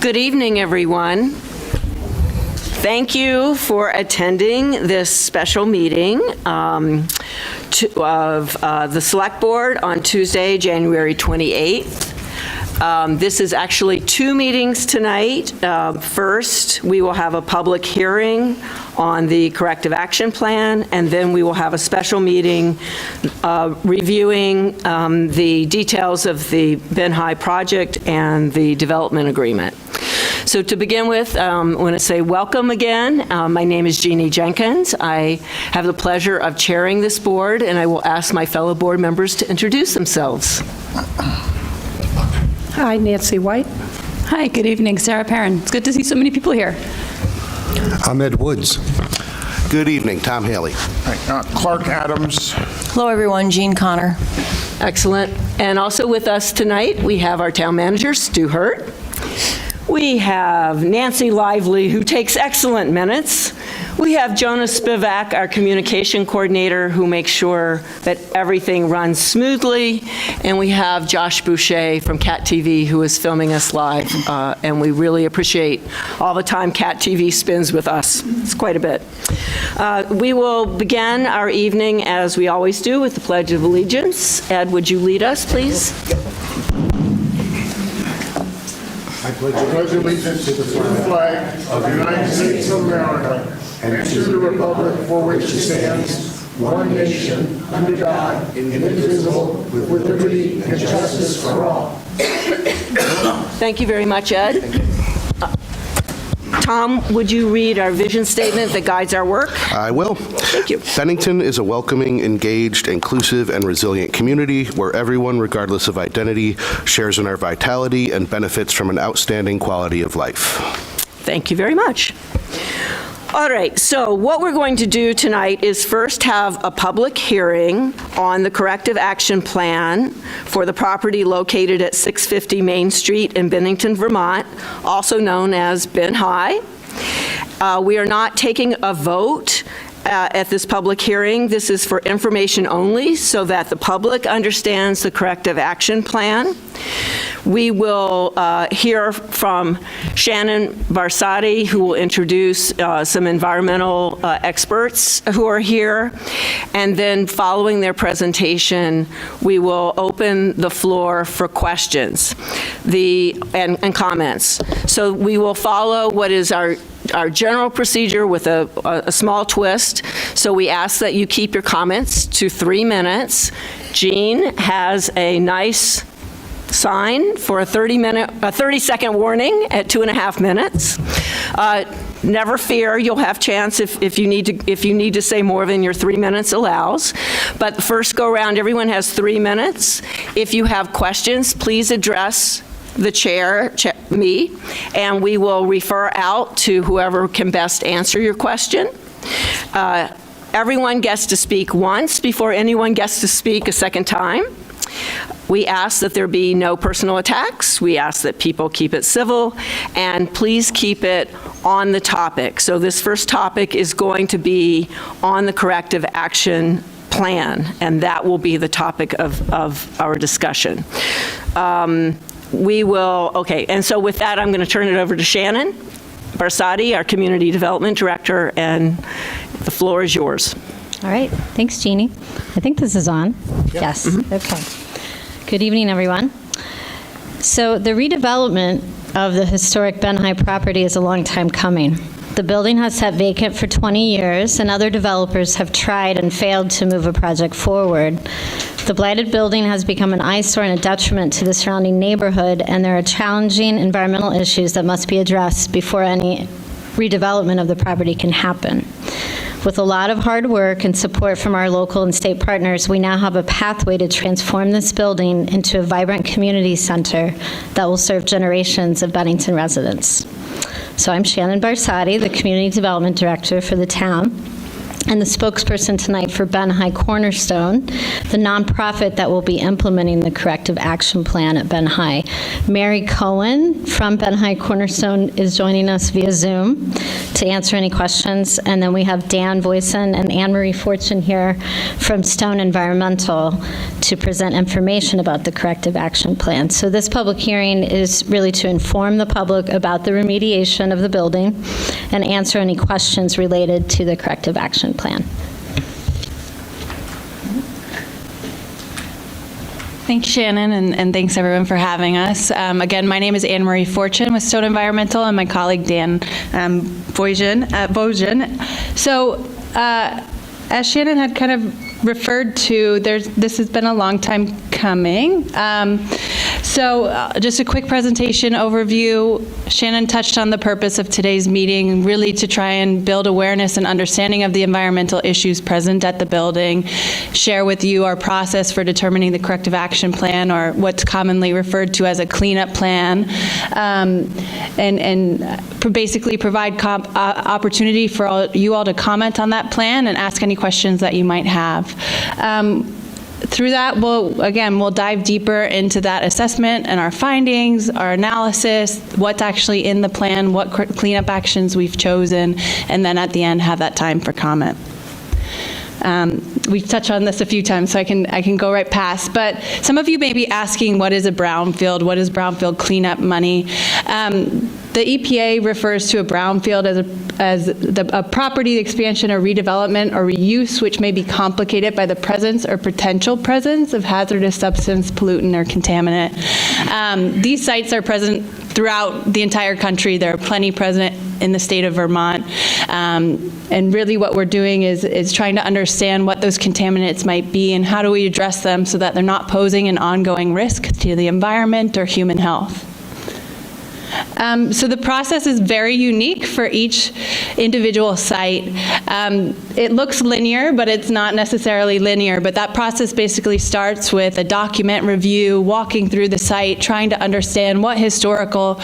Good evening, everyone. Thank you for attending this special meeting of the Select Board on Tuesday, January 28th. This is actually two meetings tonight. First, we will have a public hearing on the corrective action plan, and then we will have a special meeting reviewing the details of the Benn Hi project and the development agreement. So to begin with, I want to say welcome again. My name is Jeannie Jenkins. I have the pleasure of chairing this board, and I will ask my fellow board members to introduce themselves. Hi, Nancy White. Hi, good evening, Sarah Perrin. It's good to see so many people here. I'm Ed Woods. Good evening, Tom Haley. Clark Adams. Hello, everyone. Jean Connor. Excellent. And also with us tonight, we have our town manager, Stu Hurt. We have Nancy Lively, who takes excellent minutes. We have Jonas Spivak, our communication coordinator, who makes sure that everything runs smoothly. And we have Josh Boucher from Cat TV, who is filming us live. And we really appreciate all the time Cat TV spends with us. It's quite a bit. We will begin our evening, as we always do, with the Pledge of Allegiance. Ed, would you lead us, please? I pledge allegiance to the flag of the United States of America and to the republic for which it stands, one nation, under God, indivisible, with liberty and justice for all. Thank you very much, Ed. Tom, would you read our vision statement that guides our work? I will. Thank you. Bennington is a welcoming, engaged, inclusive, and resilient community where everyone, regardless of identity, shares in our vitality and benefits from an outstanding quality of life. Thank you very much. All right, so what we're going to do tonight is first have a public hearing on the corrective action plan for the property located at 650 Main Street in Bennington, Vermont, also known as Benn Hi. We are not taking a vote at this public hearing. This is for information only so that the public understands the corrective action plan. We will hear from Shannon Barsotti, who will introduce some environmental experts who are here. And then following their presentation, we will open the floor for questions and comments. So we will follow what is our general procedure with a small twist. So we ask that you keep your comments to 3 minutes. Jean has a nice sign for a 30-second warning at 2.5 minutes. Never fear, you'll have chance if you need to say more than your 3 minutes allows. But the first go round, everyone has 3 minutes. If you have questions, please address the chair, me, and we will refer out to whoever can best answer your question. Everyone gets to speak once before anyone gets to speak a second time. We ask that there be no personal attacks. We ask that people keep it civil, and please keep it on the topic. So this first topic is going to be on the corrective action plan, and that will be the topic of our discussion. And so with that, I'm going to turn it over to Shannon Barsotti, our Community Development Director, and the floor is yours. All right. Thanks, Jeannie. I think this is on. Yep. Yes. Mm-hmm. Okay. Good evening, everyone. So the redevelopment of the historic Benn Hi property is a long time coming. The building has sat vacant for 20 years, and other developers have tried and failed to move a project forward. The blighted building has become an eyesore and a detriment to the surrounding neighborhood, and there are challenging environmental issues that must be addressed before any redevelopment of the property can happen. With a lot of hard work and support from our local and state partners, we now have a pathway to transform this building into a vibrant community center that will serve generations of Bennington residents. So I'm Shannon Barsotti, the Community Development Director for the town, and the spokesperson tonight for Benn Hi Cornerstone, the nonprofit that will be implementing the corrective action plan at Benn Hi. Mary Cohen from Benn Hi Cornerstone is joining us via Zoom to answer any questions. And then we have Dan Voisin and Anne-Marie Fortune here from Stone Environmental to present information about the corrective action plan. So this public hearing is really to inform the public about the remediation of the building and answer any questions related to the corrective action plan. Thanks, Shannon, and thanks everyone for having us. Again, my name is Anne Marie Fortune with Stone Environmental, and my colleague Dan Voisin. So, as Shannon had kind of referred to, this has been a long time coming. Just a quick presentation overview. Shannon touched on the purpose of today's meeting, really to try and build awareness and understanding of the environmental issues present at the building, share with you our process for determining the corrective action plan, or what's commonly referred to as a cleanup plan, and basically provide opportunity for you all to comment on that plan and ask any questions that you might have. Through that, we'll dive deeper into that assessment and our findings, our analysis, what's actually in the plan, what cleanup actions we've chosen, and then at the end have that time for comment. We've touched on this a few times, so I can go right past. But some of you may be asking, what is a brownfield? What is brownfield cleanup money? The EPA refers to a brownfield as a property expansion or redevelopment or reuse which may be complicated by the presence or potential presence of hazardous substance, pollutant, or contaminant. These sites are present throughout the entire country. There are plenty present in the state of Vermont. And really what we're doing is trying to understand what those contaminants might be and how do we address them so that they're not posing an ongoing risk to the environment or human health. So the process is very unique for each individual site. It looks linear, but it's not necessarily linear. But that process basically starts with a document review, walking through the site, trying to understand what historical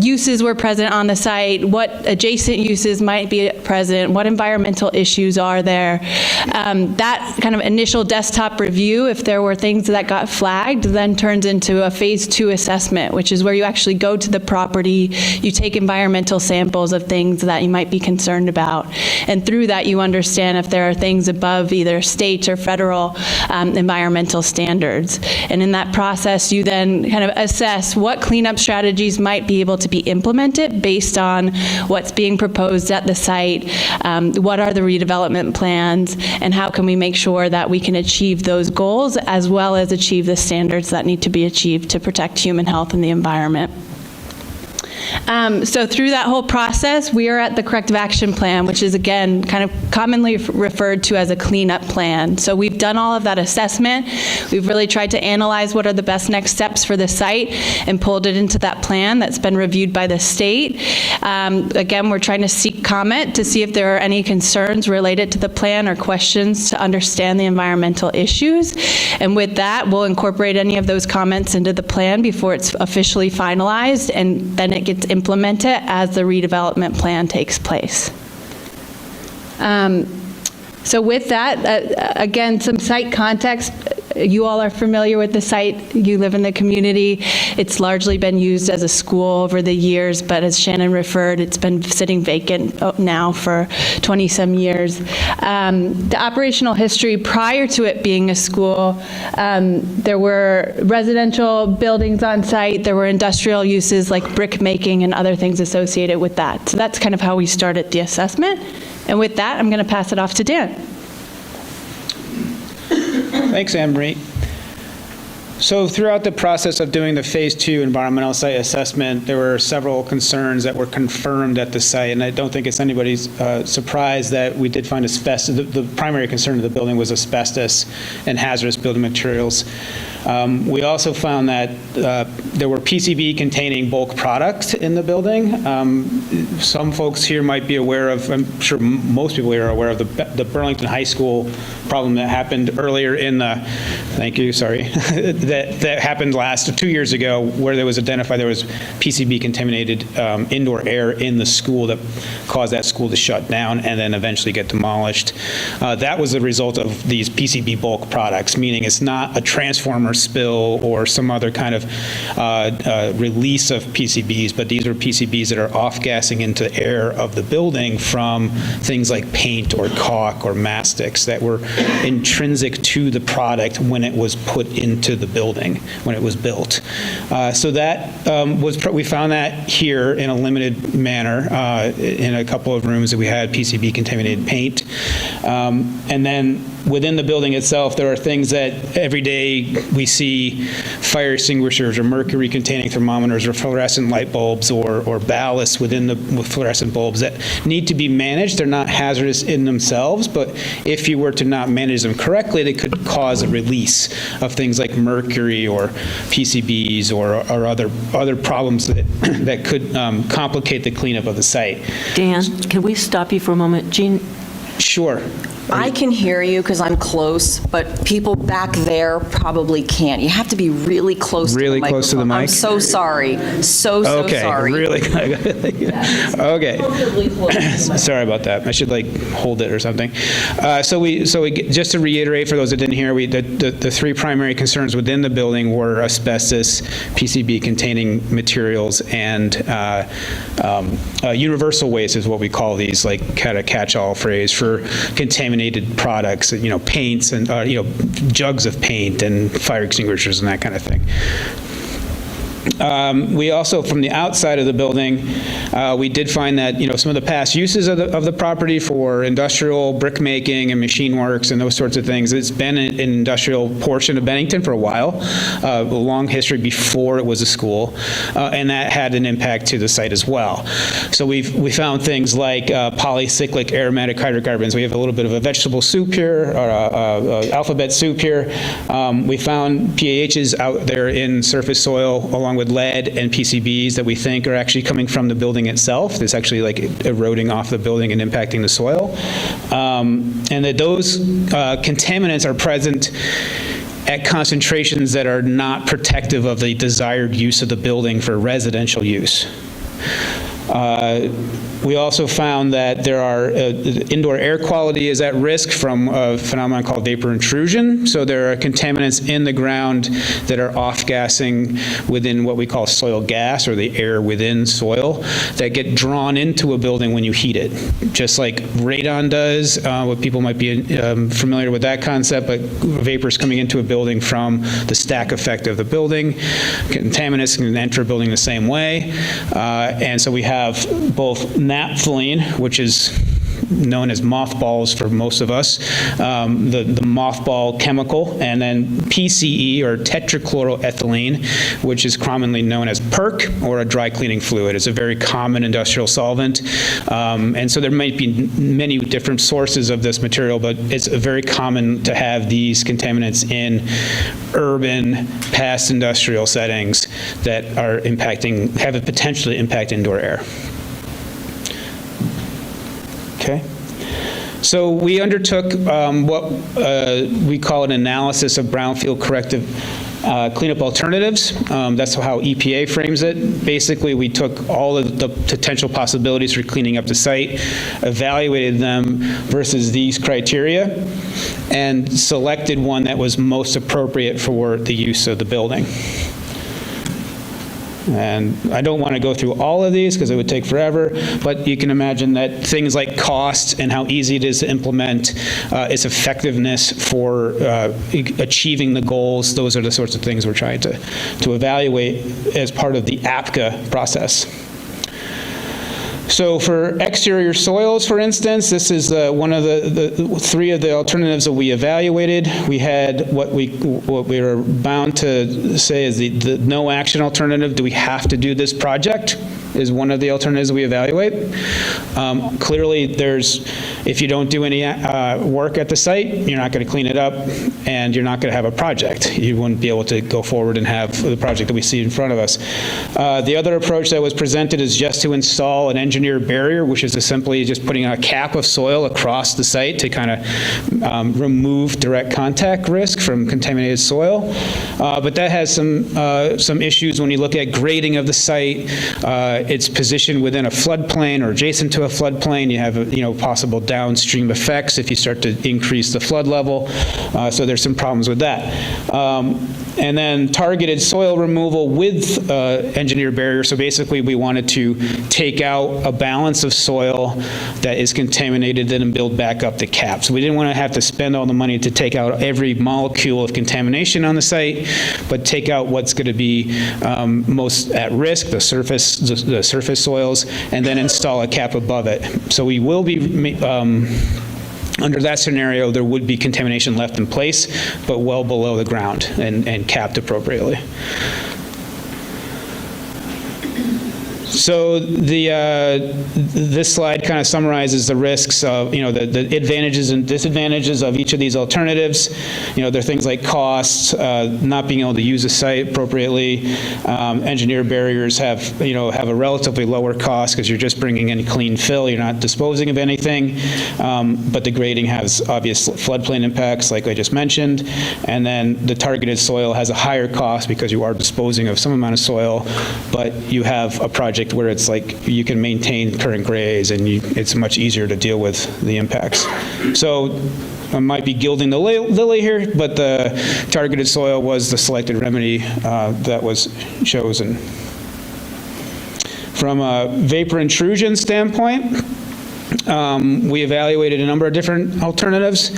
uses were present on the site, what adjacent uses might be present, what environmental issues are there. That kind of initial desktop review, if there were things that got flagged, then turns into a phase 2 assessment, which is where you actually go to the property, you take environmental samples of things that you might be concerned about, and through that you understand if there are things above either state or federal environmental standards. And in that process you then kind of assess what cleanup strategies might be able to be implemented based on what's being proposed at the site, what are the redevelopment plans, and how can we make sure that we can achieve those goals as well as achieve the standards that need to be achieved to protect human health and the environment. So through that whole process, we are at the corrective action plan, which is, again, kind of commonly referred to as a cleanup plan. So we've done all of that assessment. We've really tried to analyze what are the best next steps for the site and pulled it into that plan that's been reviewed by the state. Again, we're trying to seek comment to see if there are any concerns related to the plan or questions to understand the environmental issues. And with that, we'll incorporate any of those comments into the plan before it's officially finalized, and then it gets implemented as the redevelopment plan takes place. So with that, again, some site context. You all are familiar with the site. You live in the community. It's largely been used as a school over the years, but as Shannon referred, it's been sitting vacant now for 20-some years. The operational history prior to it being a school, there were residential buildings on site. There were industrial uses like brick making and other things associated with that. So that's kind of how we started the assessment. And with that, I'm going to pass it off to Dan. Thanks, Anne-Marie. So throughout the process of doing the Phase 2 environmental site assessment, there were several concerns that were confirmed at the site, and I don't think it's anybody's surprise that we did find asbestos. The primary concern of the building was asbestos and hazardous building materials. We also found that there were PCB-containing bulk products in the building. Some folks here might be aware of, I'm sure most people here are aware of the Burlington High School problem that happened earlier in the, thank you, sorry, that happened 2 years ago, where there was identified there was PCB-contaminated indoor air in the school that caused that school to shut down and then eventually get demolished. That was the result of these PCB bulk products, meaning it's not a transformer spill or some other kind of release of PCBs, but these are PCBs that are off-gassing into air of the building from things like paint or caulk or mastics that were intrinsic to the product when it was put into the building, when it was built. So that we found that here in a limited manner in a couple of rooms that we had PCB contaminated paint. And then within the building itself, there are things that every day we see: fire extinguishers or mercury-containing thermometers or fluorescent light bulbs or ballast within the fluorescent bulbs that need to be managed. They're not hazardous in themselves, but if you were to not manage them correctly, they could cause a release of things like mercury or PCBs or other problems that could complicate the cleanup of the site. Dan, can we stop you for a moment? Jean? Sure. I can hear you because I'm close, but people back there probably can't. You have to be really close to the microphone. Really close to the mic? I'm so sorry. So sorry. Really? Okay. Sorry about that. I should hold it or something. So we just to reiterate for those that didn't hear, the three primary concerns within the building were asbestos, PCB-containing materials, and universal waste is what we call these, kind of catch-all phrase for contaminated products, paints and jugs of paint and fire extinguishers and that kind of thing. We also, from the outside of the building, we did find that some of the past uses of the property for industrial brick making and machine works and those sorts of things. It's been an industrial portion of Bennington for a while, a long history before it was a school, and that had an impact to the site as well. So we found things like polycyclic aromatic hydrocarbons. We have a little bit of a vegetable soup here, or alphabet soup here. We found PAHs out there in surface soil along with lead and PCBs that we think are actually coming from the building itself. It's actually eroding off the building and impacting the soil. And that those contaminants are present at concentrations that are not protective of the desired use of the building for residential use. We also found that there are indoor air quality is at risk from a phenomenon called vapor intrusion. So there are contaminants in the ground that are off-gassing within what we call soil gas, or the air within soil, that get drawn into a building when you heat it, just like radon does. What people might be familiar with that concept, but vapors coming into a building from the stack effect of the building. Contaminants can enter a building the same way. And so we have both naphthalene, which is known as mothballs for most of us, the mothball chemical, and then PCE, or tetrachloroethylene, which is commonly known as PERC, or a dry cleaning fluid. It's a very common industrial solvent, and so there might be many different sources of this material, but it's very common to have these contaminants in urban, past industrial settings that are have a potential to impact indoor air. Okay. So we undertook what we call an analysis of brownfield corrective cleanup alternatives. That's how EPA frames it. Basically, we took all of the potential possibilities for cleaning up the site, evaluated them versus these criteria, and selected one that was most appropriate for the use of the building. And I don't want to go through all of these because it would take forever, but you can imagine that things like cost and how easy it is to implement, its effectiveness for achieving the goals, those are the sorts of things we're trying to evaluate as part of the APCA process. So for exterior soils, for instance, this is one of the three of the alternatives that we evaluated. We had what we were bound to say is the no action alternative. Do we have to do this project? Is one of the alternatives we evaluate. Clearly, if you don't do any work at the site, you're not going to clean it up, and you're not going to have a project. You wouldn't be able to go forward and have the project that we see in front of us. The other approach that was presented is just to install an engineered barrier, which is simply just putting a cap of soil across the site to kind of remove direct contact risk from contaminated soil. But that has some issues when you look at grading of the site. It's positioned within a floodplain or adjacent to a floodplain. You have possible downstream effects if you start to increase the flood level. So there's some problems with that. And then targeted soil removal with engineered barrier. So basically we wanted to take out a balance of soil that is contaminated, then build back up the cap. So we didn't want to have to spend all the money to take out every molecule of contamination on the site, but take out what's going to be most at risk, the surface soils, and then install a cap above it. So we will be under that scenario, there would be contamination left in place, but well below the ground and capped appropriately. So this slide kind of summarizes the risks of, the advantages and disadvantages of each of these alternatives. There are things like costs, not being able to use a site appropriately. Engineer barriers have a relatively lower cost because you're just bringing in clean fill. You're not disposing of anything. But the grading has obvious floodplain impacts, like I just mentioned. And then the targeted soil has a higher cost because you are disposing of some amount of soil, but you have a project where it's like you can maintain current grades and it's much easier to deal with the impacts. So I might be gilding the lily here, but the targeted soil was the selected remedy that was chosen. From a vapor intrusion standpoint, we evaluated a number of different alternatives.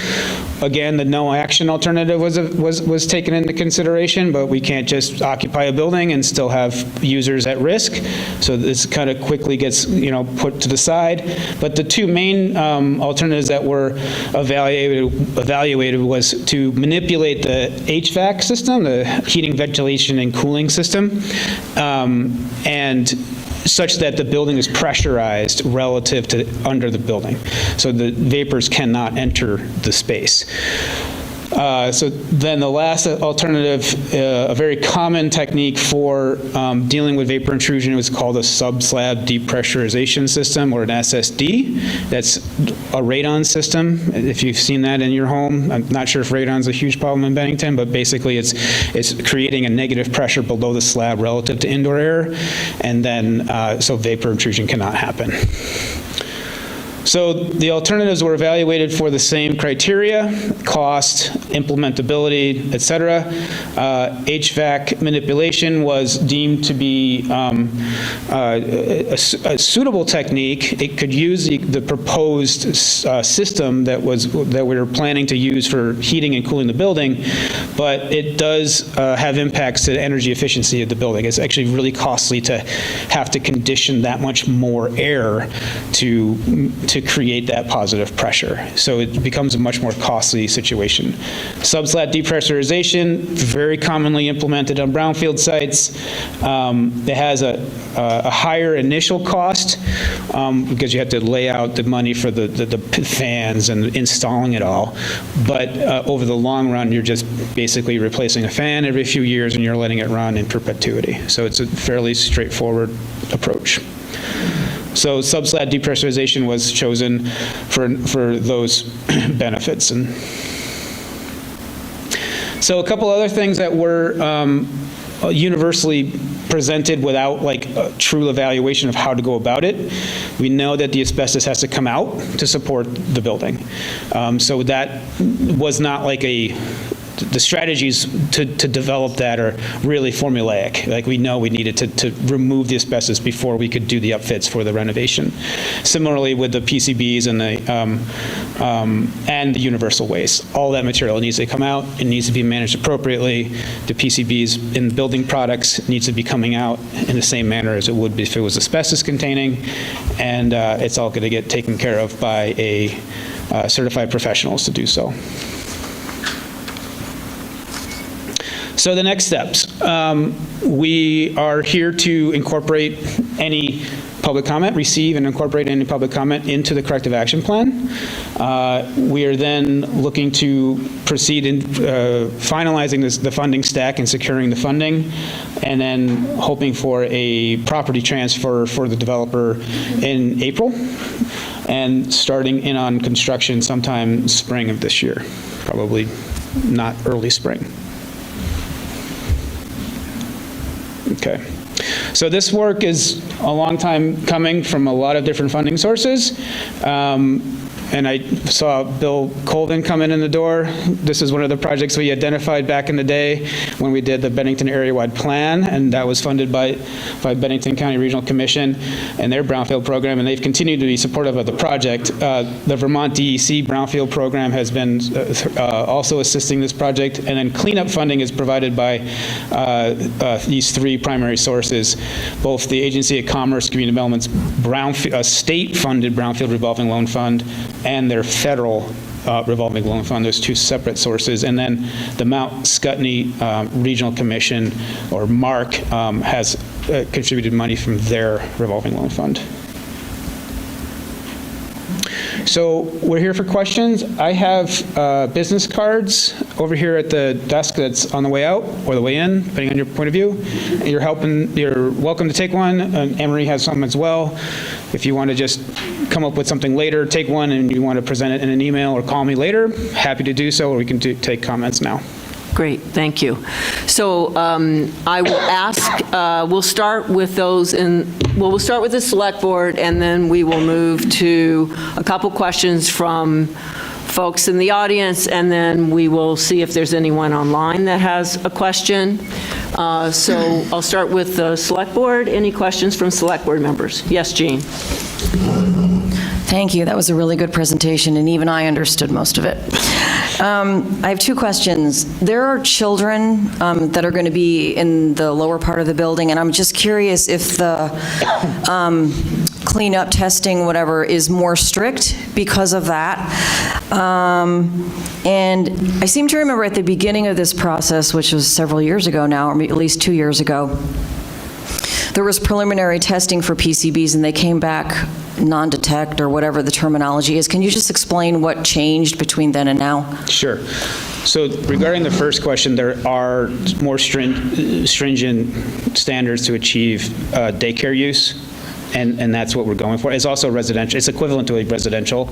Again, the no action alternative was taken into consideration, but we can't just occupy a building and still have users at risk. So this kind of quickly gets put to the side. But the two main alternatives that were evaluated was to manipulate the HVAC system, the heating, ventilation, and cooling system, and such that the building is pressurized relative to under the building. So the vapors cannot enter the space. So then the last alternative, a very common technique for dealing with vapor intrusion was called a sub-slab depressurization system, or an SSD. That's a radon system, if you've seen that in your home. I'm not sure if radon's a huge problem in Bennington, but basically it's creating a negative pressure below the slab relative to indoor air, and then so vapor intrusion cannot happen. So the alternatives were evaluated for the same criteria: cost, implementability, et cetera. HVAC manipulation was deemed to be a suitable technique. It could use the proposed system that we were planning to use for heating and cooling the building, but it does have impacts to the energy efficiency of the building. It's actually really costly to have to condition that much more air to create that positive pressure. So it becomes a much more costly situation. Sub-slab depressurization, very commonly implemented on brownfield sites. It has a higher initial cost because you have to lay out the money for the fans and installing it all. But over the long run, you're just basically replacing a fan every few years and you're letting it run in perpetuity. So it's a fairly straightforward approach. So sub-slab depressurization was chosen for those benefits. And so a couple other things that were universally presented without a true evaluation of how to go about it. We know that the asbestos has to come out to support the building. So that was not the strategies to develop that are really formulaic. We know we needed to remove the asbestos before we could do the upfits for the renovation. Similarly with the PCBs and the universal waste. All that material needs to come out. It needs to be managed appropriately. The PCBs in building products needs to be coming out in the same manner as it would be if it was asbestos containing, and it's all going to get taken care of by certified professionals to do so. So the next steps, we are here to incorporate any public comment, receive and incorporate any public comment into the corrective action plan. We are then looking to proceed in finalizing the funding stack and securing the funding, and then hoping for a property transfer for the developer in April, and starting in on construction sometime spring of this year, probably not early spring. Okay. So this work is a long time coming from a lot of different funding sources. And I saw Bill Colvin come in the door. This is one of the projects we identified back in the day when we did the Bennington area-wide plan, and that was funded by Bennington County Regional Commission and their brownfield program, and they've continued to be supportive of the project. The Vermont DEC brownfield program has been also assisting this project, and then cleanup funding is provided by these three primary sources, both the Agency of Commerce Community Development's state-funded brownfield revolving loan fund and their federal revolving loan fund. There's two separate sources. And then the Mount Scottney Regional Commission, or MARC, has contributed money from their revolving loan fund. So we're here for questions. I have business cards over here at the desk that's on the way out or the way in, depending on your point of view. You're welcome to take one. Anne-Marie has some as well. If you want to just come up with something later, take one, and you want to present it in an email or call me later, happy to do so, or we can take comments now. Great, thank you. So I will ask, we'll start with those we'll start with the select board, and then we will move to a couple questions from folks in the audience, and then we will see if there's anyone online that has a question. So I'll start with the select board. Any questions from select board members? Yes, Jean. Thank you. That was a really good presentation, and even I understood most of it. I have two questions. There are children that are going to be in the lower part of the building, and I'm just curious if the cleanup, testing, whatever, is more strict because of that. And I seem to remember at the beginning of this process, which was several years ago now, or at least 2 years ago, there was preliminary testing for PCBs, and they came back non-detect, or whatever the terminology is. Can you just explain what changed between then and now? Sure. So regarding the first question, there are more stringent standards to achieve daycare use. And that's what we're going for. It's also residential. It's equivalent to a residential.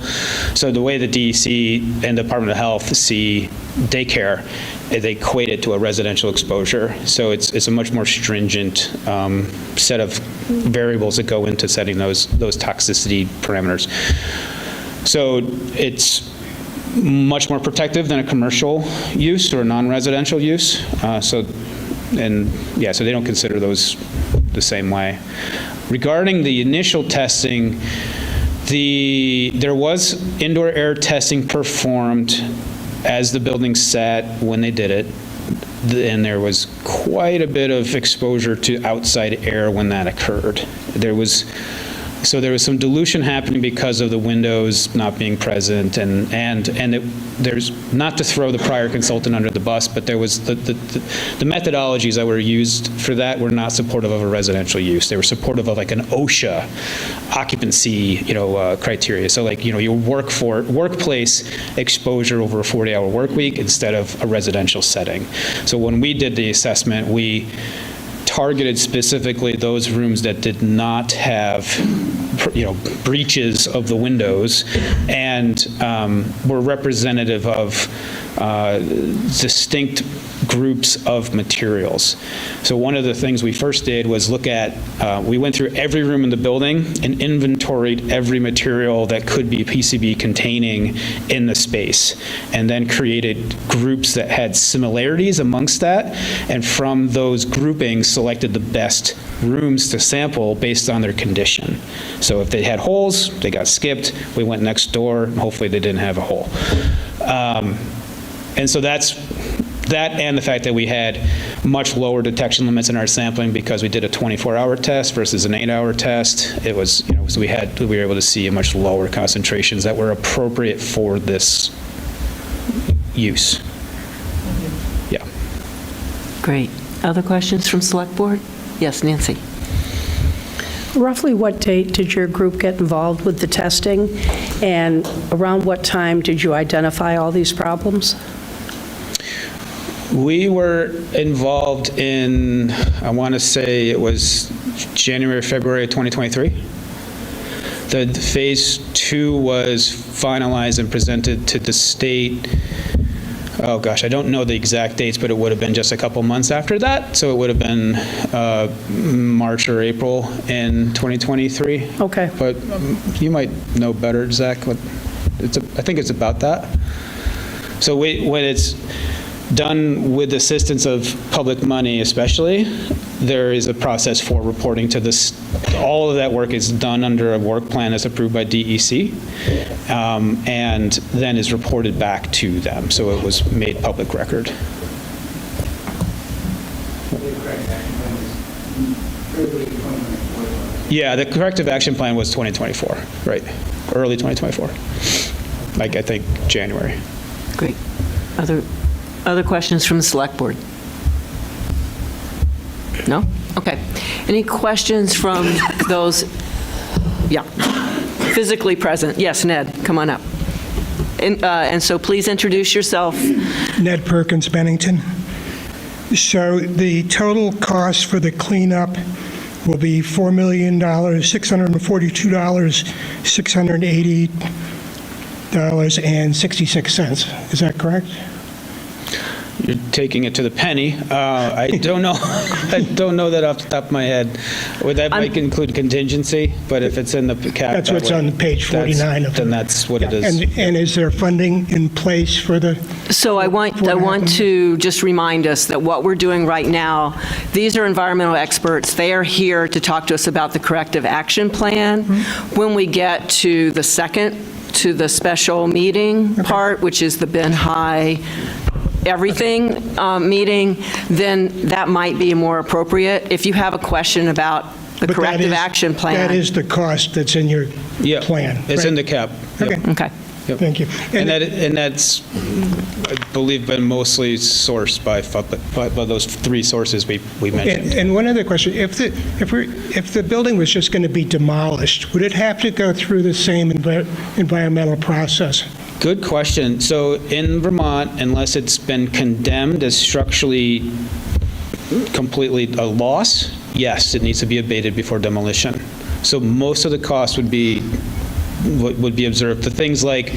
So the way the DEC and the Department of Health see daycare, they equate it to a residential exposure. So it's a much more stringent set of variables that go into setting those toxicity parameters. So it's much more protective than a commercial use or a non-residential use. So they don't consider those the same way. Regarding the initial testing, there was indoor air testing performed as the building sat when they did it, and there was quite a bit of exposure to outside air when that occurred. There was some dilution happening because of the windows not being present, and there's, not to throw the prior consultant under the bus, but there was the methodologies that were used for that were not supportive of a residential use. They were supportive of like an OSHA occupancy, criteria. So like, your workplace exposure over a 40-hour work week instead of a residential setting. So when we did the assessment, we targeted specifically those rooms that did not have, breaches of the windows, and were representative of distinct groups of materials. So one of the things we first did was we went through every room in the building and inventoried every material that could be PCB containing in the space, and then created groups that had similarities amongst that, and from those groupings selected the best rooms to sample based on their condition. So if they had holes, they got skipped. We went next door, and hopefully they didn't have a hole. And so that's that, and the fact that we had much lower detection limits in our sampling because we did a 24-hour test versus an 8-hour test. It was, so we were able to see a much lower concentrations that were appropriate for this use. Yeah. Great. Other questions from select board? Yes, Nancy. Roughly what date did your group get involved with the testing, and around what time did you identify all these problems? We were involved in, I want to say it was January, February of 2023. The phase 2 was finalized and presented to the state. Oh gosh, I don't know the exact dates, but it would have been just a couple months after that. So it would have been March or April in 2023. Okay. But you might know better, Zach. I think it's about that. So when it's done with assistance of public money especially, there is a process for reporting to this. All of that work is done under a work plan that's approved by DEC, and then is reported back to them. So it was made public record. Yeah, the corrective action plan was 2024, right? Early 2024, like I think January. Great. Other questions from the Select Board? No? Okay. Any questions from those, physically present? Yes, Ned, come on up. And so please introduce yourself. Ned Perkins, Bennington. So the total cost for the cleanup will be $4,642,680.66. Is that correct? You're taking it to the penny. I don't know. I don't know that off the top of my head. That might include contingency, but if it's in the cap, That's what's on page 49 of it. Then that's what it is. And is there funding in place for the? So I want to just remind us that what we're doing right now, these are environmental experts. They are here to talk to us about the corrective action plan. When we get to the special meeting part, which is the Benn Hi everything meeting, then that might be more appropriate. If you have a question about the corrective action plan. That is the cost that's in your plan. It's in the cap. Okay. Okay. Yep. Thank you. And that's, I believe, been mostly sourced by those three sources we mentioned. And one other question: if the building was just going to be demolished, would it have to go through the same environmental process? Good question. So in Vermont, unless it's been condemned as structurally completely a loss, yes, it needs to be abated before demolition. So most of the cost would be observed. The things like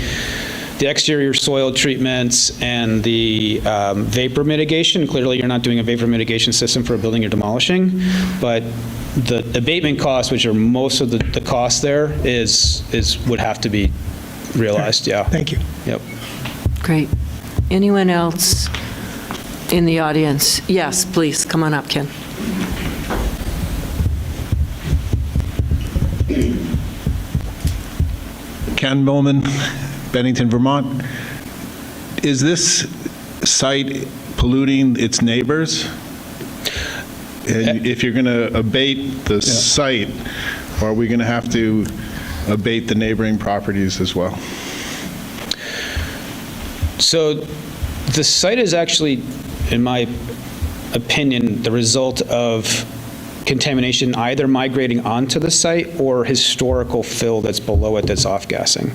the exterior soil treatments and the vapor mitigation, clearly you're not doing a vapor mitigation system for a building you're demolishing, but the abatement costs, which are most of the cost there, would have to be realized, yeah. Thank you. Yep. Great. Anyone else in the audience? Yes, please, come on up, Ken. Ken Bowman, Bennington, Vermont. Is this site polluting its neighbors? And if you're going to abate the site, are we going to have to abate the neighboring properties as well? So the site is actually, in my opinion, the result of contamination either migrating onto the site or historical fill that's below it that's off-gassing.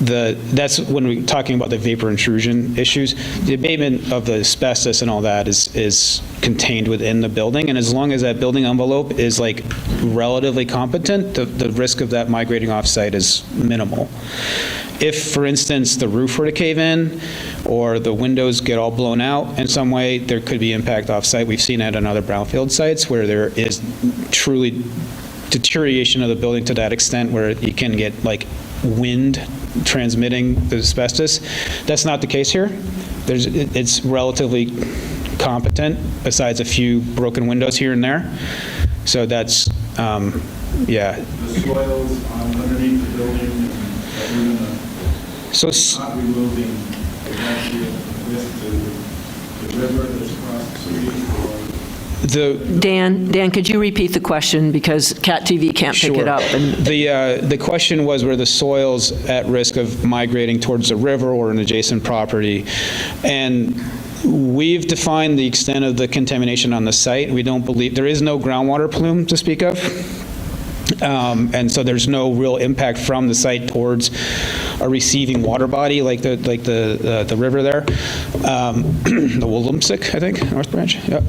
That's when we're talking about the vapor intrusion issues. The abatement of the asbestos and all that is contained within the building, and as long as that building envelope is like relatively competent, the risk of that migrating off-site is minimal. If, for instance, the roof were to cave in or the windows get all blown out in some way, there could be impact off-site. We've seen it on other brownfield sites where there is truly deterioration of the building to that extent where you can get like wind transmitting the asbestos. That's not the case here. It's relatively competent, besides a few broken windows here and there. So that's, yeah. The soils underneath the building, So not removing actually risk to the river that's across the street? Dan, could you repeat the question because Cat TV can't pick it up? The question was, were the soils at risk of migrating towards the river or an adjacent property? And we've defined the extent of the contamination on the site. We don't believe, there is no groundwater plume to speak of. And so there's no real impact from the site towards a receiving water body like the river there, the Willemsic, I think, North Branch. Yep.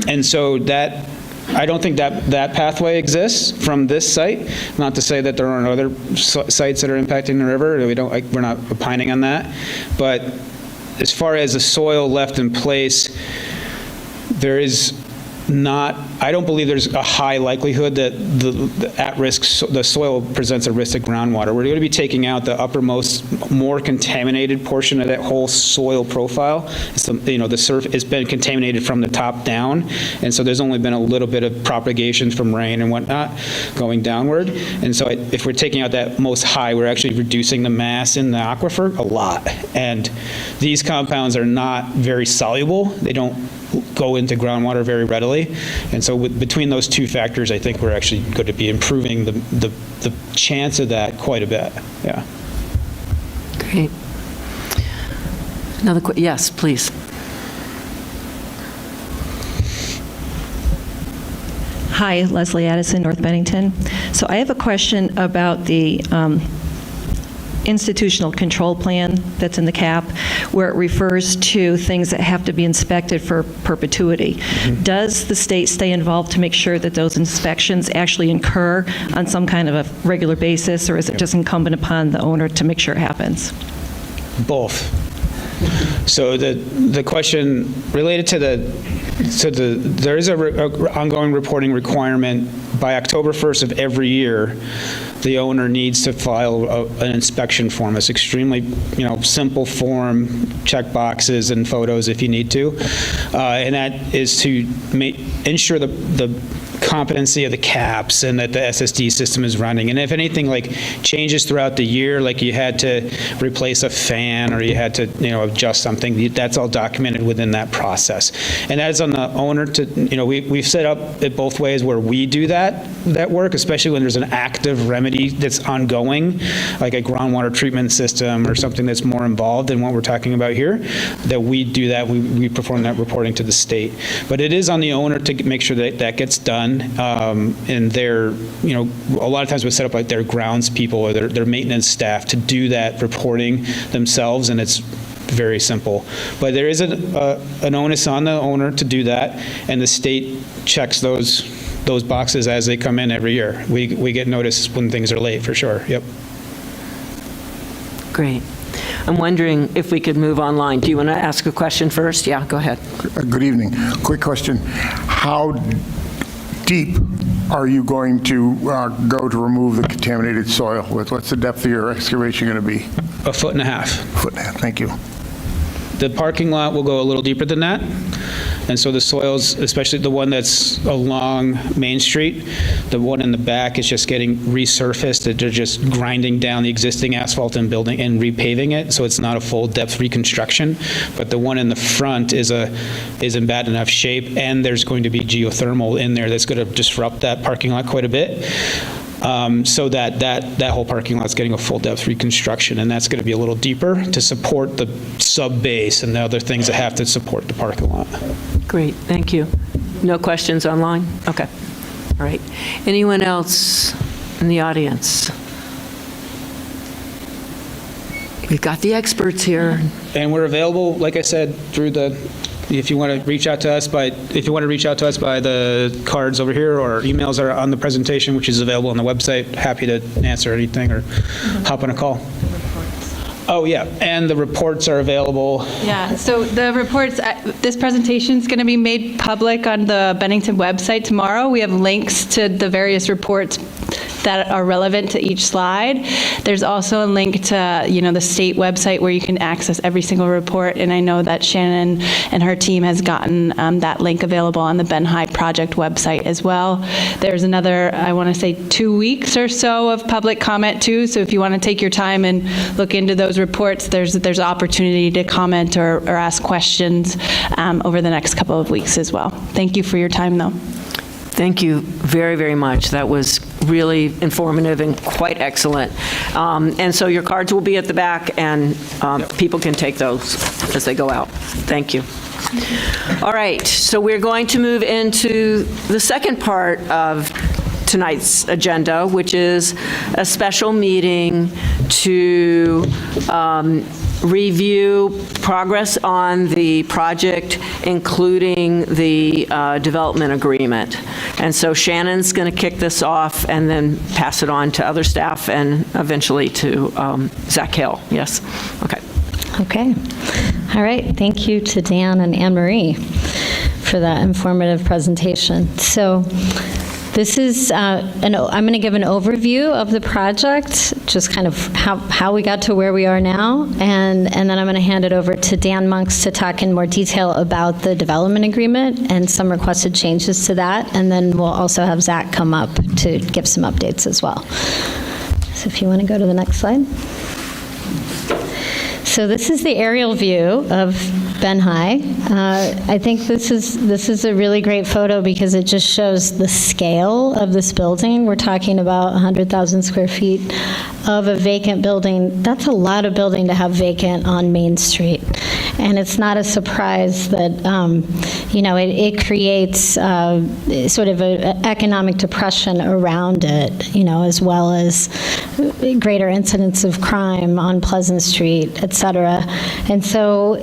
And so that, I don't think that pathway exists from this site. Not to say that there aren't other sites that are impacting the river. We're not opining on that. But as far as the soil left in place, there is I don't believe there's a high likelihood that the soil presents a risk to groundwater. We're going to be taking out the uppermost, more contaminated portion of that whole soil profile. The surface has been contaminated from the top down, and so there's only been a little bit of propagation from rain and whatnot going downward. And so if we're taking out that most high, we're actually reducing the mass in the aquifer a lot. And these compounds are not very soluble. They don't go into groundwater very readily. And so between those two factors, I think we're actually going to be improving the chance of that quite a bit. Yeah. Great. Yes, please. Hi, Leslie Addison, North Bennington. So I have a question about the institutional control plan that's in the CAP, where it refers to things that have to be inspected for perpetuity. Does the state stay involved to make sure that those inspections actually occur on some kind of a regular basis, or is it just incumbent upon the owner to make sure it happens? Both. So the question related to there is a ongoing reporting requirement by October 1st of every year. The owner needs to file an inspection form. It's extremely, simple form, check boxes and photos if you need to, and that is to ensure the competency of the caps and that the SSD system is running. And if anything changes throughout the year, like you had to replace a fan or you had to adjust something, that's all documented within that process. And that is on the owner to, we've set up it both ways where we do that work, especially when there's an active remedy that's ongoing, like a groundwater treatment system or something that's more involved than what we're talking about here, that we do that, we perform that reporting to the state. But it is on the owner to make sure that that gets done. And they're, a lot of times we set up their grounds people or their maintenance staff to do that reporting themselves, and it's very simple. But there is an onus on the owner to do that, and the state checks those boxes as they come in every year. We get notice when things are late, for sure. Yep. Great. I'm wondering if we could move online. Do you want to ask a question first? Yeah, go ahead. Good evening. Quick question. How deep are you going to go to remove the contaminated soil? What's the depth of your excavation going to be? 1.5 feet. 1.5 feet. Thank you. The parking lot will go a little deeper than that. And so the soils, especially the one that's along Main Street, the one in the back is just getting resurfaced. They're just grinding down the existing asphalt and building and repaving it, so it's not a full depth reconstruction. But the one in the front is in bad enough shape, and there's going to be geothermal in there that's going to disrupt that parking lot quite a bit. So that whole parking lot's getting a full depth reconstruction, and that's going to be a little deeper to support the sub base and the other things that have to support the parking lot. Great, thank you. No questions online? Okay. All right. Anyone else in the audience? We've got the experts here. And we're available, like I said, through if you want to reach out to us by the cards over here, or emails are on the presentation, which is available on the website. Happy to answer anything or hop on a call. Oh, yeah, and the reports are available. Yeah, so the reports, this presentation is going to be made public on the Bennington website tomorrow. We have links to the various reports that are relevant to each slide. There's also a link to, the state website where you can access every single report, and I know that Shannon and her team has gotten that link available on the Benn Hi project website as well. There's another, I want to say 2 weeks or so of public comment too, so if you want to take your time and look into those reports, there's opportunity to comment or ask questions over the next couple of weeks as well. Thank you for your time, though. Thank you very, very much. That was really informative and quite excellent. And so your cards will be at the back, and people can take those as they go out. Thank you. All right, so we're going to move into the second part of tonight's agenda, which is a special meeting to review progress on the project, including the development agreement. And so Shannon's going to kick this off and then pass it on to other staff and eventually to Zach Hill. Yes? Okay. Okay. All right. Thank you to Dan and Anne Marie for for that informative presentation. So this is, I'm going to give an overview of the project, just kind of how we got to where we are now, and then I'm going to hand it over to Dan Monks to talk in more detail about the development agreement and some requested changes to that, and then we'll also have Zach come up to give some updates as well. So if you want to go to the next slide. So this is the aerial view of Benn Hi. I think this is a really great photo because it just shows the scale of this building. We're talking about 100,000 square feet of a vacant building. That's a lot of building to have vacant on Main Street. And it's not a surprise that, it creates sort of an economic depression around it, as well as greater incidence of crime on Pleasant Street, et cetera. And so,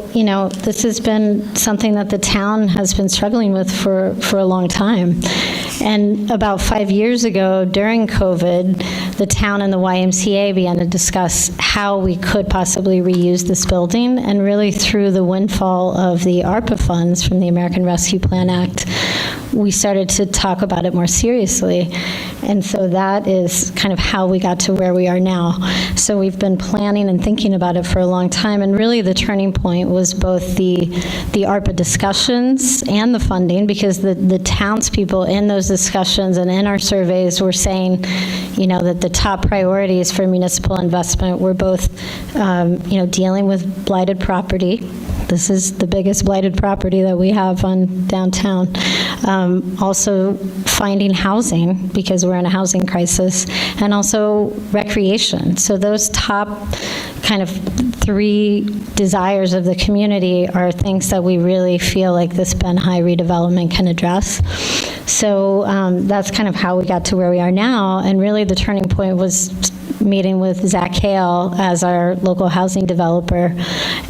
this has been something that the town has been struggling with for a long time. And about 5 years ago, during COVID, the town and the YMCA began to discuss how we could possibly reuse this building, and really through the windfall of the ARPA funds from the American Rescue Plan Act, we started to talk about it more seriously. And so that is kind of how we got to where we are now. So we've been planning and thinking about it for a long time, and really the turning point was both the ARPA discussions and the funding, because the townspeople in those discussions and in our surveys were saying, that the top priorities for municipal investment were both, dealing with blighted property. This is the biggest blighted property that we have on downtown. Also finding housing, because we're in a housing crisis, and also recreation. So those top kind of three desires of the community are things that we really feel like this Benn Hi redevelopment can address. So that's kind of how we got to where we are now, and really the turning point was meeting with Zach Hale as our local housing developer,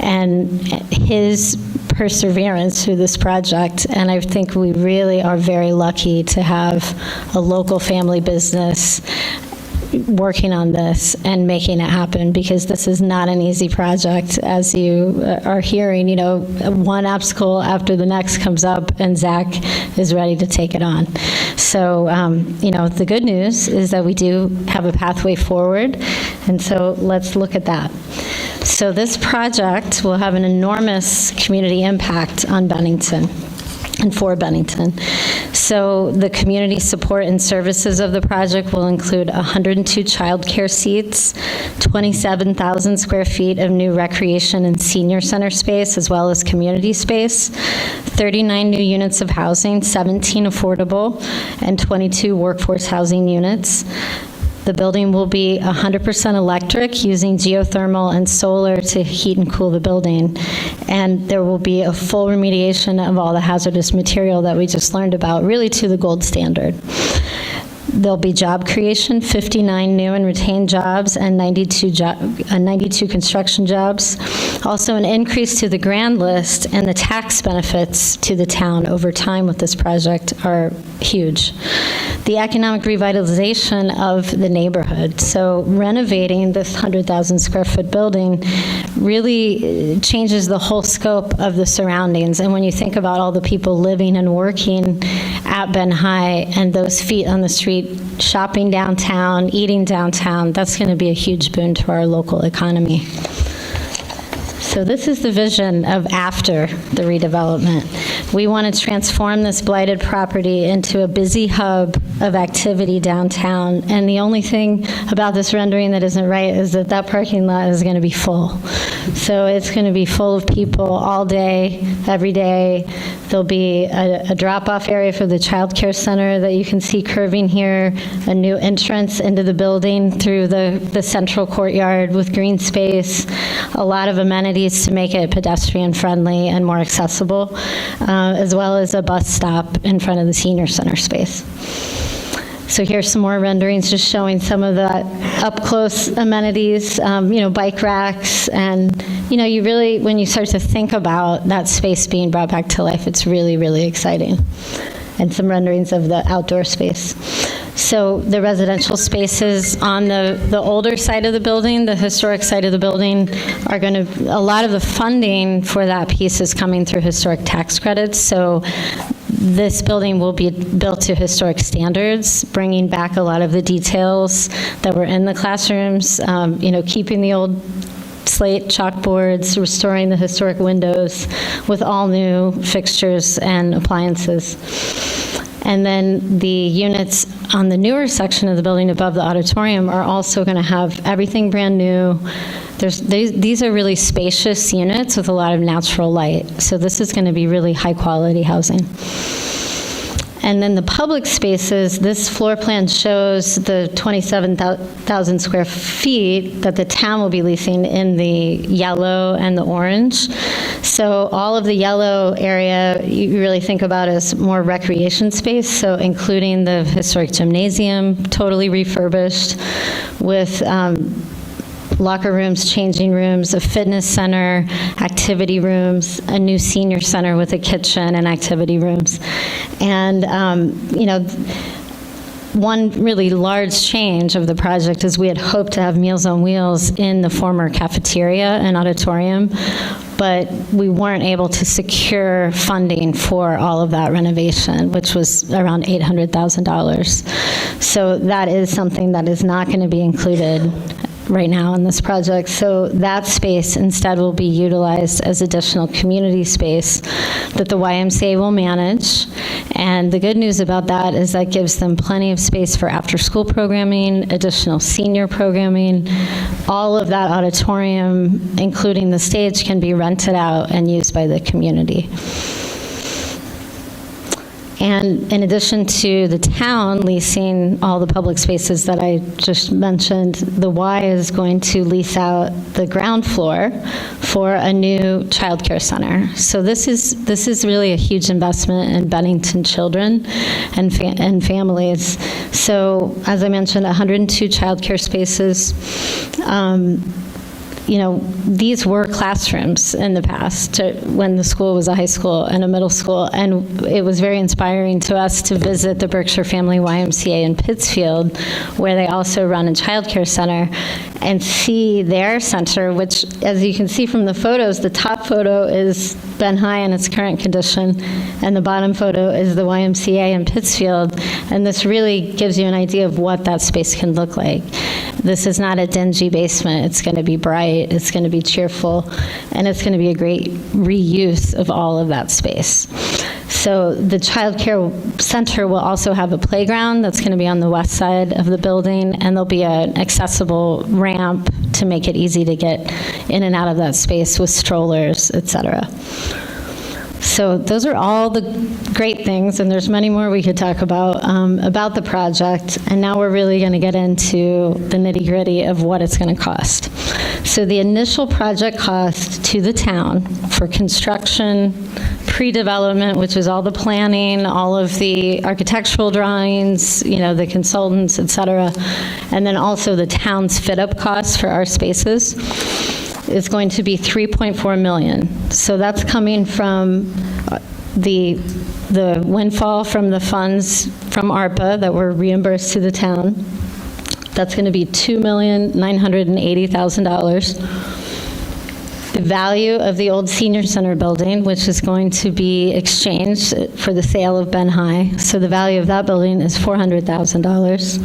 and his perseverance through this project. And I think we really are very lucky to have a local family business working on this and making it happen, because this is not an easy project. As you are hearing, one obstacle after the next comes up, and Zach is ready to take it on. So, the good news is that we do have a pathway forward, and so let's look at that. So this project will have an enormous community impact on Bennington and for Bennington. So the community support and services of the project will include 102 childcare seats, 27,000 square feet of new recreation and senior center space, as well as community space, 39 new units of housing, 17 affordable, and 22 workforce housing units. The building will be 100% electric, using geothermal and solar to heat and cool the building. And there will be a full remediation of all the hazardous material that we just learned about, really to the gold standard. There'll be job creation, 59 new and retained jobs, and 92 construction jobs. Also an increase to the grand list, and the tax benefits to the town over time with this project are huge. The economic revitalization of the neighborhood. So renovating this 100,000 square foot building really changes the whole scope of the surroundings. And when you think about all the people living and working at Benn Hi, and those feet on the street shopping downtown, eating downtown, that's going to be a huge boon to our local economy. So this is the vision of after the redevelopment. We want to transform this blighted property into a busy hub of activity downtown. And the only thing about this rendering that isn't right is that that parking lot is going to be full. So it's going to be full of people all day, every day. There'll be a drop-off area for the child care center that you can see curving here, a new entrance into the building through the central courtyard with green space, a lot of amenities to make it pedestrian-friendly and more accessible, as well as a bus stop in front of the senior center space. So here's some more renderings just showing some of the up-close amenities, bike racks, and, you really, when you start to think about that space being brought back to life, it's really, really exciting. And some renderings of the outdoor space. So the residential spaces on the older side of the building, the historic side of the building, are going to, a lot of the funding for that piece is coming through historic tax credits. So this building will be built to historic standards, bringing back a lot of the details that were in the classrooms, keeping the old slate chalkboards, restoring the historic windows with all new fixtures and appliances. And then the units on the newer section of the building above the auditorium are also going to have everything brand new. These are really spacious units with a lot of natural light. So this is going to be really high quality housing. And then the public spaces, this floor plan shows the 27,000 square feet that the town will be leasing in the yellow and the orange. So all of the yellow area, you really think about as more recreation space, so including the historic gymnasium, totally refurbished with locker rooms, changing rooms, a fitness center, activity rooms, a new senior center with a kitchen and activity rooms. And, one really large change of the project is we had hoped to have Meals on Wheels in the former cafeteria and auditorium, but we weren't able to secure funding for all of that renovation, which was around $800,000. So that is something that is not going to be included right now in this project. So that space instead will be utilized as additional community space that the YMCA will manage. And the good news about that is that gives them plenty of space for after-school programming, additional senior programming. All of that auditorium, including the stage, can be rented out and used by the community. And in addition to the town leasing all the public spaces that I just mentioned, the Y is going to lease out the ground floor for a new child care center. So this is really a huge investment in Bennington children and families. So as I mentioned, 102 child care spaces. These were classrooms in the past when the school was a high school and a middle school, and it was very inspiring to us to visit the Berkshire Family YMCA in Pittsfield, where they also run a child care center, and see their center, which, as you can see from the photos, the top photo is Benn Hi in its current condition, and the bottom photo is the YMCA in Pittsfield, and this really gives you an idea of what that space can look like. This is not a dingy basement. It's going to be bright, it's going to be cheerful, and it's going to be a great reuse of all of that space. So the child care center will also have a playground that's going to be on the west side of the building, and there'll be an accessible ramp to make it easy to get in and out of that space with strollers, et cetera. So those are all the great things, and there's many more we could talk about the project. And now we're really going to get into the nitty-gritty of what it's going to cost. So the initial project cost to the town for construction, pre-development, which is all the planning, all of the architectural drawings, the consultants, et cetera, and then also the town's fit-up costs for our spaces, is going to be $3.4 million. So that's coming from the windfall from the funds from ARPA that were reimbursed to the town. That's going to be $2,980,000. The value of the old senior center building, which is going to be exchanged for the sale of Benn Hi. So the value of that building is $400,000.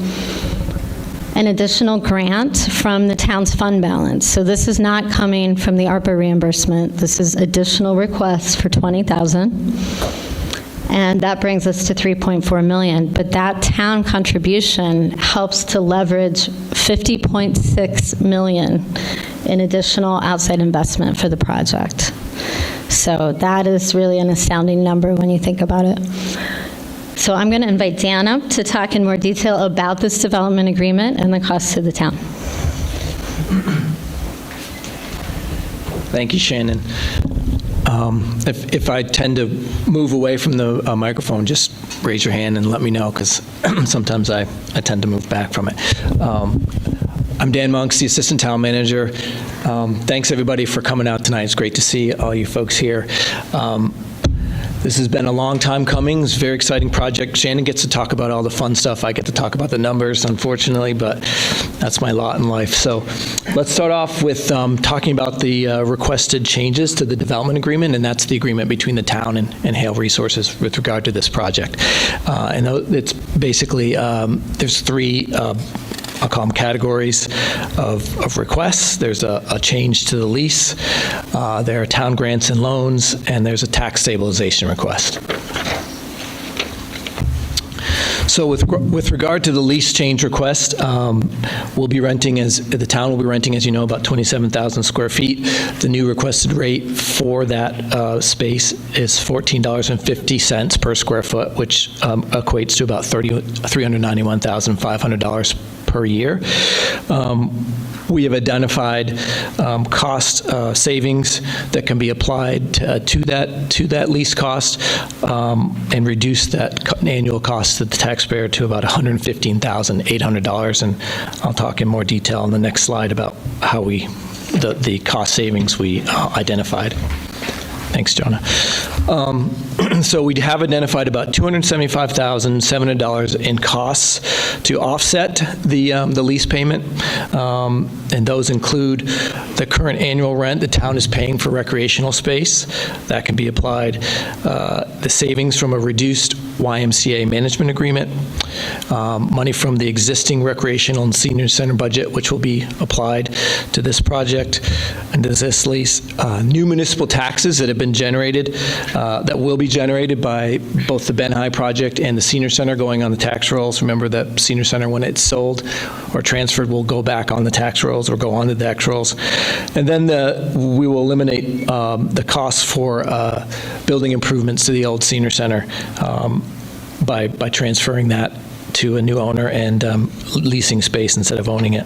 An additional grant from the town's fund balance. So this is not coming from the ARPA reimbursement. This is additional requests for $20,000. And that brings us to $3.4 million. But that town contribution helps to leverage $50.6 million in additional outside investment for the project. So that is really an astounding number when you think about it. So I'm going to invite Dan up to talk in more detail about this development agreement and the costs to the town. Thank you, Shannon. If I tend to move away from the microphone, just raise your hand and let me know, because sometimes I tend to move back from it. I'm Dan Monks, the Assistant Town Manager. Thanks, everybody, for coming out tonight. It's great to see all you folks here. This has been a long time coming. It's a very exciting project. Shannon gets to talk about all the fun stuff. I get to talk about the numbers, unfortunately, but that's my lot in life. So let's start off with talking about the requested changes to the development agreement, and that's the agreement between the town and Hale Resources with regard to this project. And it's basically, there's three I'll call them categories of requests. There's a change to the lease, there are town grants and loans, and there's a tax stabilization request. So with regard to the lease change request, we'll be renting, the town will be renting, as you know, about 27,000 square feet. The new requested rate for that space is $14.50 per square foot, which equates to about $391,500 per year. We have identified cost savings that can be applied to that lease cost and reduce that annual cost to the taxpayer to about $115,800. And I'll talk in more detail in the next slide about how the cost savings we identified. Thanks, Jonah. So we have identified about $275,700 in costs to offset the lease payment, and those include the current annual rent the town is paying for recreational space. That can be applied. The savings from a reduced YMCA management agreement, money from the existing recreational and senior center budget, which will be applied to this project and to this lease, new municipal taxes that have been generated, that will be generated by both the Benn Hi project and the senior center going on the tax rolls. Remember that senior center, when it's sold or transferred, will go back on the tax rolls or go on the tax rolls. And then we will eliminate the costs for building improvements to the old senior center by transferring that to a new owner and leasing space instead of owning it.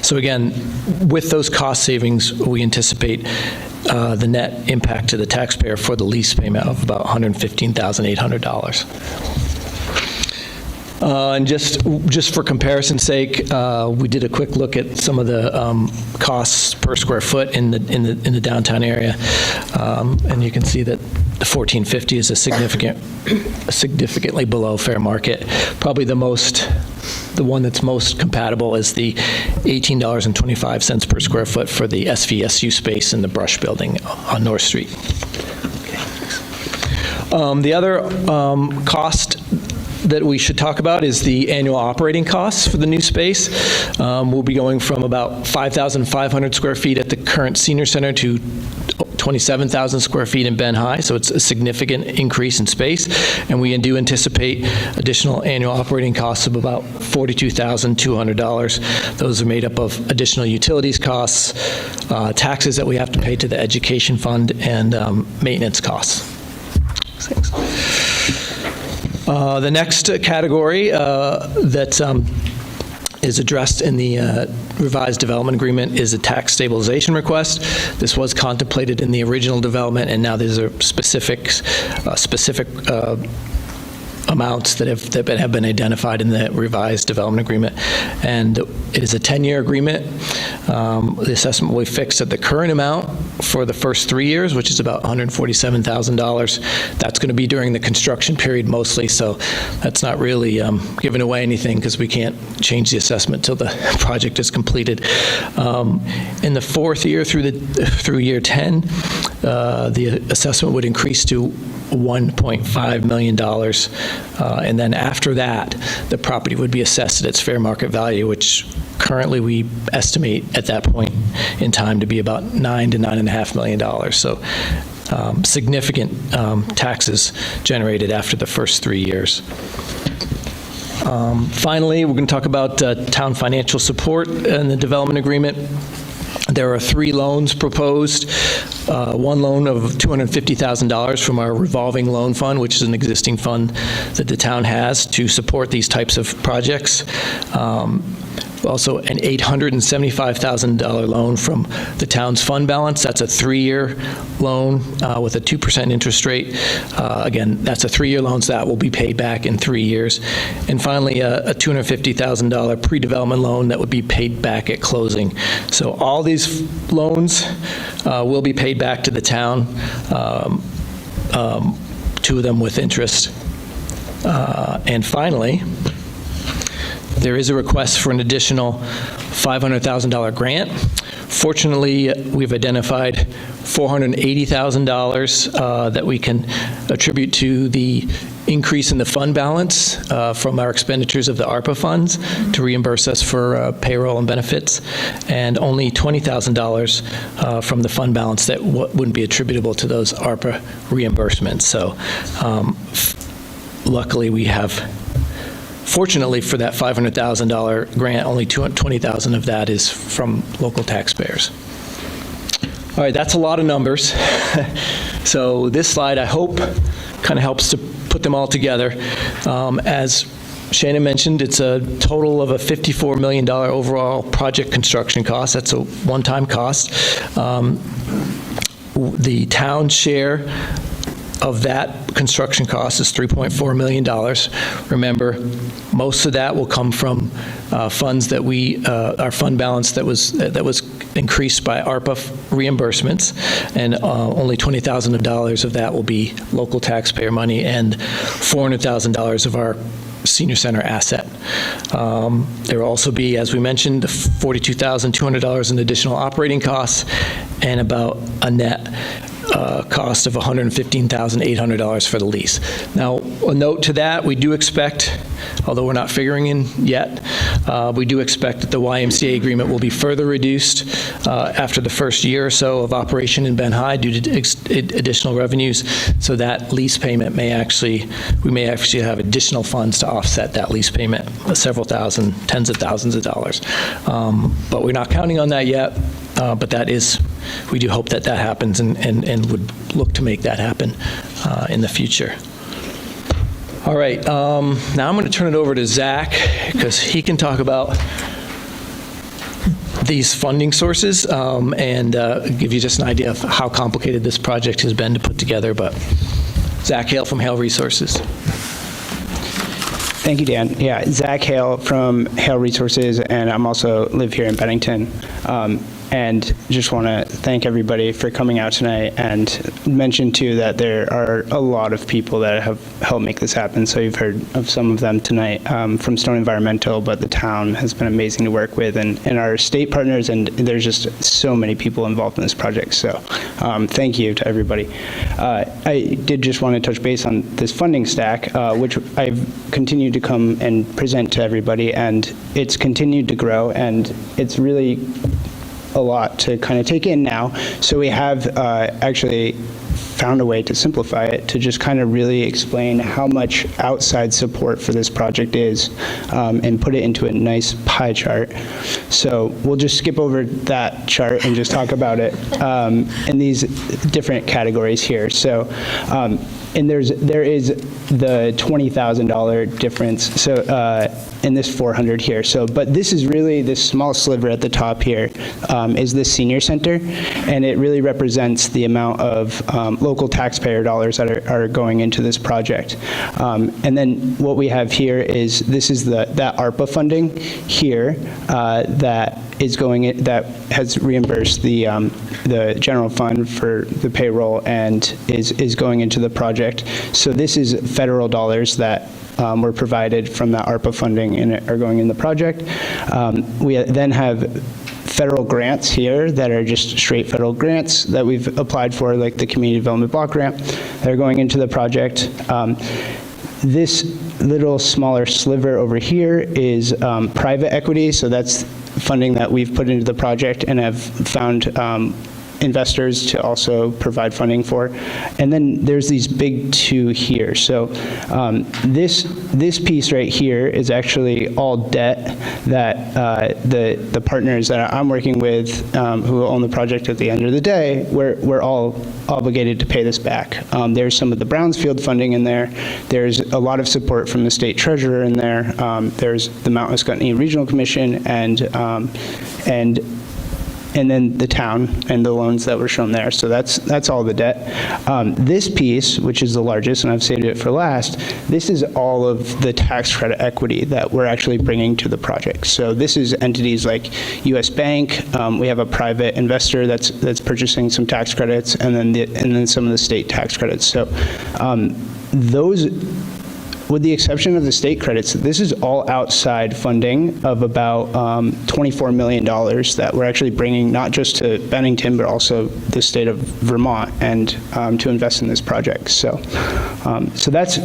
So again, with those cost savings, we anticipate the net impact to the taxpayer for the lease payment of about $115,800. And just for comparison's sake, we did a quick look at some of the costs per square foot in the downtown area, and you can see that the $1,450 is significantly below fair market. Probably the one that's most compatible is the $18.25 per square foot for the SVSU space in the Brush Building on North Street. The other cost that we should talk about is the annual operating costs for the new space. We'll be going from about 5,500 square feet at the current senior center to 27,000 square feet in Benn Hi, so it's a significant increase in space, and we do anticipate additional annual operating costs of about $42,200. Those are made up of additional utilities costs, taxes that we have to pay to the education fund, and maintenance costs. Thanks. The next category that is addressed in the revised development agreement is a tax stabilization request. This was contemplated in the original development, and now there's a specific amounts that have been identified in the revised development agreement. And it is a 10-year agreement. The assessment will be fixed at the current amount for the first 3 years, which is about $147,000. That's going to be during the construction period mostly, so that's not really giving away anything because we can't change the assessment till the project is completed. In the fourth year through year 10, the assessment would increase to $1.5 million. And then after that, the property would be assessed at its fair market value, which currently we estimate at that point in time to be about $9 to $9.5 million. So significant taxes generated after the first 3 years. Finally, we're going to talk about town financial support and the development agreement. There are 3 loans proposed. One loan of $250,000 from our revolving loan fund, which is an existing fund that the town has to support these types of projects. Also, an $875,000 loan from the town's fund balance. That's a 3-year loan with a 2% interest rate. Again, that's a 3-year loan, so that will be paid back in 3 years. And finally, a $250,000 pre-development loan that would be paid back at closing. So all these loans will be paid back to the town. two of them with interest. And finally, there is a request for an additional $500,000 grant. Fortunately, we've identified $480,000 that we can attribute to the increase in the fund balance from our expenditures of the ARPA funds to reimburse us for payroll and benefits, and only $20,000 from the fund balance that wouldn't be attributable to those ARPA reimbursements. So luckily we have, fortunately for that $500,000 grant, only $20,000 of that is from local taxpayers. All right, that's a lot of numbers. So this slide, I hope, kind of helps to put them all together. As Shannon mentioned, it's a total of a $54 million overall project construction cost. That's a one-time cost. The town share of that construction cost is $3.4 million. Remember, most of that will come from funds that our fund balance that was increased by ARPA reimbursements, and only $20,000 of that will be local taxpayer money, and $400,000 of our senior center asset. There will also be, as we mentioned, $42,200 in additional operating costs, and about a net cost of $115,800 for the lease. Now, a note to that, we do expect, although we're not figuring in yet, we do expect that the YMCA agreement will be further reduced after the first year or so of operation in Benn Hi due to additional revenues. So that lease payment we may actually have additional funds to offset that lease payment, several thousand, tens of thousands of dollars. But we're not counting on that yet. But that is, we do hope that that happens, and would look to make that happen in the future. All right, now I'm going to turn it over to Zach, because he can talk about these funding sources and give you just an idea of how complicated this project has been to put together. But Zach Hale from Hale Resources. Thank you, Dan. Yeah, Zach Hale from Hale Resources, and I'm also live here in Bennington. And just want to thank everybody for coming out tonight, and mention too that there are a lot of people that have helped make this happen. So you've heard of some of them tonight from Stone Environmental, but the town has been amazing to work with, and our state partners, and there's just so many people involved in this project. So thank you to everybody. I did just want to touch base on this funding stack, which I've continued to come and present to everybody, and it's continued to grow, and it's really a lot to kind of take in now. So we have actually found a way to simplify it, to just kind of really explain how much outside support for this project is, and put it into a nice pie chart. So we'll just skip over that chart and just talk about it in these different categories here. So, and there is the $20,000 difference. So in this 400 here. So, but this is really this small sliver at the top here is the senior center, and it really represents the amount of local taxpayer dollars that are going into this project. And then what we have here is this is that ARPA funding here that is going in, that has reimbursed the general fund for the payroll and is going into the project. So this is federal dollars that were provided from that ARPA funding and are going in the project. We then have federal grants here that are just straight federal grants that we've applied for, like the Community Development Block Grant, that are going into the project. This little smaller sliver over here is private equity, so that's funding that we've put into the project and have found investors to also provide funding for. And then there's these big two here. So this piece right here is actually all debt that the partners that I'm working with who own the project at the end of the day, we're all obligated to pay this back. There's some of the Brownsfield funding in there. There's a lot of support from the state treasurer in there. There's the Mount Escutney Regional Commission and then the town and the loans that were shown there. So that's all the debt. This piece, which is the largest, and I've saved it for last, this is all of the tax credit equity that we're actually bringing to the project. So this is entities like U.S. Bank. We have a private investor that's purchasing some tax credits, and then some of the state tax credits. So those, with the exception of the state credits, this is all outside funding of about $24 million that we're actually bringing not just to Bennington, but also the state of Vermont, and to invest in this project. So that's,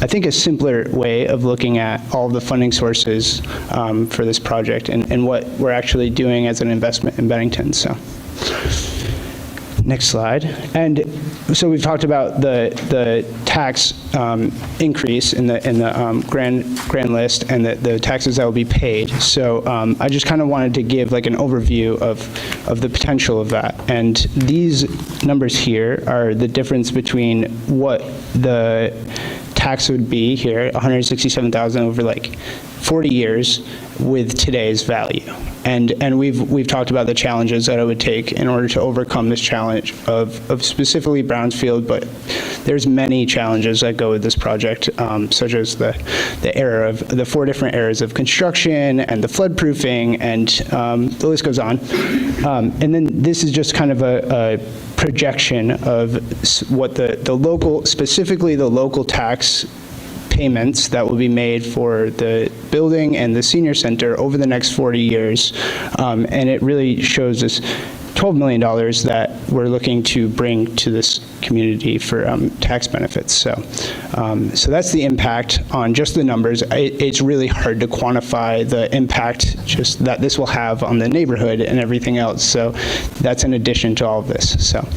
I think, a simpler way of looking at all of the funding sources for this project and what we're actually doing as an investment in Bennington. So, next slide. And so we've talked about the tax increase in the grand list and the taxes that will be paid. So I just kind of wanted to give like an overview of the potential of that. And these numbers here are the difference between what the tax would be here, $167,000 over like 40 years, with today's value. And we've talked about the challenges that it would take in order to overcome this challenge of specifically Brownsfield, but there's many challenges that go with this project, such as the error of the 4 different areas of construction and the flood proofing, and the list goes on. And then this is just kind of a projection of what the local, specifically the local tax payments that will be made for the building and the senior center over the next 40 years. And it really shows us $12 million that we're looking to bring to this community for tax benefits. So that's the impact on just the numbers. It's really hard to quantify the impact just that this will have on the neighborhood and everything else. So that's in addition to all of this. So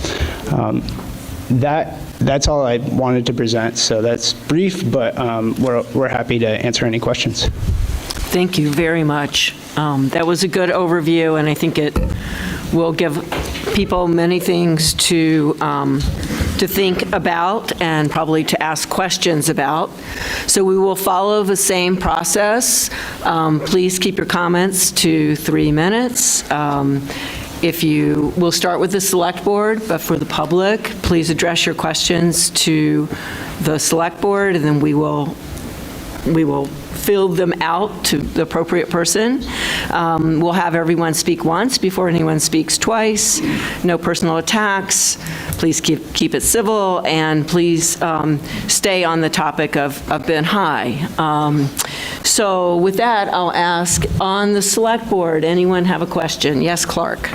that's all I wanted to present. So that's brief, but we're happy to answer any questions. Thank you very much. That was a good overview, and I think it will give people many things to think about and probably to ask questions about. So we will follow the same process. Please keep your comments to 3 minutes. We'll start with the select board, but for the public, please address your questions to the select board, and then we will fill them out to the appropriate person. We'll have everyone speak once before anyone speaks twice. No personal attacks. Please keep it civil, and please stay on the topic of Benn Hi. So with that, I'll ask, on the select board, anyone have a question? Yes, Clark.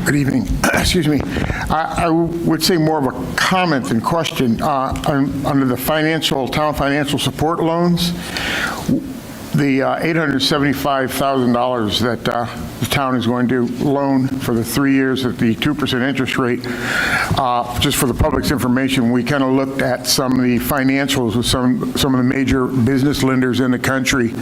Good evening. Excuse me. I would say more of a comment than question. Under the town financial support loans, the $875,000 that the town is going to loan for the 3 years at the 2% interest rate, just for the public's information, we kind of looked at some of the financials with some of the major business lenders in the country,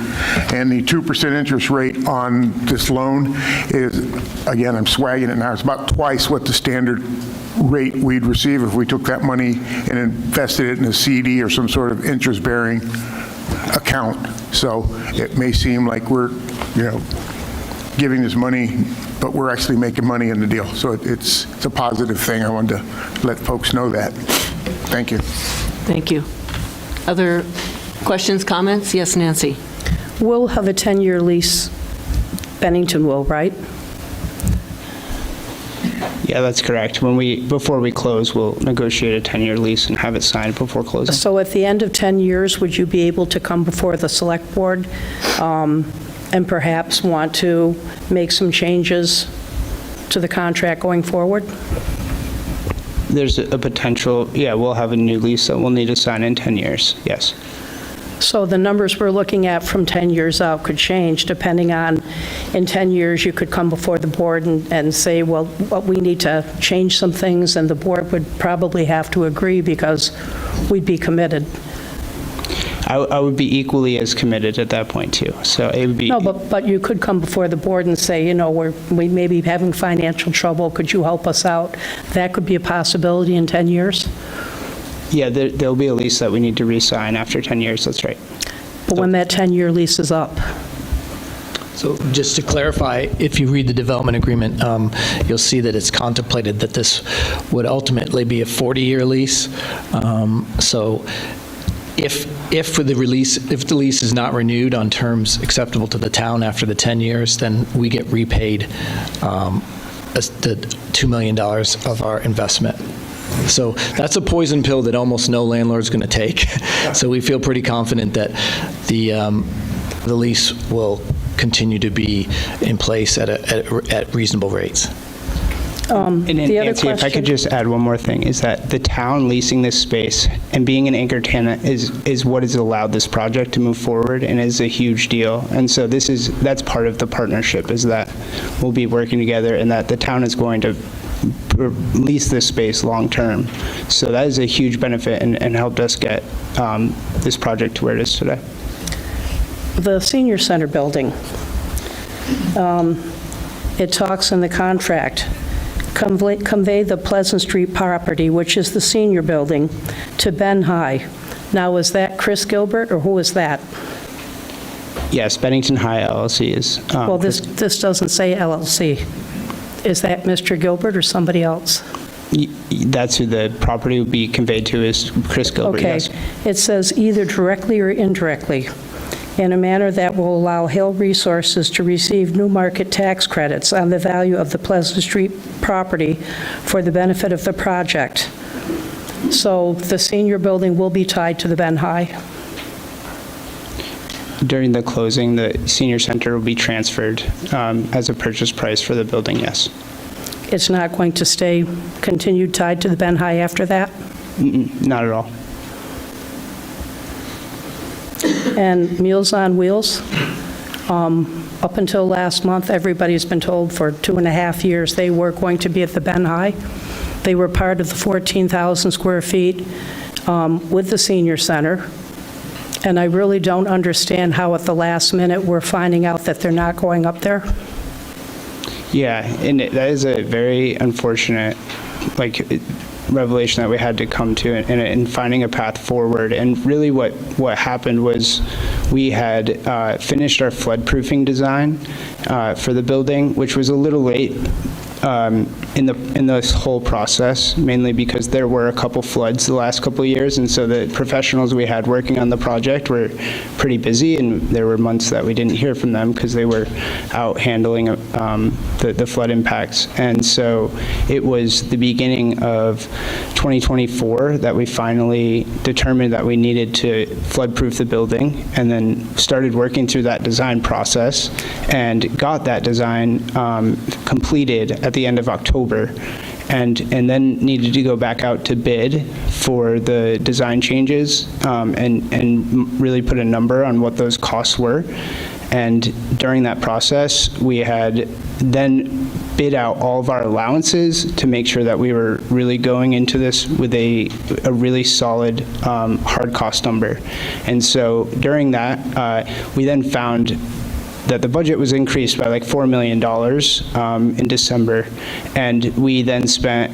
and the 2% interest rate on this loan is, again, I'm swagging it now, it's about twice what the standard rate we'd receive if we took that money and invested it in a CD or some sort of interest-bearing account. So it may seem like we're, giving this money, but we're actually making money in the deal. So it's a positive thing. I wanted to let folks know that. Thank you. Thank you. Other questions, comments? Yes, Nancy. We'll have a 10-year lease. Bennington will, right? Yeah, that's correct. Before we close, we'll negotiate a 10-year lease and have it signed before closing. So at the end of 10 years, would you be able to come before the select board and perhaps want to make some changes to the contract going forward? There's a potential, we'll have a new lease that we'll need to sign in 10 years, yes. So the numbers we're looking at from 10 years out could change depending on, in 10 years, you could come before the board and say, well, we need to change some things, and the board would probably have to agree because we'd be committed. I would be equally as committed at that point, too. So it would be... No, but you could come before the board and say, we may be having financial trouble. Could you help us out? That could be a possibility in 10 years. Yeah, there'll be a lease that we need to re-sign after 10 years, that's right. But when that 10-year lease is up? So just to clarify, if you read the development agreement, you'll see that it's contemplated that this would ultimately be a 40-year lease. So if the lease is not renewed on terms acceptable to the town after the 10 years, then we get repaid the $2 million of our investment. So that's a poison pill that almost no landlord's going to take. So we feel pretty confident that the lease will continue to be in place at reasonable rates. And The other Nancy, if I could question- just add one more thing, is that the town leasing this space and being an anchor tenant is what has allowed this project to move forward and is a huge deal. And so that's part of the partnership, is that we'll be working together and that the town is going to lease this space long-term. So that is a huge benefit and helped us get this project to where it is today. The senior center building, it talks in the contract, convey the Pleasant Street property, which is the senior building, to Benn Hi. Now, is that Chris Gilbert, or who is that? Yes, Bennington Hi LLC is. Well, this doesn't say LLC. Is that Mr. Gilbert or somebody else? That's who the property would be conveyed to, is Chris Gilbert, Okay. yes. It says either directly or indirectly, in a manner that will allow Hill Resources to receive new market tax credits on the value of the Pleasant Street property for the benefit of the project. So the senior building will be tied to the Benn Hi. During the closing, the senior center will be transferred as a purchase price for the building, yes. It's not going to stay continued tied to the Benn Hi after that? Not at all. And Meals on Wheels, up until last month, everybody's been told for 2.5 years they were going to be at the Benn Hi. They were part of the 14,000 square feet with the senior center. And I really don't understand how at the last minute we're finding out that they're not going up there. Yeah, and that is a very unfortunate, revelation that we had to come to in finding a path forward. And really what happened was we had finished our flood-proofing design for the building, which was a little late in this whole process, mainly because there were a couple floods the last couple of years, and so the professionals we had working on the project were pretty busy, and there were months that we didn't hear from them because they were out handling the flood impacts. And so it was the beginning of 2024 that we finally determined that we needed to flood-proof the building, and then started working through that design process and got that design completed at the end of October, and then needed to go back out to bid for the design changes and really put a number on what those costs were. And during that process, we had then bid out all of our allowances to make sure that we were really going into this with a really solid hard cost number. And so during that, we then found that the budget was increased by like $4 million in December, and we then spent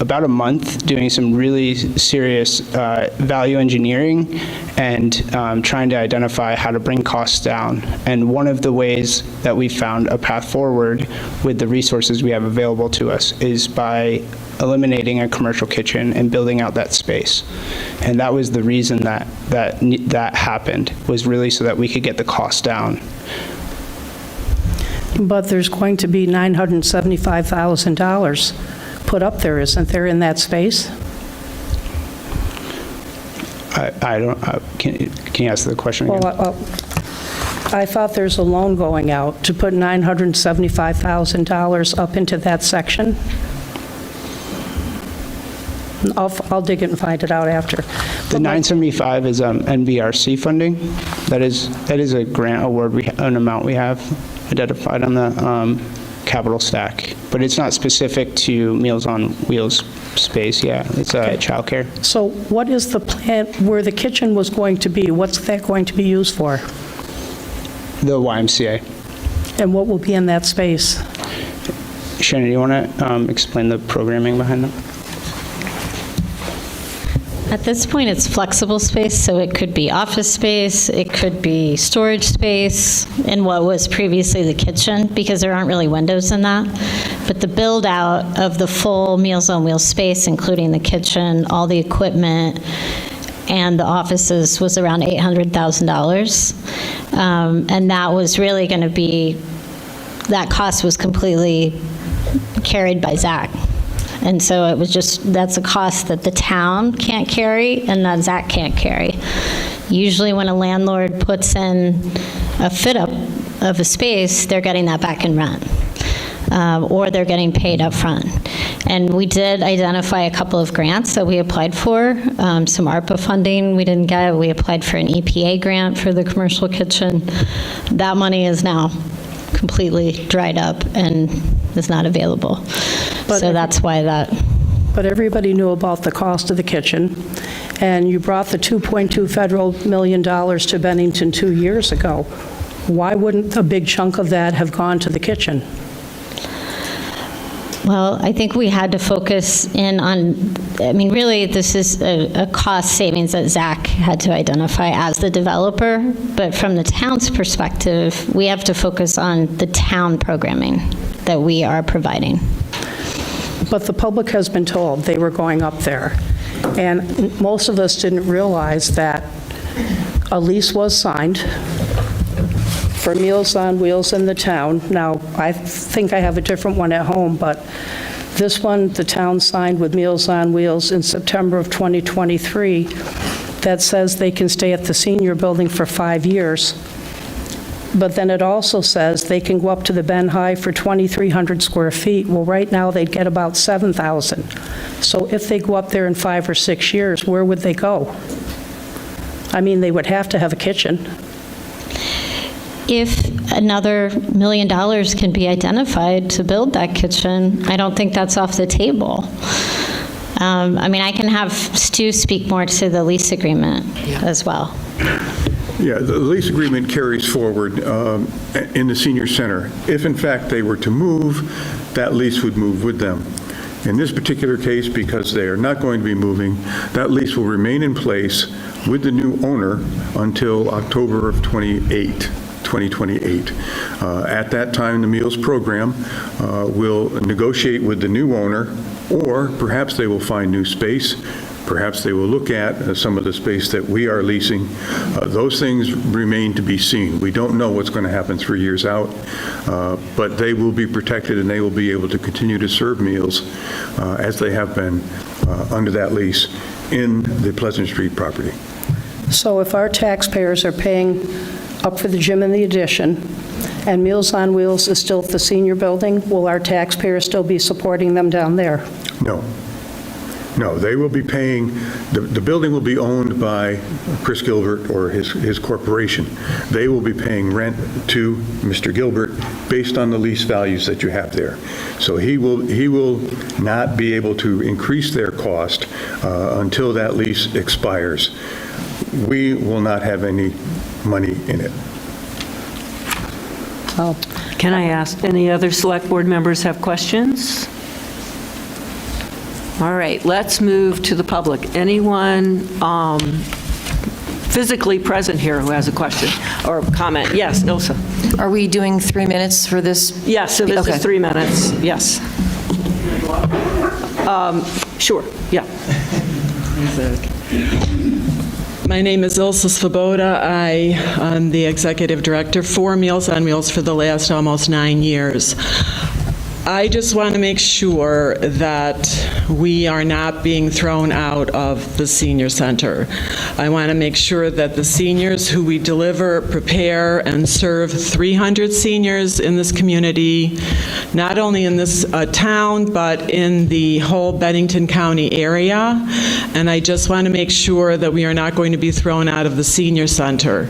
about a month doing some really serious value engineering and trying to identify how to bring costs down. And one of the ways that we found a path forward with the resources we have available to us is by eliminating a commercial kitchen and building out that space. And that was the reason that happened, was really so that we could get the cost down. But there's going to be $975,000 put up there, isn't there, in that space? I don't, can you ask the question again? Well, I thought there's a loan going out to put $975,000 up into that section. I'll dig it and find it out after. The 975 is NBRC funding. That is a grant award, an amount we have identified on the capital stack, but it's not specific to Meals on Wheels space. Yeah, it's childcare. So what is the plan where the kitchen was going to be? What's that going to be used for? The YMCA. And what will be in that space? Shannon, do you want to explain the programming behind that? At this point, it's flexible space, so it could be office space, it could be storage space in what was previously the kitchen, because there aren't really windows in that. But the build out of the full Meals on Wheels space, including the kitchen, all the equipment, and the offices, was around $800,000. And that was really going to be, that cost was completely carried by Zach. And so it was just, that's a cost that the town can't carry and that Zach can't carry. Usually when a landlord puts in a fit-up of a space, they're getting that back in rent. Or they're getting paid up front. And we did identify a couple of grants that we applied for, some ARPA funding we didn't get. We applied for an EPA grant for the commercial kitchen. That money is now completely dried up and is not available. So that's why that. But everybody knew about the cost of the kitchen, and you brought the $2.2 federal million to Bennington 2 years ago. Why wouldn't a big chunk of that have gone to the kitchen? Well, I think we had to focus in on, I mean, really, this is a cost savings that Zach had to identify as the developer, but from the town's perspective, we have to focus on the town programming that we are providing. But the public has been told they were going up there, and most of us didn't realize that a lease was signed for Meals on Wheels in the town. Now, I think I have a different one at home, but this one, the town signed with Meals on Wheels in September of 2023 that says they can stay at the senior building for 5 years. But then it also says they can go up to the Benn Hi for 2,300 square feet. Well, right now, they'd get about 7,000. So if they go up there in 5 or 6 years, where would they go? I mean, they would have to have a kitchen. If another $1 million can be identified to build that kitchen, I don't think that's off the table. I mean, I can have Stu speak more to the lease agreement as well. Yeah, the lease agreement carries forward in the senior center. If in fact they were to move, that lease would move with them. In this particular case, because they are not going to be moving, that lease will remain in place with the new owner until October of 2028. At that time, the meals program will negotiate with the new owner, or perhaps they will find new space. Perhaps they will look at some of the space that we are leasing. Those things remain to be seen. We don't know what's going to happen 3 years out, but they will be protected and they will be able to continue to serve meals as they have been under that lease in the Pleasant Street property. So if our taxpayers are paying up for the gym and the addition, and Meals on Wheels is still at the senior building, will our taxpayers still be supporting them down there? No. No, they will be paying, the building will be owned by Chris Gilbert or his corporation. They will be paying rent to Mr. Gilbert based on the lease values that you have there. So he will not be able to increase their cost until that lease expires. We will not have any money in it. Can I ask, any other select board members have questions? All right, let's move to the public. Anyone physically present here who has a question or comment? Yes, Ilsa. Are we doing 3 minutes for this? Yes, so this is 3 minutes, yes. Sure, yeah. My name is Ilsa Svoboda. I am the executive director for Meals on Wheels for the last almost 9 years. I just want to make sure that we are not being thrown out of the senior center. I want to make sure that the seniors who we deliver, prepare, and serve 300 seniors in this community, not only in this town, but in the whole Bennington County area. And I just want to make sure that we are not going to be thrown out of the senior center.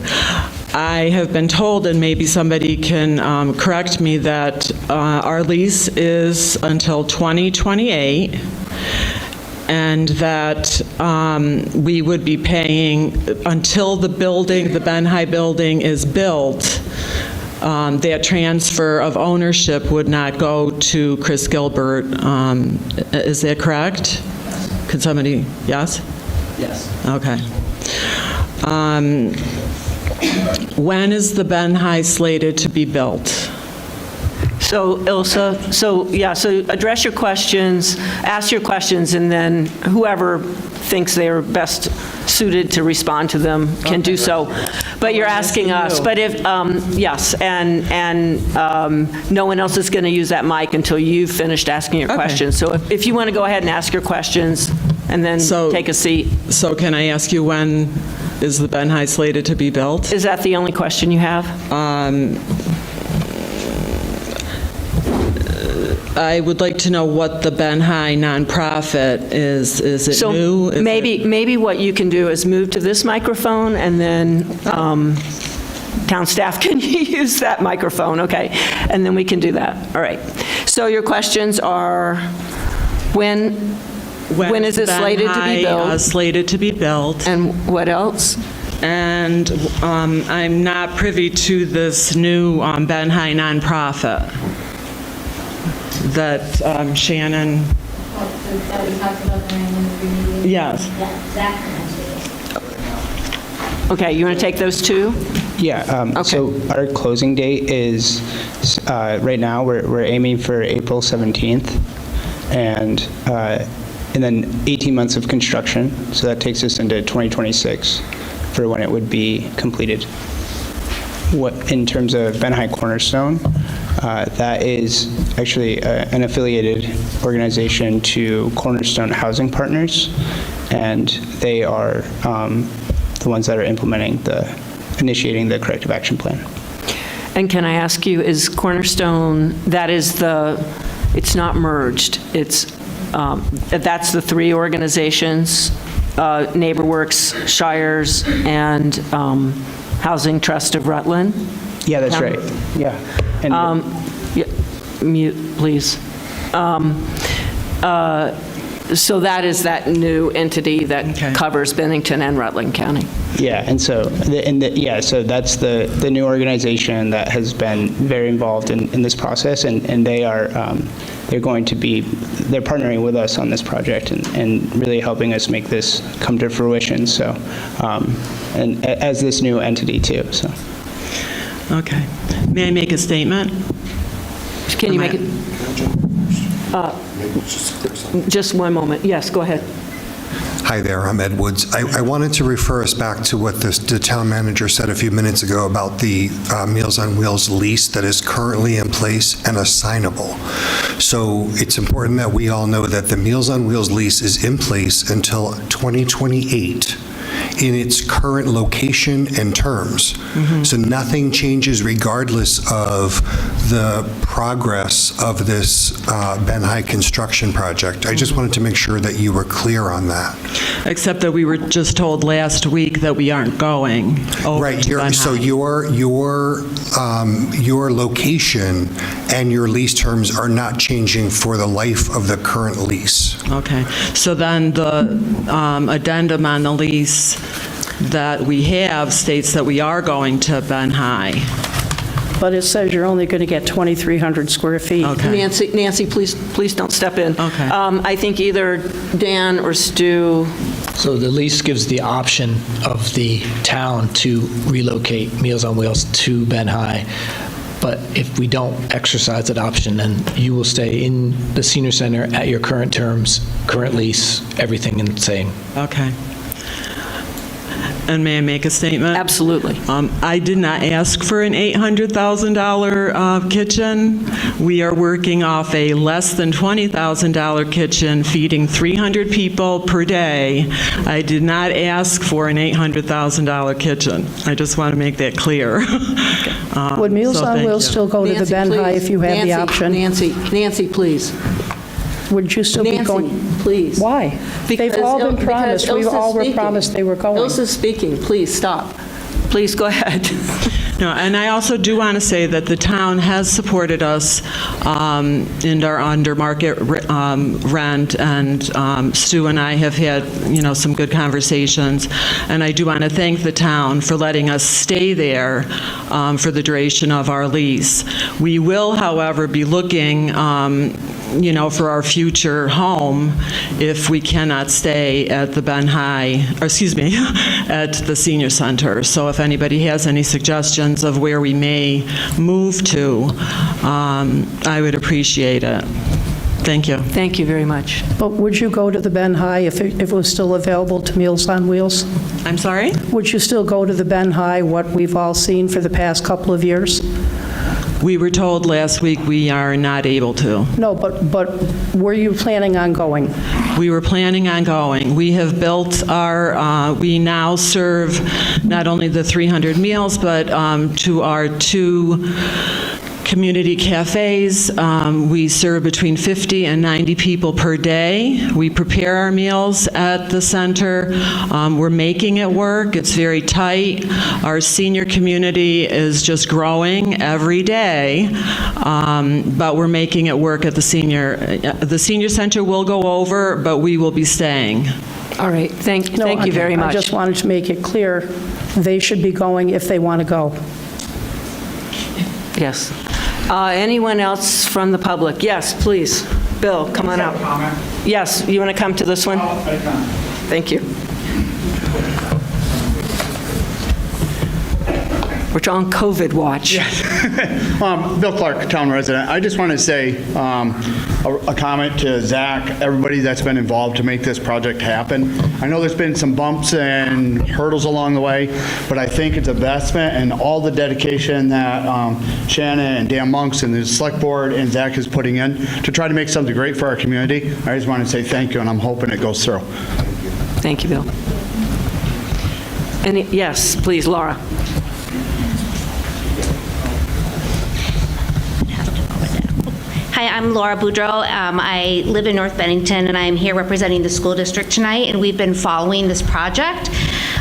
I have been told, and maybe somebody can correct me, that our lease is until 2028, and that we would be paying until the building, the Benn Hi building, is built. That transfer of ownership would not go to Chris Gilbert. Is that correct? Could somebody, yes? Yes. Okay. When is the Benn Hi slated to be built? So, Ilsa, so address your questions, ask your questions, and then whoever thinks they're best suited to respond to them can do so. But you're asking us, but if, yes, and no one else is going to use that mic until you've finished asking your questions. So if you want to go ahead and ask your questions and then take a seat. So can I ask you, when is the Benn Hi slated to be built? Is that the only question you have? I would like to know what the Benn Hi nonprofit is. Is it So new? Is maybe what you can do is move to this microphone, and then town staff can use that microphone, okay? And then we can do that. All right. So your questions are, when is it slated to be built? Slated to be built. And what else? And I'm not privy to this new Benn Hi nonprofit that Shannon. That we talked about during the meeting? Yes. Okay, you want to take those two? Yeah, so our closing date is, right now, we're aiming for April 17th, and then 18 months of construction, so that takes us into 2026 for when it would be completed. In terms of Benn Hi Cornerstone, that is actually an affiliated organization to Cornerstone Housing Partners, and they are the ones that are initiating the corrective action plan. And can I ask you, is Cornerstone, it's not merged, that's the three organizations, NeighborWorks, Shires, and Housing Trust of Rutland? Yeah, that's right. Yeah. And mute, please. So that is that new entity that covers Bennington and Rutland County. Yeah, and so so that's the new organization that has been very involved in this process, and they are they're partnering with us on this project and really helping us make this come to fruition. So, and as this new entity too. So. Okay. May I make a statement? Can you make it? Just one moment. Yes, go ahead. Hi there, I'm Ed Woods. I wanted to refer us back to what the town manager said a few minutes ago about the Meals on Wheels lease that is currently in place and assignable. So it's important that we all know that the Meals on Wheels lease is in place until 2028 in its current location and terms. So nothing changes regardless of the progress of this Benn Hi construction project. I just wanted to make sure that you were clear on that. Except that we were just told last week that we aren't going over right. to Benn So Hi. your location and your lease terms are not changing for the life of the current lease. Okay. So then the addendum on the lease that we have states that we are going to Benn Hi. But it says you're only going to get 2,300 square feet. Nancy, please don't step in. Okay. I think either Dan or Stu. So the lease gives the option of the town to relocate Meals on Wheels to Benn Hi. But if we don't exercise that option, then you will stay in the senior center at your current terms, current lease, everything the same. Okay. And may I make a statement? Absolutely. I did not ask for an $800,000 kitchen. We are working off a less than $20,000 kitchen, feeding 300 people per day. I did not ask for an $800,000 kitchen. I just want to make that clear. Would Meals on Wheels still go to the Benn Hi if you had the option? Nancy, please. Would you still be going? Nancy, please. Why? They've all been promised. We all were promised they were going. Ilsa's speaking. Please stop. Please go ahead. No, and I also do want to say that the town has supported us in our under-market rent, and Stu and I have had, some good conversations, and I do want to thank the town for letting us stay there for the duration of our lease. We will, however, be looking for our future home if we cannot stay at the Benn Hi, at the senior center. So if anybody has any suggestions of where we may move to, I would appreciate it. Thank you. Thank you very much. But would you go to the Benn Hi if it was still available to Meals on Wheels? I'm sorry? Would you still go to the Benn Hi, what we've all seen for the past couple of years? We were told last week we are not able to. No, but were you planning on going? We were planning on going. We have built our, we now serve not only the 300 meals, but to our 2 community cafes. We serve between 50 and 90 people per day. We prepare our meals at the center. We're making it work. It's very tight. Our senior community is just growing every day, but we're making it work at the senior. The senior center will go over, but we will be staying. All right, thank you very much. I just wanted to make it clear, they should be going if they want to go. Yes. Anyone else from the public? Yes, please. Bill, come on up. Yes, you want to come to this one? Thank you. We're on COVID watch. Bill Clark, town resident. I just want to say a comment to Zach, everybody that's been involved to make this project happen. I know there's been some bumps and hurdles along the way, but I think it's an investment and all the dedication that Shannon and Dan Monks and the Select Board and Zach is putting in to try to make something great for our community. I just want to say thank you, and I'm hoping it goes through. Thank you, Bill. Yes, please, Laura. Hi, I'm Laura Boudreau. I live in North Bennington, and I'm here representing the school district tonight, and we've been following this project.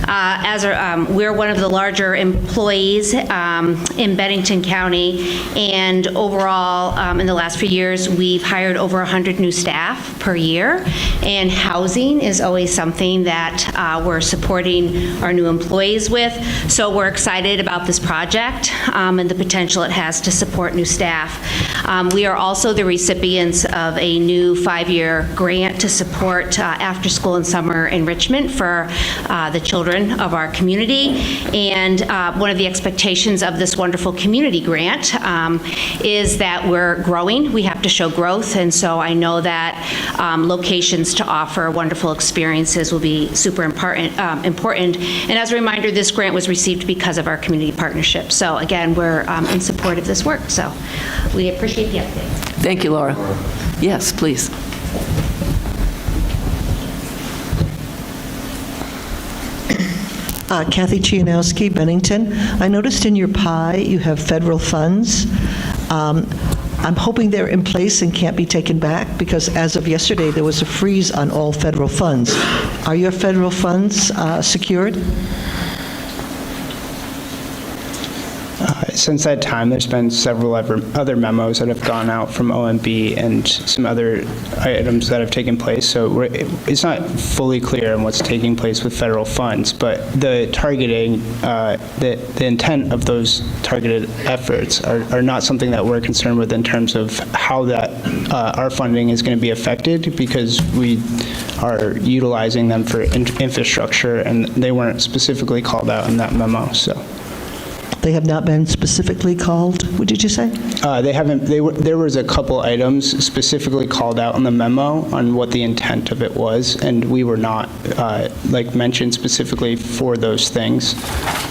We're one of the larger employees in Bennington County, and overall, in the last few years, we've hired over 100 new staff per year, and housing is always something that we're supporting our new employees with, so we're excited about this project and the potential it has to support new staff. We are also the recipients of a new 5-year grant to support after-school and summer enrichment for the children of our community. And one of the expectations of this wonderful community grant is that we're growing. We have to show growth, and so I know that locations to offer wonderful experiences will be super important. And as a reminder, this grant was received because of our community partnership. So again, we're in support of this work. So we appreciate the update. Thank you, Laura. Yes, please. Kathy Chianowski, Bennington. I noticed in your pie you have federal funds. I'm hoping they're in place and can't be taken back because as of yesterday there was a freeze on all federal funds. Are your federal funds secured? Since that time, there's been several other memos that have gone out from OMB and some other items that have taken place. So it's not fully clear on what's taking place with federal funds, but the targeting, the intent of those targeted efforts are not something that we're concerned with in terms of how that our funding is going to be affected, because we are utilizing them for infrastructure, and they weren't specifically called out in that memo. So. They have not been specifically called, what did you say? They haven't. There was a couple items specifically called out in the memo on what the intent of it was, and we were not mentioned specifically for those things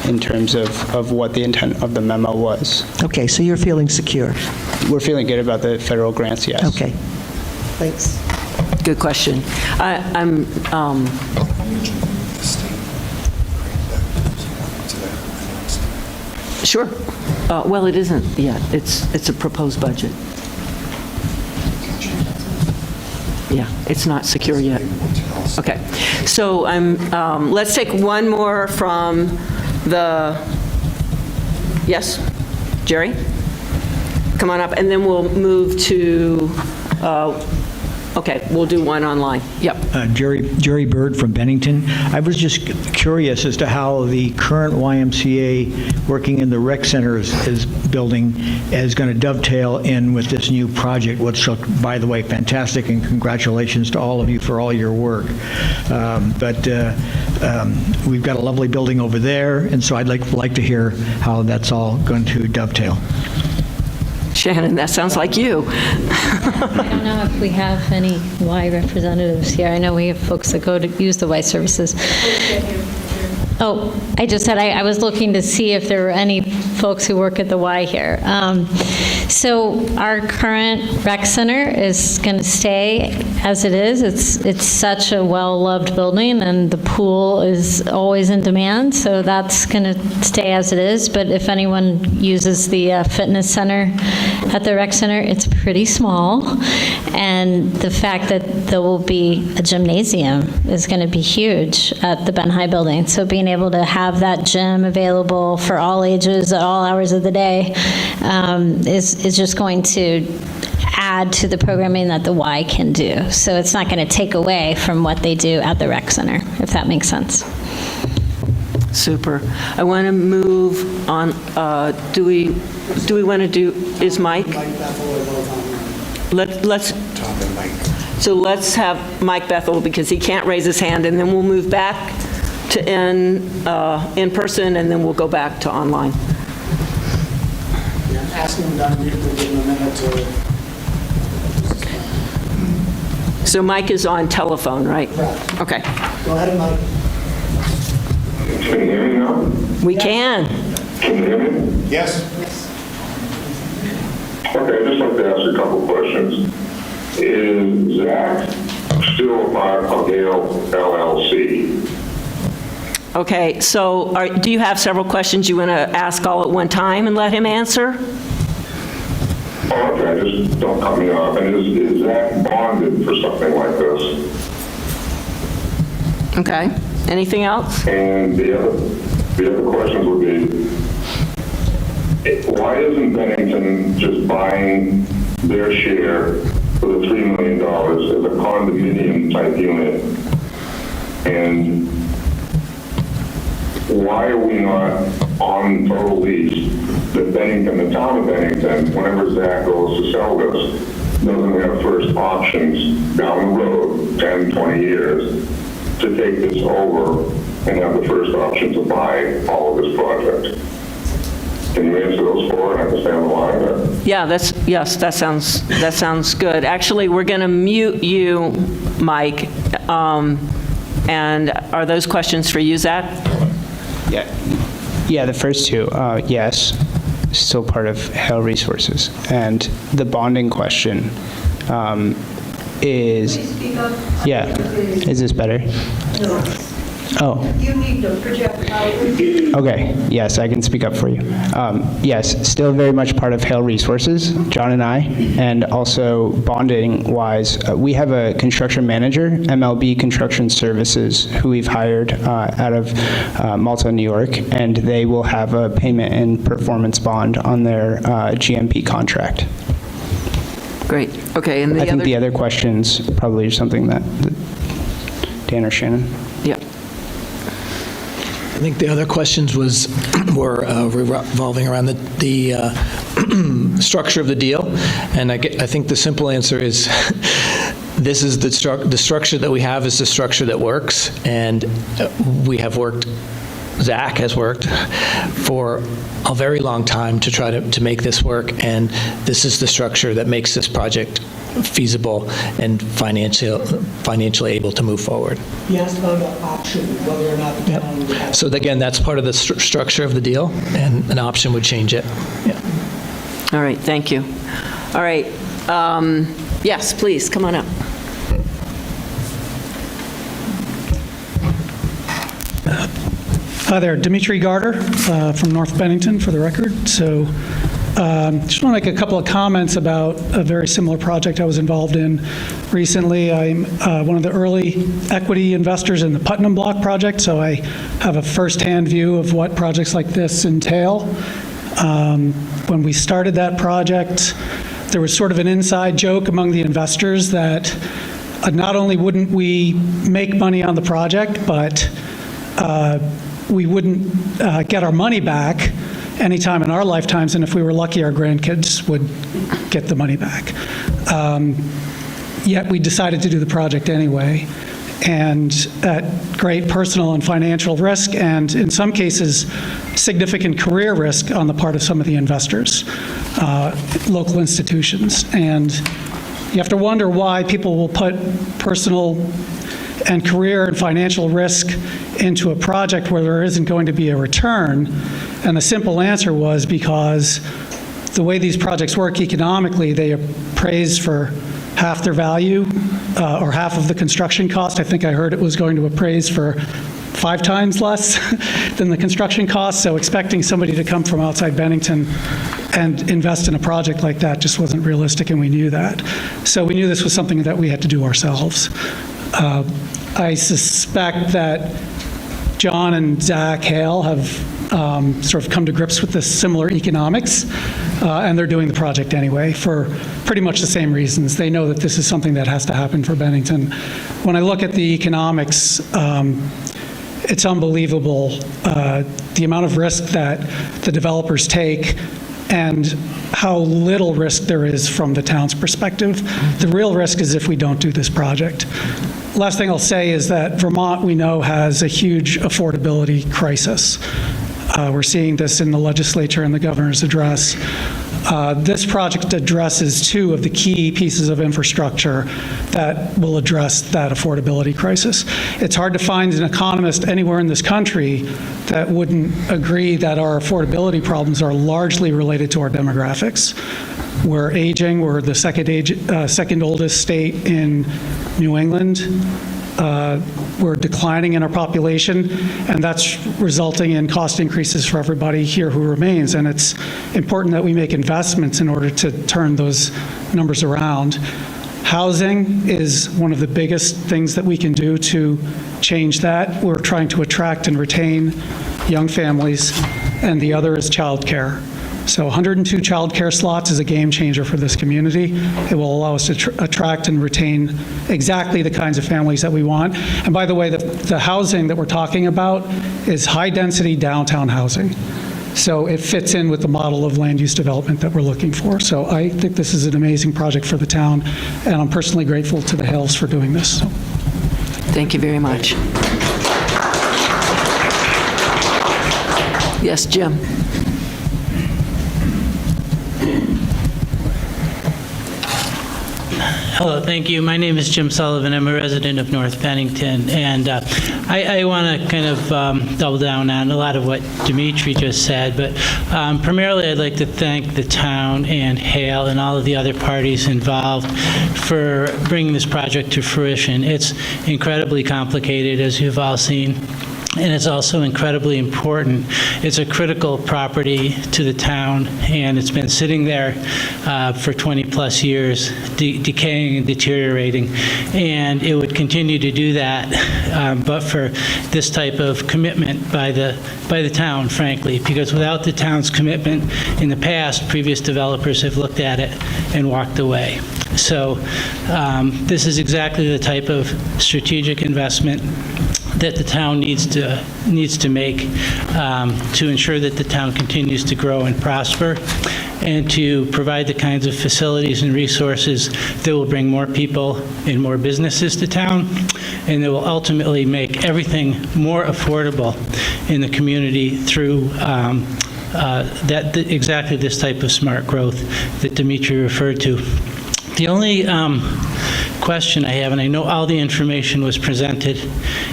in terms of what the intent of the memo was. Okay, so you're feeling secure? We're feeling good about the federal grants, yes. Okay, thanks. Good question. I'm Sure. Well, it isn't yet. It's a proposed budget. Yeah, it's not secure yet. Okay. So let's take one more from the, yes, Jerry? Come on up, and then we'll move to, okay, we'll do one online. Yep. Jerry Bird from Bennington. I was just curious as to how the current YMCA working in the rec center is building is going to dovetail in with this new project, which, by the way, fantastic, and congratulations to all of you for all your work. We've got a lovely building over there, and so I'd like to hear how that's all going to dovetail. Shannon, that sounds like you. I don't know if we have any Y representatives here. I know we have folks that go to use the Y services. Oh, I just said I was looking to see if there were any folks who work at the Y here. So our current rec center is going to stay as it is. It's such a well-loved building, and the pool is always in demand, so that's going to stay as it is. But if anyone uses the fitness center at the rec center, it's pretty small, and the fact that there will be a gymnasium is going to be huge at the Benn Hi building. So being able to have that gym available for all ages at all hours of the day is just going to add to the programming that the Y can do. So it's not going to take away from what they do at the rec center, if that makes sense. Super. I want to move on. Do we want to do, is Mike? Let's have Mike Bethel, because he can't raise his hand, and then we'll move back to in person, and then we'll go back to online. Yeah, asking him down here to give him a minute to. So Mike is on telephone, right? Correct. Okay. Go ahead, Mike. Can you hear me now? We can. Can you hear me? Yes. Okay, I'd just like to ask a couple questions. Is Zach still a part of Gale LLC? Okay, so do you have several questions you want to ask all at one time and let him answer? Oh, okay, just don't cut me off. And is Zach bonded for something like this? Okay. Anything else? And the other questions would be, why isn't Bennington just buying their share for the $3 million as a condominium type unit? And why are we not on total lease that Bennington, the town of Bennington, whenever Zach goes to sell this, doesn't have first options down the road, 10, 20 years, to take this over and have the first option to buy all of this project? Can you answer those four and I can stay on the line? Or? Yeah, yes, that sounds good. Actually, we're going to mute you, Mike. And are those questions for you, Zach? Yeah, the first two, yes, still part of Hale Resources. And the bonding question is, yeah, is this better? No. Oh. You need to project out. Okay, yes, I can speak up for you. Yes, still very much part of Hale Resources, John and I, and also bonding-wise, we have a construction manager, MLB Construction Services, who we've hired out of Malta, New York, and they will have a payment and performance bond on their GMP contract. Great. Okay, and I think the other questions probably are something that Dan or Shannon. Yep. I think the other questions were revolving around the structure of the deal, and I think the simple answer is this is the structure that we have is the structure that works, and we have worked. Zach has worked for a very long time to try to make this work, and this is the structure that makes this project feasible and financially able to move forward. He asked about an option, whether or not the town would have. So again, that's part of the structure of the deal, and an option would change it. Yeah. All right, thank you. All right, yes, please, come on up. Hi there, Dimitri Garter from North Bennington, for the record. So just want to make a couple of comments about a very similar project I was involved in recently. I'm one of the early equity investors in the Putnam Block project, so I have a firsthand view of what projects like this entail. When we started that project, there was sort of an inside joke among the investors that not only wouldn't we make money on the project, but we wouldn't get our money back anytime in our lifetimes, and if we were lucky, our grandkids would get the money back. Yet we decided to do the project anyway. and at great personal and financial risk, and in some cases, significant career risk on the part of some of the investors, local institutions. And you have to wonder why people will put personal and career and financial risk into a project where there isn't going to be a return. And the simple answer was because the way these projects work economically, they appraise for half their value or half of the construction cost. I think I heard it was going to appraise for 5 times less than the construction cost. So expecting somebody to come from outside Bennington and invest in a project like that just wasn't realistic, and we knew that. So we knew this was something that we had to do ourselves. I suspect that John and Zach Hale have sort of come to grips with this similar economics, and they're doing the project anyway for pretty much the same reasons. They know that this is something that has to happen for Bennington. When I look at the economics, it's unbelievable the amount of risk that the developers take and how little risk there is from the town's perspective. The real risk is if we don't do this project. Last thing I'll say is that Vermont, we know, has a huge affordability crisis. We're seeing this in the legislature and the governor's address. This project addresses 2 of the key pieces of infrastructure that will address that affordability crisis. It's hard to find an economist anywhere in this country that wouldn't agree that our affordability problems are largely related to our demographics. We're aging. We're the second oldest state in New England. We're declining in our population, and that's resulting in cost increases for everybody here who remains. And it's important that we make investments in order to turn those numbers around. Housing is one of the biggest things that we can do to change that. We're trying to attract and retain young families, and the other is childcare. So 102 childcare slots is a game changer for this community. It will allow us to attract and retain exactly the kinds of families that we want. And by the way, the housing that we're talking about is high-density downtown housing. So it fits in with the model of land use development that we're looking for. So I think this is an amazing project for the town, and I'm personally grateful to the Hales for doing this. So. Thank you very much. Yes, Jim. Hello, thank you. My name is Jim Sullivan. I'm a resident of North Bennington, and I want to kind of double down on a lot of what Dimitri just said, but primarily I'd like to thank the town and Hale and all of the other parties involved for bringing this project to fruition. It's incredibly complicated, as you've all seen. And it's also incredibly important. It's a critical property to the town, and it's been sitting there for 20-plus years, decaying and deteriorating. And it would continue to do that, but for this type of commitment by the town, frankly, because without the town's commitment in the past, previous developers have looked at it and walked away. So this is exactly the type of strategic investment that the town needs to make to ensure that the town continues to grow and prosper, and to provide the kinds of facilities and resources that will bring more people and more businesses to town, and that will ultimately make everything more affordable in the community through exactly this type of smart growth that Dimitri referred to. The only question I have, and I know all the information was presented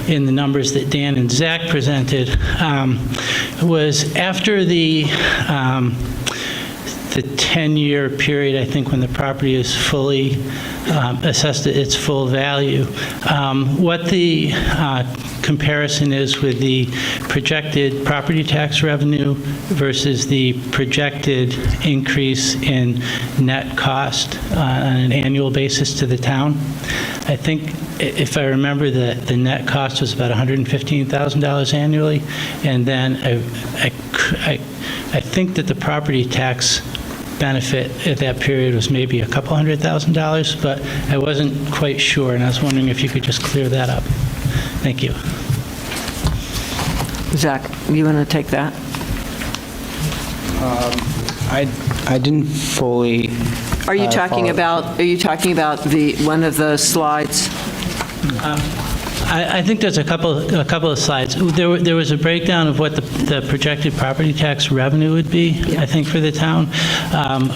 in the numbers that Dan and Zach presented, was after the 10-year period, I think, when the property is fully assessed at its full value, what the comparison is with the projected property tax revenue versus the projected increase in net cost on an annual basis to the town. I think, if I remember, the net cost was about $115,000 annually, and then I think that the property tax benefit at that period was maybe a couple $100,000, but I wasn't quite sure, and I was wondering if you could just clear that up. Thank you. Zach, you want to take that? I didn't fully. Are you talking about the one of the slides? I think there's a couple of slides. There was a breakdown of what the projected property tax revenue would be, I think, for the town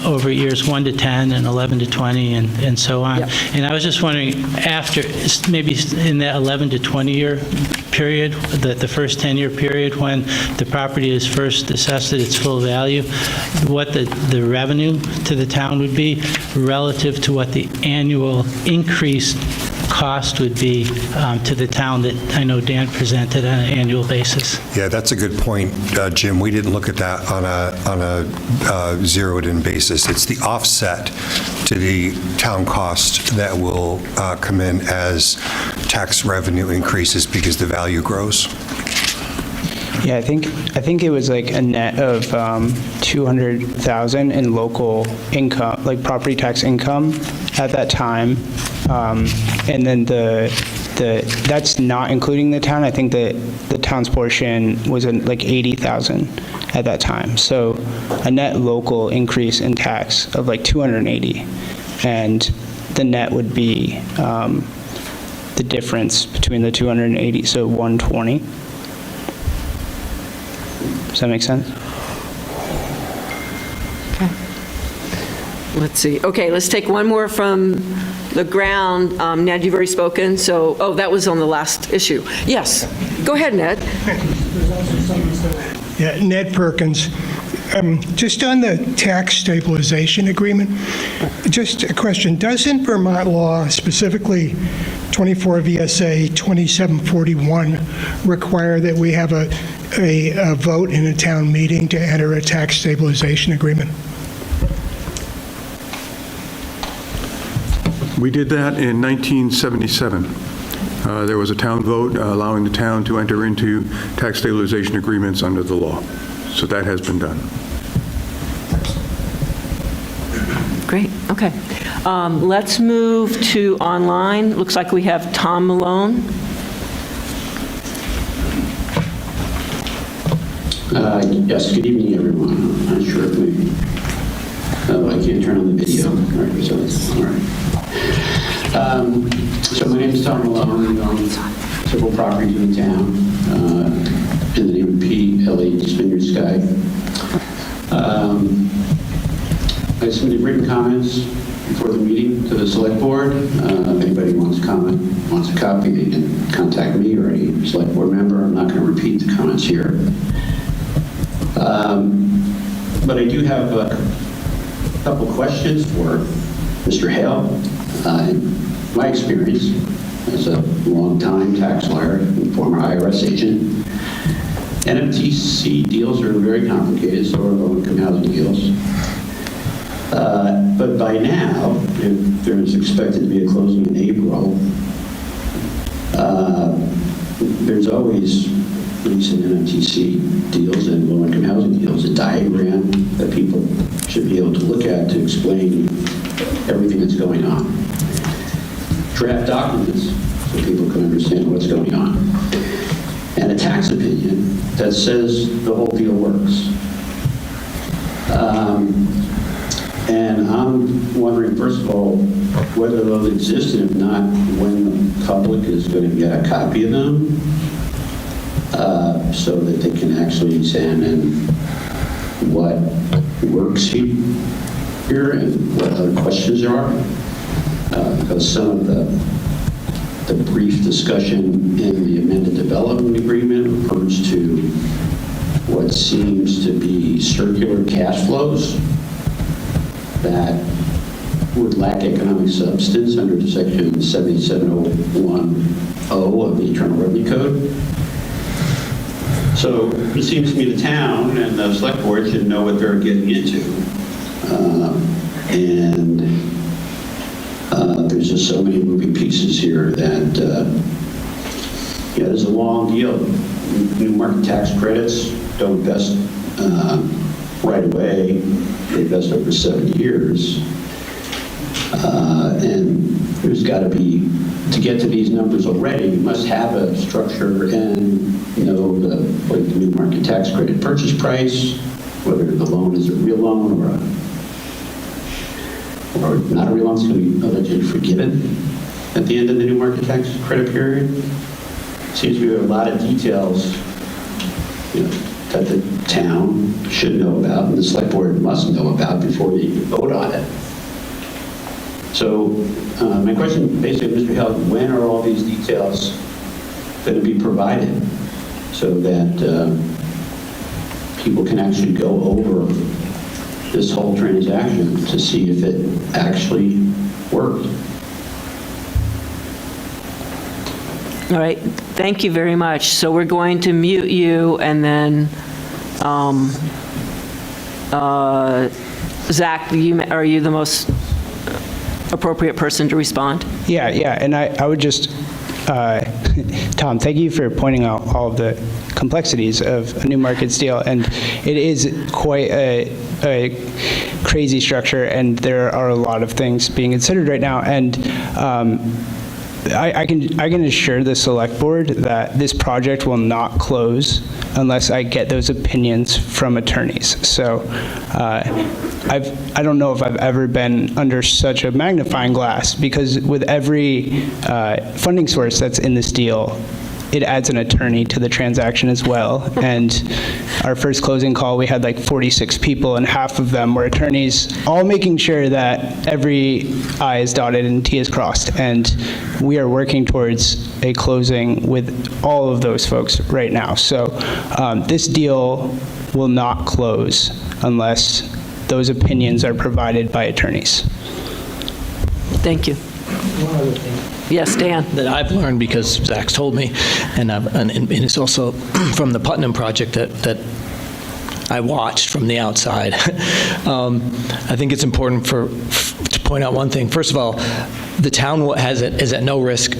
over years 1 to 10 and 11 to 20 and so on. And I was just wondering, after, maybe in that 11 to 20 year period, the first 10-year period when the property is first assessed at its full value, what the revenue to the town would be relative to what the annual increased cost would be to the town that I know Dan presented on an annual basis. Yeah, that's a good point, Jim. We didn't look at that on a zeroed-in basis. It's the offset to the town cost that will come in as tax revenue increases because the value grows. Yeah, I think it was like a net of 200,000 in local income, like property tax income at that time. And then that's not including the town. I think that the town's portion was like 80,000 at that time. So a net local increase in tax of like 280. And the net would be the difference between the 280, so 120. Does that make sense? Okay. Let's see. Okay, let's take one more from the ground. Ned, you've already spoken, so, oh, that was on the last issue. Yes. Go ahead, Ned. Yeah, Ned Perkins. Just on the tax stabilization agreement, just a question. Doesn't Vermont law, specifically 24 VSA 2741, require that we have a vote in a town meeting to enter a tax stabilization agreement? We did that in 1977. There was a town vote allowing the town to enter into tax stabilization agreements under the law. So that has been done. Great, okay. Let's move to online. Looks like we have Tom Malone. Yes, good evening, everyone. I'm not sure if we... Oh, I can't turn on the video. All right, so that's all right. So my name is Tom Malone. I own several properties in the town in the name of PLH Vineyard Sky. I submitted written comments before the meeting to the select board. If anybody wants a copy, they can contact me or any select board member. I'm not going to repeat the comments here. But I do have a couple questions for Mr. Hale. In my experience as a long-time tax lawyer and former IRS agent, NMTC deals are very complicated, so are low-income housing deals. But by now, if there's expected to be a closing in April, there's always, at least in NMTC deals and low-income housing deals, a diagram that people should be able to look at to explain everything that's going on. Draft documents so people can understand what's going on. And a tax opinion that says the whole deal works. And I'm wondering, first of all, whether those exist, and if not, when the public is going to get a copy of them so that they can actually examine what works here and what other questions there are. Because some of the brief discussion in the amended development agreement refers to what seems to be circular cash flows that would lack economic substance under Section 7701 of the Internal Revenue Code. So it seems to me the town and the select board should know what they're getting into. There's just so many moving pieces here that, there's a long deal. New market tax credits don't vest right away. They vest over 7 years. And there's got to be, to get to these numbers already, you must have a structure and know the new market tax credit purchase price, whether the loan is a real loan or not a real loan, it's going to be allegedly forgiven at the end of the new market tax credit period. seems to be a lot of details, that the town should know about and the select board must know about before they vote on it. So my question basically, Mr. Held, when are all these details going to be provided so that people can actually go over this whole transaction to see if it actually worked? All right, thank you very much. So we're going to mute you, and then, Zach, are you the most appropriate person to respond? Yeah, and I would just, Tom, thank you for pointing out all of the complexities of a new markets deal, and it is quite a crazy structure, and there are a lot of things being considered right now, and I can assure the select board that this project will not close unless I get those opinions from attorneys. So I don't know if I've ever been under such a magnifying glass, because with every funding source that's in this deal, it adds an attorney to the transaction as well. And our first closing call, we had like 46 people, and half of them were attorneys, all making sure that every I is dotted and T is crossed. And we are working towards a closing with all of those folks right now. So this deal will not close unless those opinions are provided by attorneys. Thank you. Yes, Dan. That I've learned because Zach's told me, and it's also from the Putnam project that I watched from the outside. I think it's important to point out one thing. First of all, the town is at no risk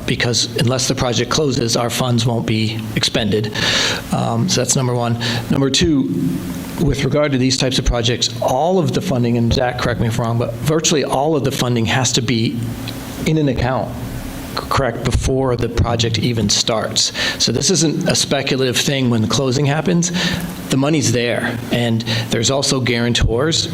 because unless the project closes, our funds won't be expended. So that's number one. Number two, with regard to these types of projects, all of the funding, and Zach, correct me if I'm wrong, but virtually all of the funding has to be in an account, correct, before the project even starts. So this isn't a speculative thing when the closing happens. The money's there, and there's also guarantors,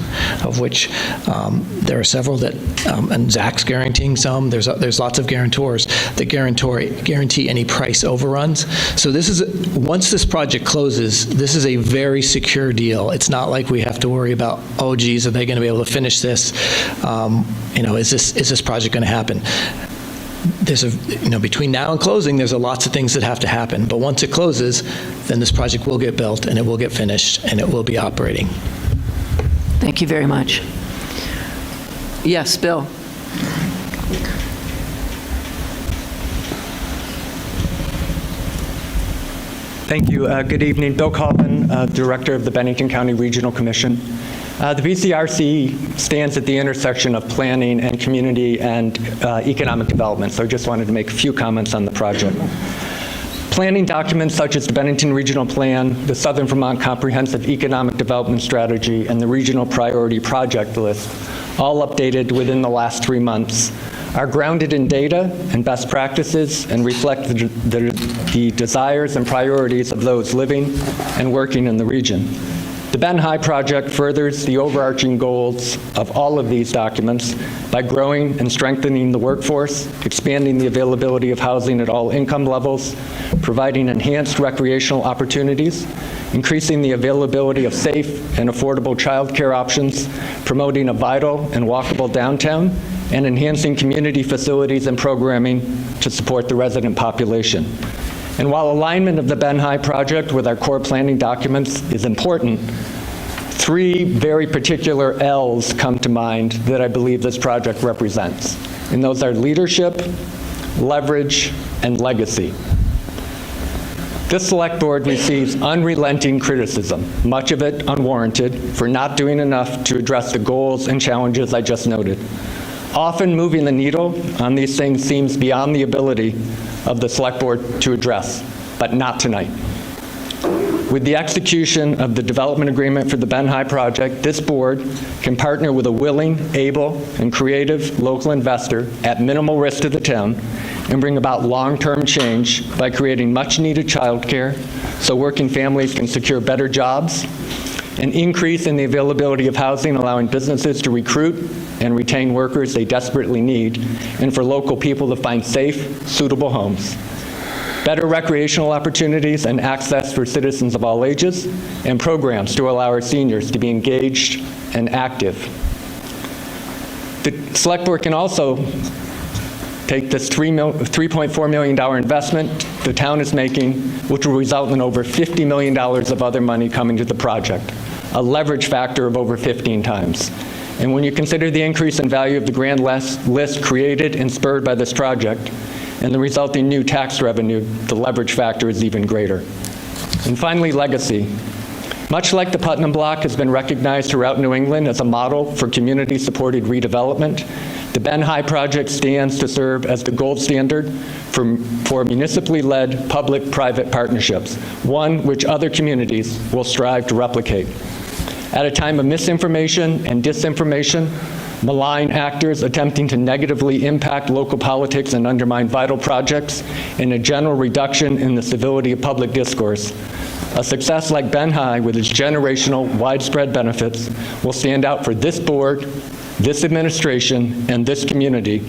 of which there are several that, and Zach's guaranteeing some. There's lots of guarantors that guarantee any price overruns. So this is, once this project closes, this is a very secure deal. It's not like we have to worry about, oh geez, are they going to be able to finish this? Is this project going to happen? There's between now and closing, there's lots of things that have to happen. But once it closes, then this project will get built, and it will get finished, and it will be operating. Thank you very much. Yes, Bill. Thank you. Good evening. Bill Coffin, Director of the Bennington County Regional Commission. The BCRC stands at the intersection of planning and community and economic development, so I just wanted to make a few comments on the project. Planning documents such as the Bennington Regional Plan, the Southern Vermont Comprehensive Economic Development Strategy, and the Regional Priority Project List, all updated within the last 3 months, are grounded in data and best practices and reflect the desires and priorities of those living and working in the region. The Benn Hi project furthers the overarching goals of all of these documents by growing and strengthening the workforce, expanding the availability of housing at all income levels, providing enhanced recreational opportunities, increasing the availability of safe and affordable childcare options, promoting a vital and walkable downtown, and enhancing community facilities and programming to support the resident population. And while alignment of the Benn Hi project with our core planning documents is important, 3 very particular L's come to mind that I believe this project represents. And those are leadership, leverage, and legacy. This select board receives unrelenting criticism, much of it unwarranted, for not doing enough to address the goals and challenges I just noted. Often moving the needle on these things seems beyond the ability of the select board to address, but not tonight. With the execution of the development agreement for the Benn Hi project, this board can partner with a willing, able, and creative local investor at minimal risk to the town and bring about long-term change by creating much-needed childcare so working families can secure better jobs, an increase in the availability of housing, allowing businesses to recruit and retain workers they desperately need, and for local people to find safe, suitable homes. better recreational opportunities and access for citizens of all ages, and programs to allow our seniors to be engaged and active. The Select Board can also take this $3.4 million investment the town is making, which will result in over $50 million of other money coming to the project, a leverage factor of over 15 times. And when you consider the increase in value of the grand list created and spurred by this project and the resulting new tax revenue, the leverage factor is even greater. And finally, legacy. Much like the Putnam Block has been recognized throughout New England as a model for community-supported redevelopment, the Benn Hi project stands to serve as the gold standard for municipally led public-private partnerships, one which other communities will strive to replicate. At a time of misinformation and disinformation, malign actors attempting to negatively impact local politics and undermine vital projects, and a general reduction in the civility of public discourse, a success like Benn Hi, with its generational, widespread benefits, will stand out for this board, this administration, and this community,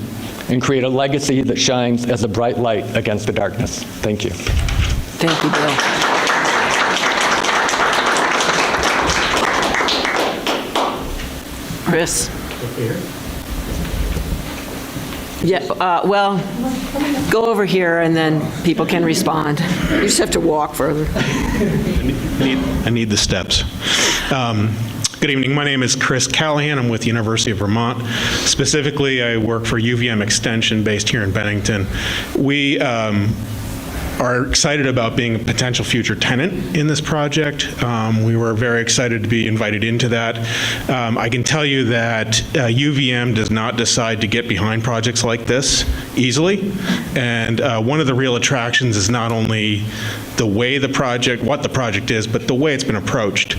and create a legacy that shines as a bright light against the darkness. Thank you. Thank you, Bill. Chris? Yeah, well, go over here and then people can respond. You just have to walk further. I need the steps. Good evening. My name is Chris Callahan. I'm with the University of Vermont. Specifically, I work for UVM Extension based here in Bennington. We are excited about being a potential future tenant in this project. We were very excited to be invited into that. I can tell you that UVM does not decide to get behind projects like this easily. And one of the real attractions is not only the way what the project is, but the way it's been approached.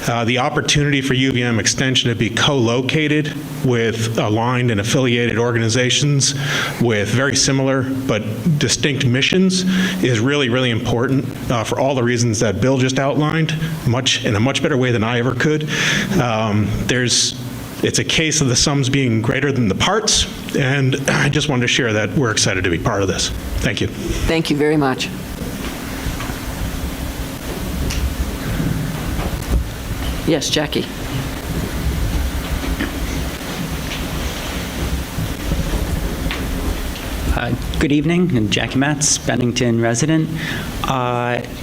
The opportunity for UVM Extension to be co-located with aligned and affiliated organizations with very similar but distinct missions is really, really important for all the reasons that Bill just outlined, in a much better way than I ever could. It's a case of the sums being greater than the parts, and I just wanted to share that we're excited to be part of this. Thank you. Thank you very much. Yes, Jackie. Good evening, I'm Jackie Metz, Bennington resident.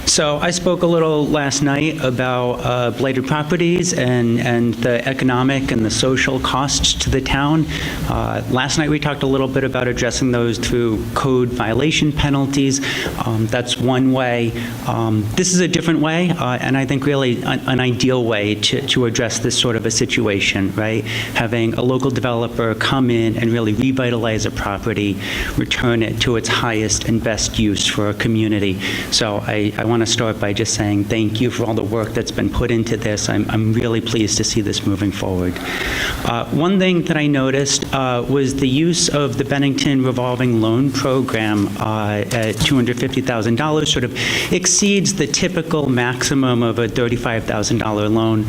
So I spoke a little last night about blighted properties and the economic and the social costs to the town. Last night we talked a little bit about addressing those through code violation penalties. That's one way. This is a different way, and I think really an ideal way to address this sort of a situation, right? Having a local developer come in and really revitalize a property, return it to its highest and best use for a community. So I want to start by just saying thank you for all the work that's been put into this. I'm really pleased to see this moving forward. One thing that I noticed was the use of the Bennington revolving loan program at $250,000 sort of exceeds the typical maximum of a $35,000 loan.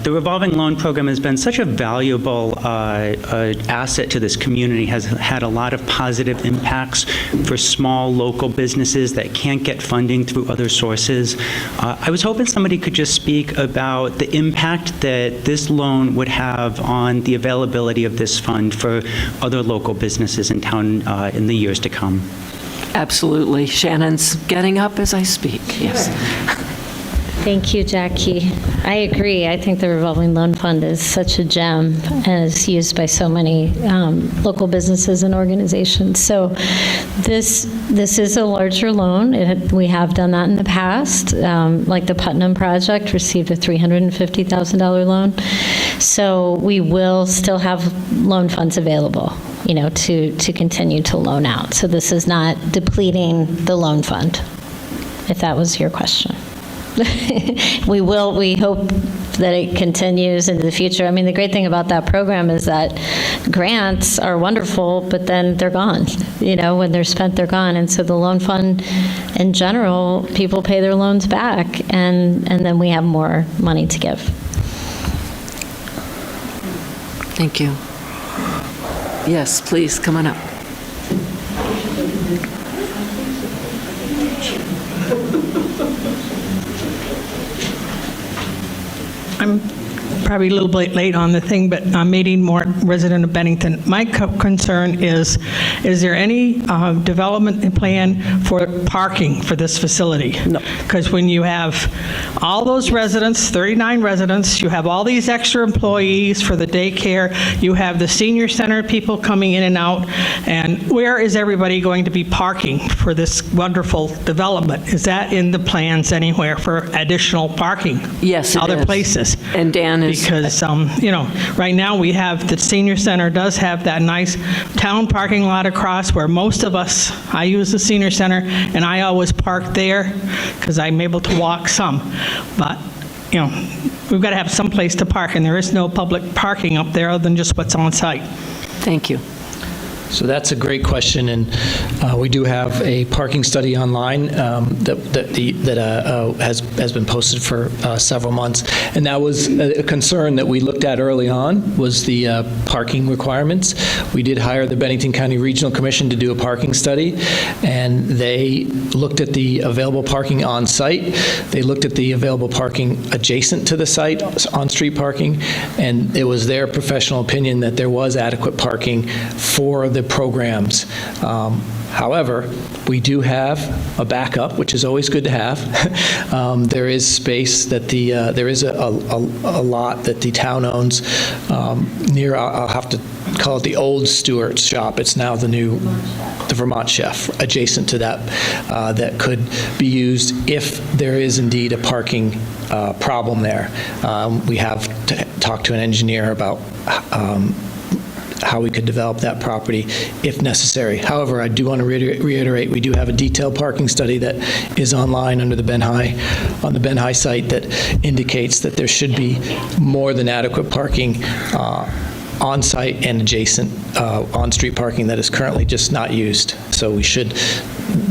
The revolving loan program has been such a valuable asset to this community, has had a lot of positive impacts for small local businesses that can't get funding through other sources. I was hoping somebody could just speak about the impact that this loan would have on the availability of this fund for other local businesses in town in the years to come. Absolutely. Shannon's getting up as I speak. Yes. Thank you, Jackie. I agree. I think the revolving loan fund is such a gem and is used by so many local businesses and organizations. So this is a larger loan. We have done that in the past. Like the Putnam project received a $350,000 loan. So we will still have loan funds available, to continue to loan out. So this is not depleting the loan fund, if that was your question. We hope that it continues into the future. I mean, the great thing about that program is that grants are wonderful, but then they're gone. When they're spent, they're gone. And so the loan fund, in general, people pay their loans back, and then we have more money to give. Thank you. Yes, please, come on up. I'm probably a little bit late on the thing, but I'm Maydeen Mort, resident of Bennington. My concern is there any development plan for parking for this facility? No. Because when you have all those residents, 39 residents, you have all these extra employees for the daycare, you have the senior center people coming in and out, and where is everybody going to be parking for this wonderful development? Is that in the plans anywhere for additional parking? Yes, it Other is. places? And Dan is... Because, right now we have, the senior center does have that nice town parking lot across where most of us, I use the senior center, and I always park there because I'm able to walk some. But, we've got to have some place to park, and there is no public parking up there other than just what's on site. Thank you. So that's a great question, and we do have a parking study online that has been posted for several months, and that was a concern that we looked at early on, was the parking requirements. We did hire the Bennington County Regional Commission to do a parking study, and they looked at the available parking on site. They looked at the available parking adjacent to the site, on-street parking, and it was their professional opinion that there was adequate parking for the programs. However, we do have a backup, which is always good to have. There is space that there is a lot that the town owns near, I'll have to call it the old Stewart's shop. It's now the Vermont Chef, adjacent to that, that could be used if there is indeed a parking problem there. We have talked to an engineer about how we could develop that property if necessary. However, I do want to reiterate, we do have a detailed parking study that is online under the Benn Hi, on the Benn Hi site, that indicates that there should be more than adequate parking on-site and adjacent on-street parking that is currently just not used. So we should,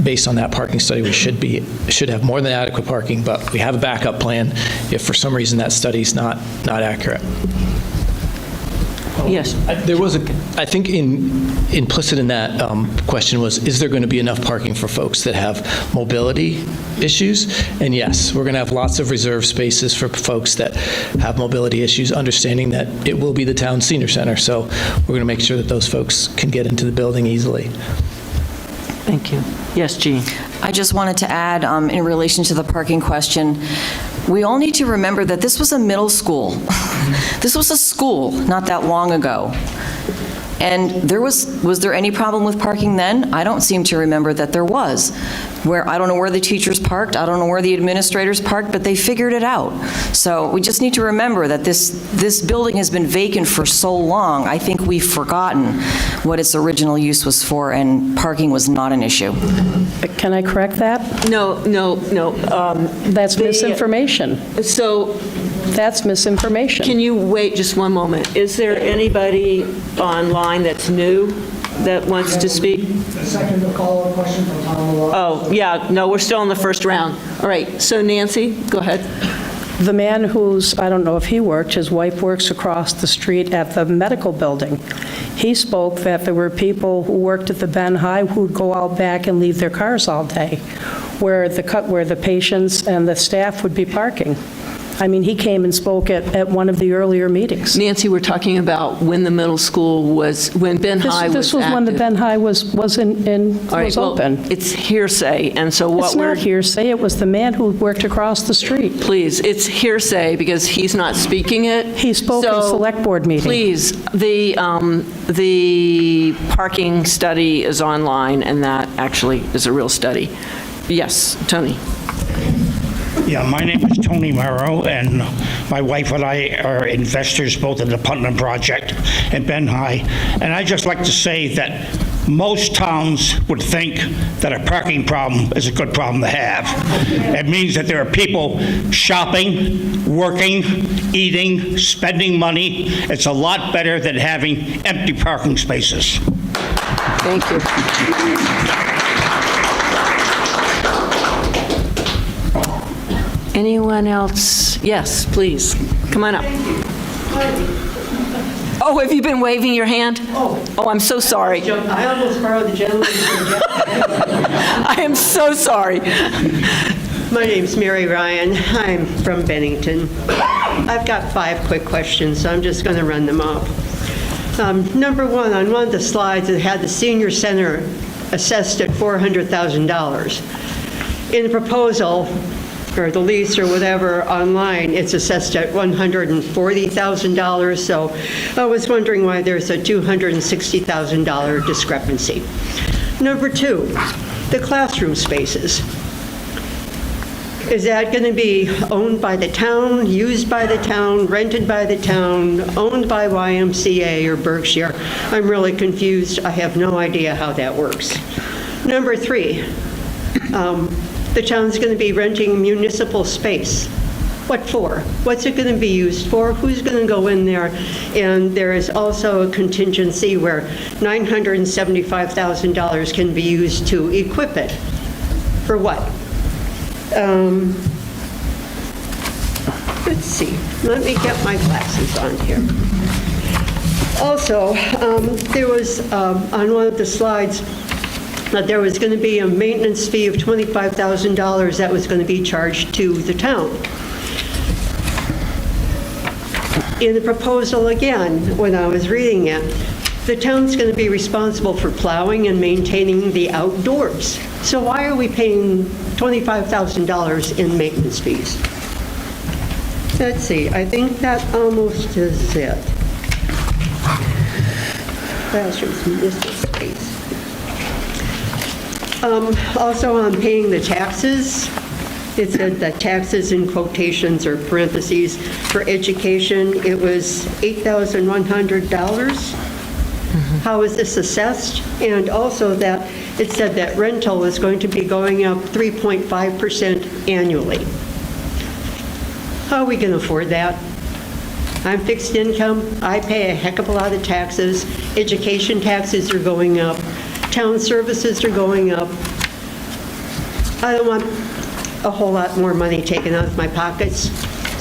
based on that parking study, we should have more than adequate parking, but we have a backup plan if for some reason that study's not accurate. Yes. There was I think implicit in that question was, is there going to be enough parking for folks that have mobility issues? And yes, we're going to have lots of reserved spaces for folks that have mobility issues, understanding that it will be the town senior center. So we're going to make sure that those folks can get into the building easily. Thank you. Yes, Jean. I just wanted to add, in relation to the parking question, we all need to remember that this was a middle school. This was a school not that long ago. And was there any problem with parking then? I don't seem to remember that there was. I don't know where the teachers parked, I don't know where the administrators parked, but they figured it out. So we just need to remember that this building has been vacant for so long, I think we've forgotten what its original use was for, and parking was not an issue. Can I correct that? No. That's misinformation. So... That's misinformation. Can you wait just one moment? Is there anybody online that's new that wants to speak? A second to call a question from Tom Malone. Oh, yeah, no, we're still in the first round. All right, so Nancy, go ahead. The man who's, I don't know if he worked, his wife works across the street at the medical building. He spoke that there were people who worked at the Benn Hi who'd go out back and leave their cars all day, where the patients and the staff would be parking. I mean, he came and spoke at one of the earlier meetings. Nancy, we're talking about when the middle school was, when Benn Hi was This was when the Benn Hi was open. It's hearsay, and so what It's we're... not hearsay, it was the man who worked across the street. Please, it's hearsay because he's not speaking it. He spoke at a select board meeting. Please, the parking study is online, and that actually is a real study. Yes, Tony. Yeah, my name is Tony Morrow, and my wife and I are investors both in the Putnam Project and Benn Hi. And I'd just like to say that most towns would think that a parking problem is a good problem to have. It means that there are people shopping, working, eating, spending money. It's a lot better than having empty parking spaces. Thank you. Anyone else? Yes, please. Come on up. Oh, have you been waving your hand? Oh, I'm so sorry. I almost borrowed the gentleman's. I am so sorry. My name's Mary Ryan. I'm from Bennington. I've got 5 quick questions, so I'm just going to run them off. Number one, on one of the slides, it had the senior center assessed at $400,000. In the proposal, or the lease or whatever online, it's assessed at $140,000. So I was wondering why there's a $260,000 discrepancy. Number 2, the classroom spaces. Is that going to be owned by the town, used by the town, rented by the town, owned by YMCA or Berkshire? I'm really confused. I have no idea how that works. Number 3, the town's going to be renting municipal space. What for? What's it going to be used for? Who's going to go in there? And there is also a contingency where $975,000 can be used to equip it. For what? Let's see. Let me get my glasses on here. Also, there was on one of the slides that there was going to be a maintenance fee of $25,000 that was going to be charged to the town. In the proposal again, when I was reading it, the town's going to be responsible for plowing and maintaining the outdoors. So why are we paying $25,000 in maintenance fees? Let's see, I think that almost is it. Classrooms, municipal space. Also on paying the taxes, it said that taxes in quotations or parentheses for education, it was $8,100. How is this assessed? And also that it said that rental is going to be going up 3.5% annually. How are we going to afford that? I'm fixed income. I pay a heck of a lot of taxes. Education taxes are going up. Town services are going up. I don't want a whole lot more money taken out of my pockets.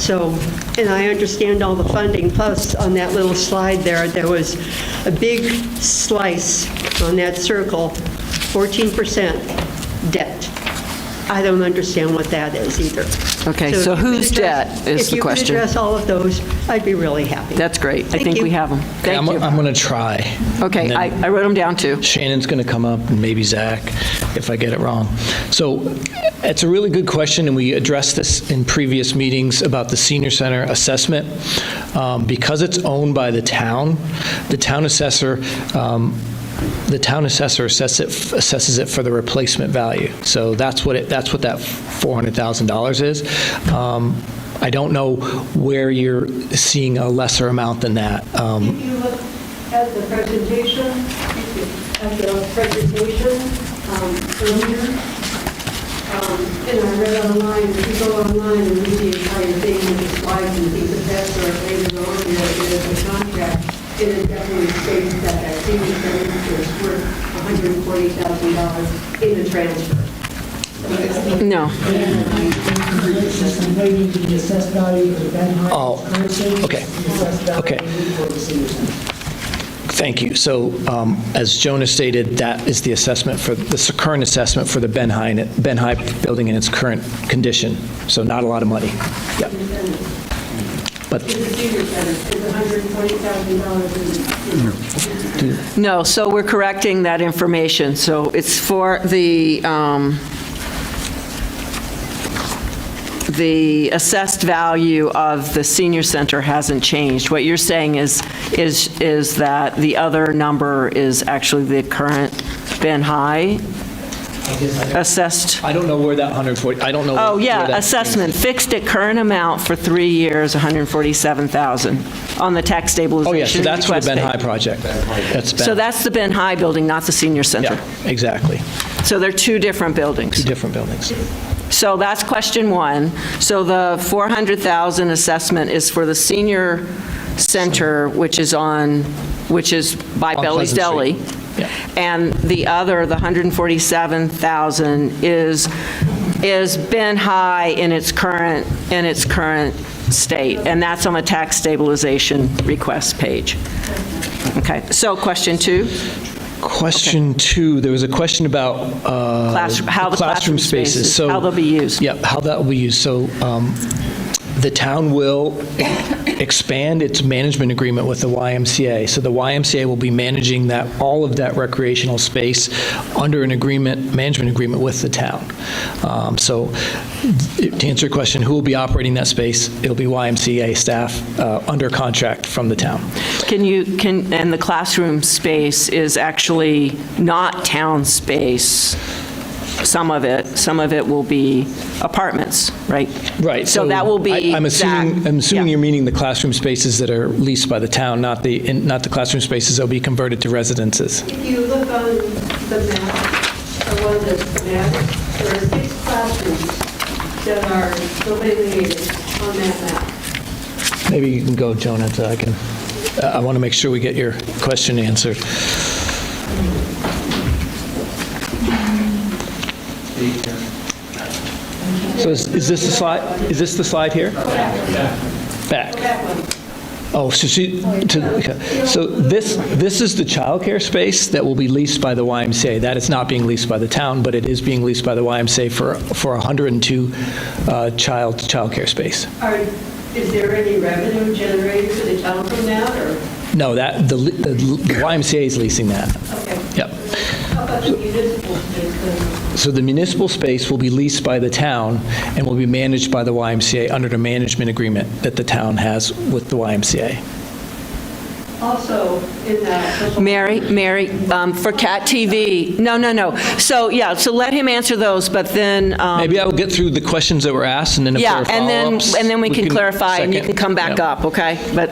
So, and I understand all the funding, plus on that little slide there, there was a big slice on that circle, 14% debt. I don't understand what that is either. Okay, so whose debt is the question? If you could address all of those, I'd be really happy. That's great. I think we have them. Thank you. I'm going to try. Okay, And then I wrote them down too. Shannon's going to come up, and maybe Zach, if I get it wrong. So it's a really good question, and we addressed this in previous meetings about the senior center assessment. Because it's owned by the town assessor assesses it for the replacement value. So that's what that $400,000 is. I don't know where you're seeing a lesser amount than that. If you look at the presentation, earlier, and I read online, if you go online and read the entire thing with the slides and things of that sort, later on, there is a contract, and it definitely states that that senior center is worth $140,000 in the transfer. No. Oh, okay. Okay. Thank you. So as Jonah stated, that is the assessment for the current assessment for the Benn Hi building in its current condition. So not a lot of money. Yep. But no, so we're correcting that information. So it's for the assessed value of the senior center hasn't changed. What you're saying is that the other number is actually the current Benn Hi assessed. I don't know where that 140, I don't know. Oh, yeah, assessment, fixed at current amount for 3 years, $147,000 on the tax stabilization. Oh, yeah, so that's for the request Benn Hi page. project. So that's the Benn Hi building, not the senior center. Yeah, exactly. So they're two different buildings. Two different buildings. So that's question one. So the $400,000 assessment is for the senior center, which is by Belly's Pleasant Deli. Street. Yeah. And the other, the $147,000 is Benn Hi in its current state, and that's on the tax stabilization request page. Okay, so question two? Question 2, there was a question about How the classroom spaces, So, how they'll be used. Yep, how that will be used. So the town will expand its management agreement with the YMCA. So the YMCA will be managing all of that recreational space under an management agreement with the town. So to answer your question, who will be operating that space? It'll be YMCA staff under contract from the town. And the classroom space is actually not town space. Some of it will be apartments, right? Right. So that will be. I'm assuming you're meaning the classroom spaces that are leased by the town, not the classroom spaces that will be converted to residences. If you look on the map, or one of the maps, there are 6 classrooms that are delineated on that map. Maybe you can go, Jonah, so I want to make sure we get your question answered. So is this the slide? Is this the slide here? Back. Oh, so so this is the childcare space that will be leased by the YMCA. That is not being leased by the town, but it is being leased by the YMCA for 102 childcare space. Is there any revenue generated for the town from that, or? No, the YMCA is leasing that. Okay. Yep. How about the municipal space then? So the municipal space will be leased by the town and will be managed by the YMCA under the management agreement that the town has with the YMCA. Also, in that. Mary, for Cat TV, no. So, so let him answer those, but then. Maybe I will get through the questions that were asked, and then if there are follow-ups. and then we can clarify, and you can come back Yep. up, okay? But,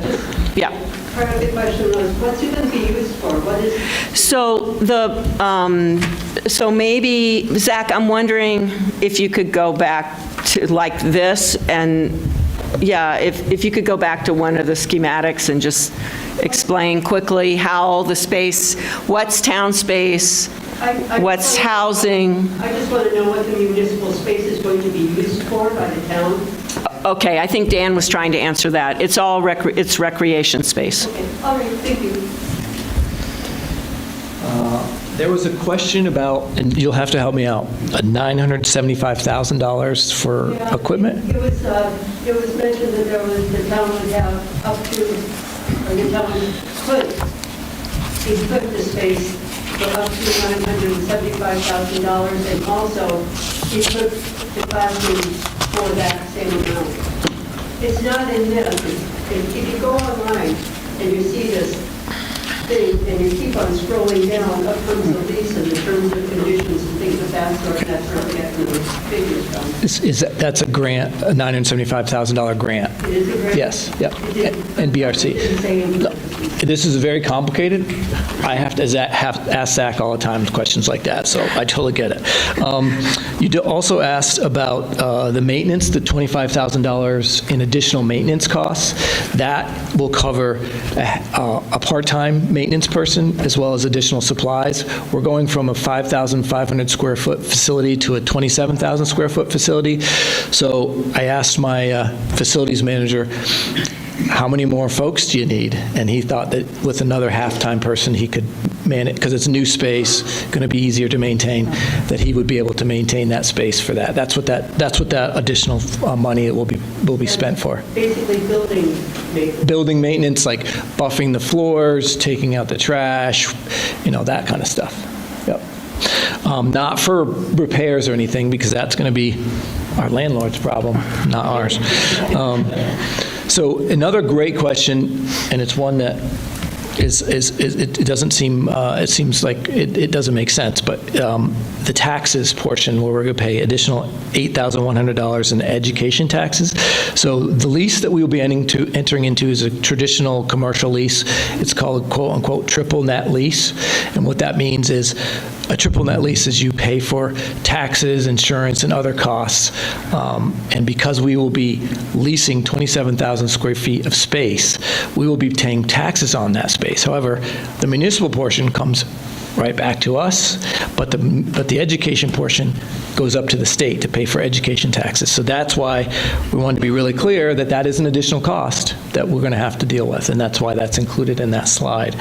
yeah. Part of the question was, what's it going to be used for? What is? So maybe, Zach, I'm wondering if you could go back to like this, and, if you could go back to one of the schematics and just explain quickly how the space, what's town space, what's housing. I just want to know what the municipal space is going to be used for by the town. Okay, I think Dan was trying to answer that. It's all it's recreation space. Okay, all right, thank you. There was a question about, and you'll have to help me out, $975,000 for equipment? It was mentioned that the town would have up to, or the town could equip the space for up to $975,000 and also equip the classrooms for that same amount. It's not in this. If you go online and you see this thing and you keep on scrolling down, up comes the lease and the terms and conditions and things of that sort, and that's where we get the figures from. That's a grant, a $975,000 grant? It is a grant? Yes, yep, and BRC. This is very complicated. I have to ask Zach all the time questions like that, so I totally get it. You also asked about the maintenance, the $25,000 in additional maintenance costs. That will cover a part-time maintenance person as well as additional supplies. We're going from a 5,500 square foot facility to a 27,000 square foot facility. So I asked my facilities manager, how many more folks do you need? And he thought that with another half-time person, he could manage, because it's a new space, going to be easier to maintain, that he would be able to maintain that space for that. That's what that additional money will be spent for. Basically building maintenance. Building maintenance, like buffing the floors, taking out the trash, that kind of stuff. Yep. Not for repairs or anything, because that's going to be our landlord's problem, not ours. So another great question, and it's one that it doesn't seem, it seems like it doesn't make sense, but the taxes portion where we're going to pay additional $8,100 in education taxes. So the lease that we will be entering into is a traditional commercial lease. It's called a quote-unquote triple net lease, and what that means is a triple net lease is you pay for taxes, insurance, and other costs, and because we will be leasing 27,000 square feet of space, we will be paying taxes on that space. However, the municipal portion comes right back to us, but the education portion goes up to the state to pay for education taxes. So that's why we wanted to be really clear that that is an additional cost that we're going to have to deal with, and that's why that's included in that slide.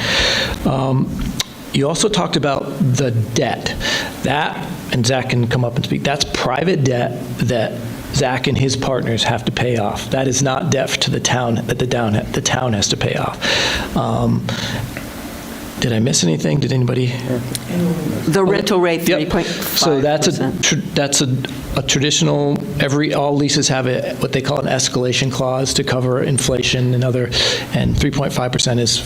You also talked about the debt. That, and Zach can come up and speak, that's private debt that Zach and his partners have to pay off. That is not debt to the town that the town has to pay off. Did I miss anything? Did anybody? The rental rate, 3.5%. So that's a traditional, all leases have what they call an escalation clause to cover inflation and 3.5% is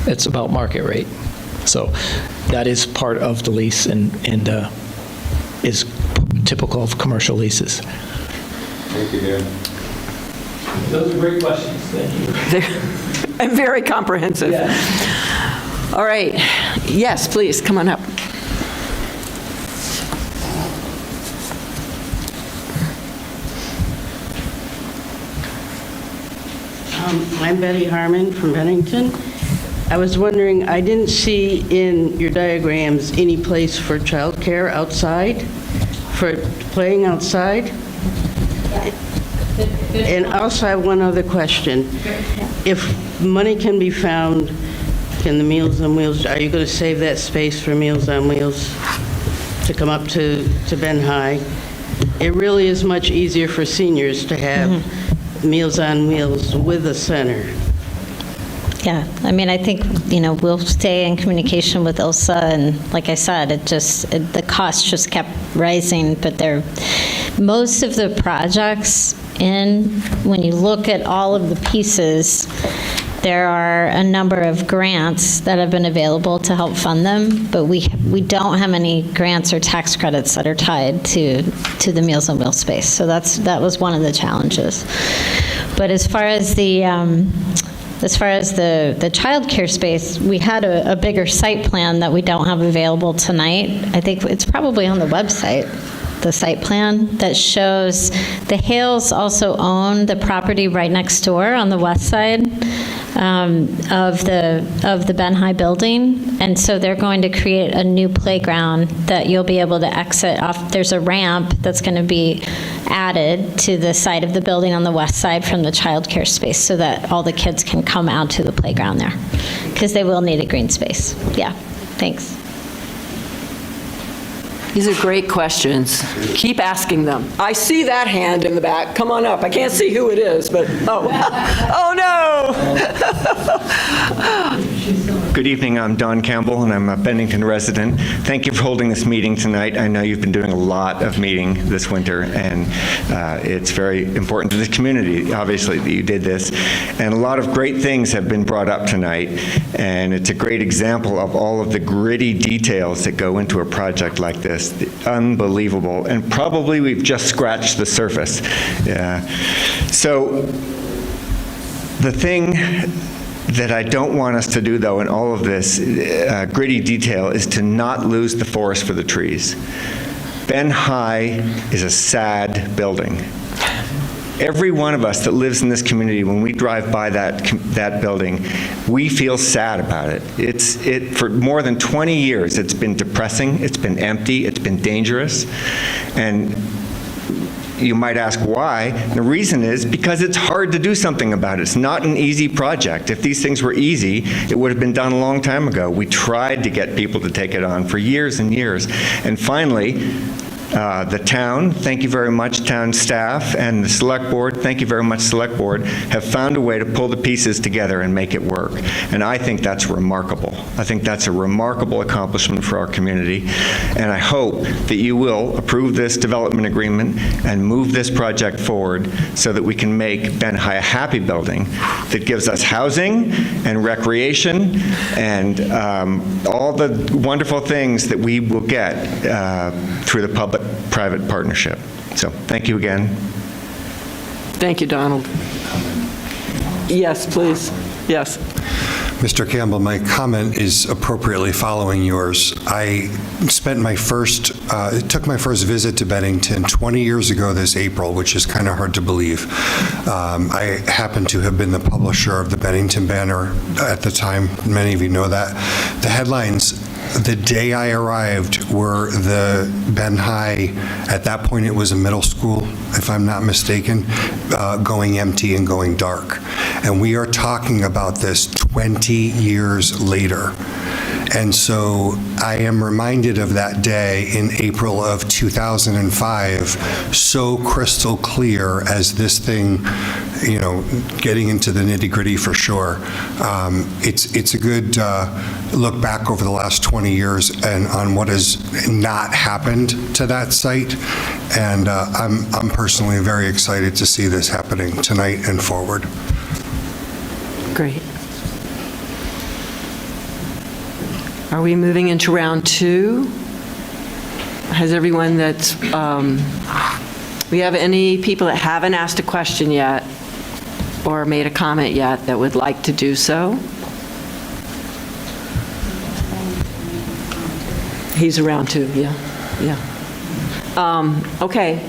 it's about market rate. So that is part of the lease and is typical of commercial leases. Thank you, Dan. Those are great questions. Thank you. And very comprehensive. All right. Yes, please, come on up. I'm Betty Harmon from Bennington. I was wondering, I didn't see in your diagrams any place for childcare outside, for playing outside. And also I have one other question. If money can be found in the Meals on Wheels, are you going to save that space for Meals on Wheels to come up to Benn Hi? It really is much easier for seniors to have Meals on Wheels with a center. Yeah, I mean, I think, we'll stay in communication with Ilsa, and like I said, the cost just kept rising, but most of the projects when you look at all of the pieces, there are a number of grants that have been available to help fund them, but we don't have any grants or tax credits that are tied to the Meals on Wheels space. So that was one of the challenges. But as far as the childcare space, we had a bigger site plan that we don't have available tonight. I think it's probably on the website, the site plan that shows the Hales also own the property right next door on the west side of the Benn Hi building, and so they're going to create a new playground that you'll be able to exit off. There's a ramp that's going to be added to the side of the building on the west side from the childcare space so that all the kids can come out to the playground there, because they will need a green space. Yeah, thanks. These are great questions. Keep asking them. I see that hand in the back. Come on up. I can't see who it is, but, oh no! Good evening, I'm Don Campbell, and I'm a Bennington resident. Thank you for holding this meeting tonight. I know you've been doing a lot of meeting this winter, and it's very important to the community, obviously, that you did this. And a lot of great things have been brought up tonight, and it's a great example of all of the gritty details that go into a project like this. Unbelievable, and probably we've just scratched the surface. Yeah. So the thing that I don't want us to do, though, in all of this gritty detail is to not lose the forest for the trees. Benn Hi is a sad building. Every one of us that lives in this community, when we drive by that building, we feel sad about it. For more than 20 years, it's been depressing, it's been empty, it's been dangerous, and you might ask why. The reason is because it's hard to do something about it. It's not an easy project. If these things were easy, it would have been done a long time ago. We tried to get people to take it on for years and years, and finally, the town, thank you very much, town staff, and the select board, thank you very much, select board, have found a way to pull the pieces together and make it work. And I think that's remarkable. I think that's a remarkable accomplishment for our community. And I hope that you will approve this development agreement and move this project forward so that we can make Benn Hi a happy building that gives us housing and recreation and all the wonderful things that we will get through the public-private partnership. So thank you again. Thank you, Donald. Yes, please. Yes. Mr. Campbell, my comment is appropriately following yours. I took my first visit to Bennington 20 years ago this April, which is kind of hard to believe. I happen to have been the publisher of the Bennington Banner at the time. Many of you know that. The headlines the day I arrived were the Benn Hi, at that point it was a middle school, if I'm not mistaken, going empty and going dark. And we are talking about this 20 years later. And so I am reminded of that day in April of 2005, so crystal clear as this thing, getting into the nitty-gritty for sure. It's a good look back over the last 20 years and on what has not happened to that site. And I'm personally very excited to see this happening tonight and forward. Great. Are we moving into round 2? Has everyone we have any people that haven't asked a question yet or made a comment yet that would like to do so? He's around too, yeah. Okay,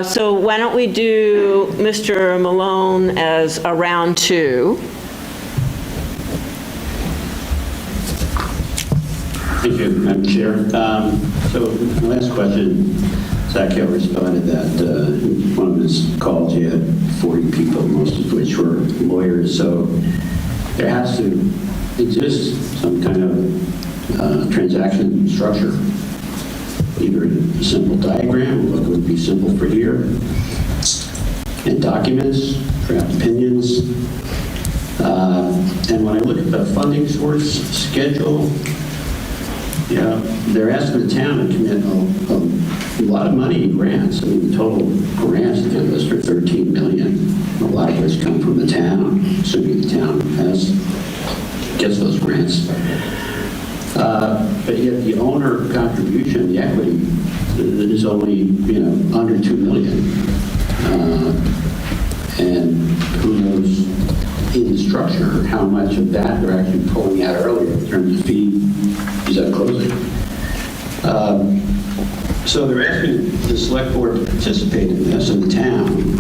so why don't we do Mr. Malone as a round 2? Thank you, Madam Chair. So the last question, Zach Hill responded that one of his calls, he had 40 people, most of which were lawyers. So there has to exist some kind of transaction structure, either a simple diagram, what would be simple for here, and documents, draft opinions. And when I look at the funding source schedule, they're asking the town to commit a lot of money in grants. I mean, the total grants that they list are $13 million. A lot of which come from the town, assuming the town gets those grants. But yet the owner contribution, the equity, is only under $2 million. And who knows in the structure how much of that they're actually pulling out earlier in terms of fees at closing. So they're asking the select board to participate in this in the town,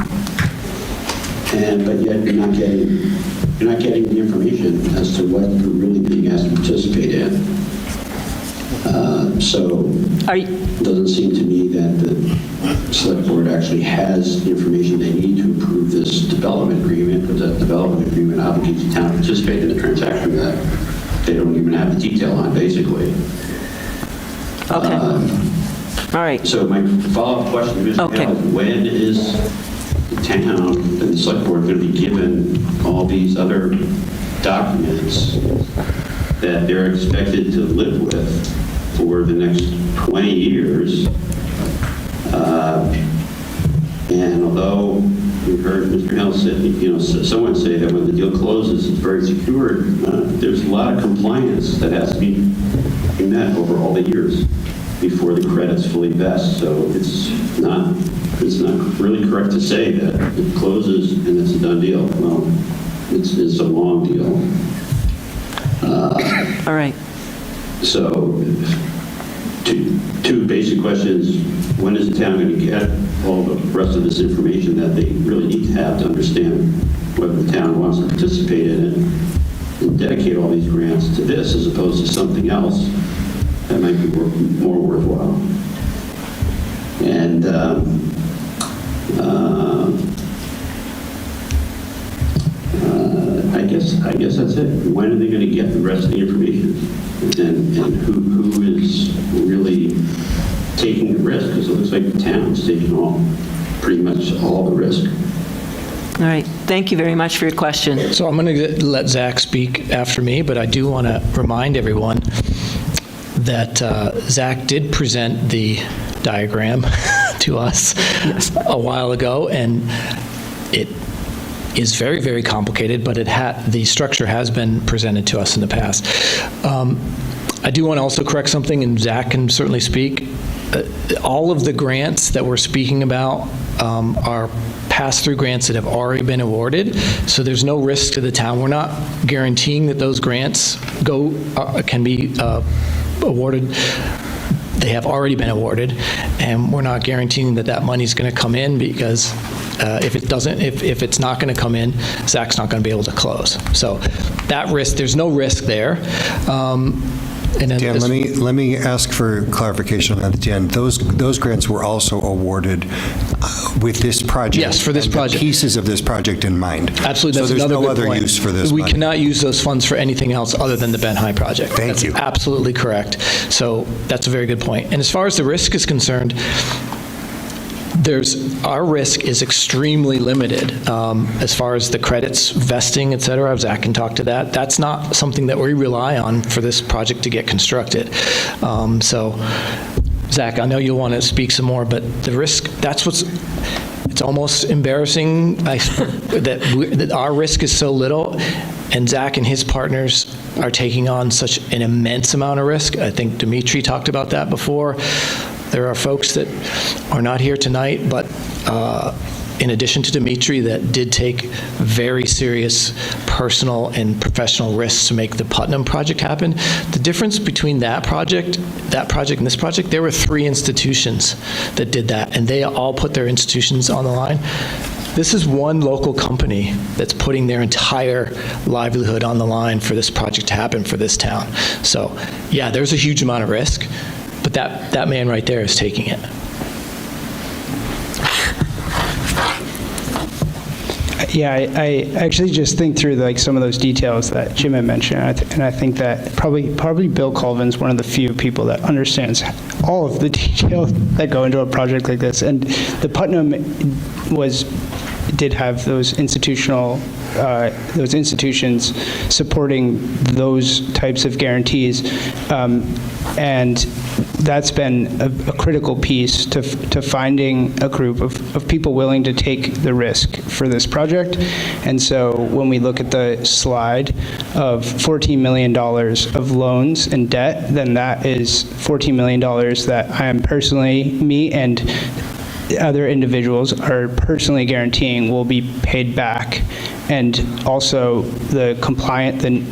but yet you're not getting the information as to what you're really being asked to participate in. So it doesn't seem to me that the select board actually has the information they need to approve this development agreement, because that development agreement obligates the town to participate in the transaction that they don't even have the detail on, basically. Okay. All right. So my follow-up question to Mr. Hale is, when is the town and the select board going to be given all these other documents that they're expected to live with for the next 20 years? And although we heard Mr. Hale say, someone say that when the deal closes, it's very secured, there's a lot of compliance that has to be met over all the years before the credits fully vest. So it's not really correct to say that it closes and it's a done deal. Well, it's a long deal. All right. So two basic questions. When is the town going to get all the rest of this information that they really need to have to understand whether the town wants to participate in it and dedicate all these grants to this as opposed to something else that might be more worthwhile? And I guess that's it. When are they going to get the rest of the information? And who is really taking the risk? Because it looks like the town's taking pretty much all the risk. All right. Thank you very much for your question. So I'm going to let Zach speak after me, but I do want to remind everyone that Zach did present the diagram to us a while ago, and it is very, very complicated, but the structure has been presented to us in the past. I do want to also correct something, and Zach can certainly speak. All of the grants that we're speaking about are pass-through grants that have already been awarded, so there's no risk to the town. We're not guaranteeing that those grants can be awarded. They have already been awarded, and we're not guaranteeing that that money's going to come in, because if it's not going to come in, Zach's not going to be able to close. So that risk, there's no risk there. And Dan, let me ask for clarification on that, Dan. Those grants were also awarded with this project? Yes, for this and the project. pieces of this project in mind? Absolutely, that's So there's another no good other point. use for this We money? cannot use those funds for anything else other than the Benn Hi project. Thank you. That's absolutely correct. So that's a very good point. And as far as the risk is concerned, our risk is extremely limited as far as the credits vesting, et cetera. Zach can talk to that. That's not something that we rely on for this project to get constructed. So, Zach, I know you'll want to speak some more, but the risk, it's almost embarrassing that our risk is so little, and Zach and his partners are taking on such an immense amount of risk. I think Dimitri talked about that before. There are folks that are not here tonight, but in addition to Dimitri, that did take very serious personal and professional risks to make the Putnam project happen. The difference between that project, and this project, there were 3 institutions that did that, and they all put their institutions on the line. This is one local company that's putting their entire livelihood on the line for this project to happen for this town. So, yeah, there's a huge amount of risk, but that man right there is taking it. Yeah, I actually just think through like some of those details that Jim had mentioned, and I think that probably Bill Colvin's one of the few people that understands all of the details that go into a project like this. And the Putnam did have those institutions supporting those types of guarantees, and that's been a critical piece to finding a group of people willing to take the risk for this project. And so when we look at the slide of $14 million of loans and debt, then that is $14 million that I am personally, me and other individuals are personally guaranteeing will be paid back. And also the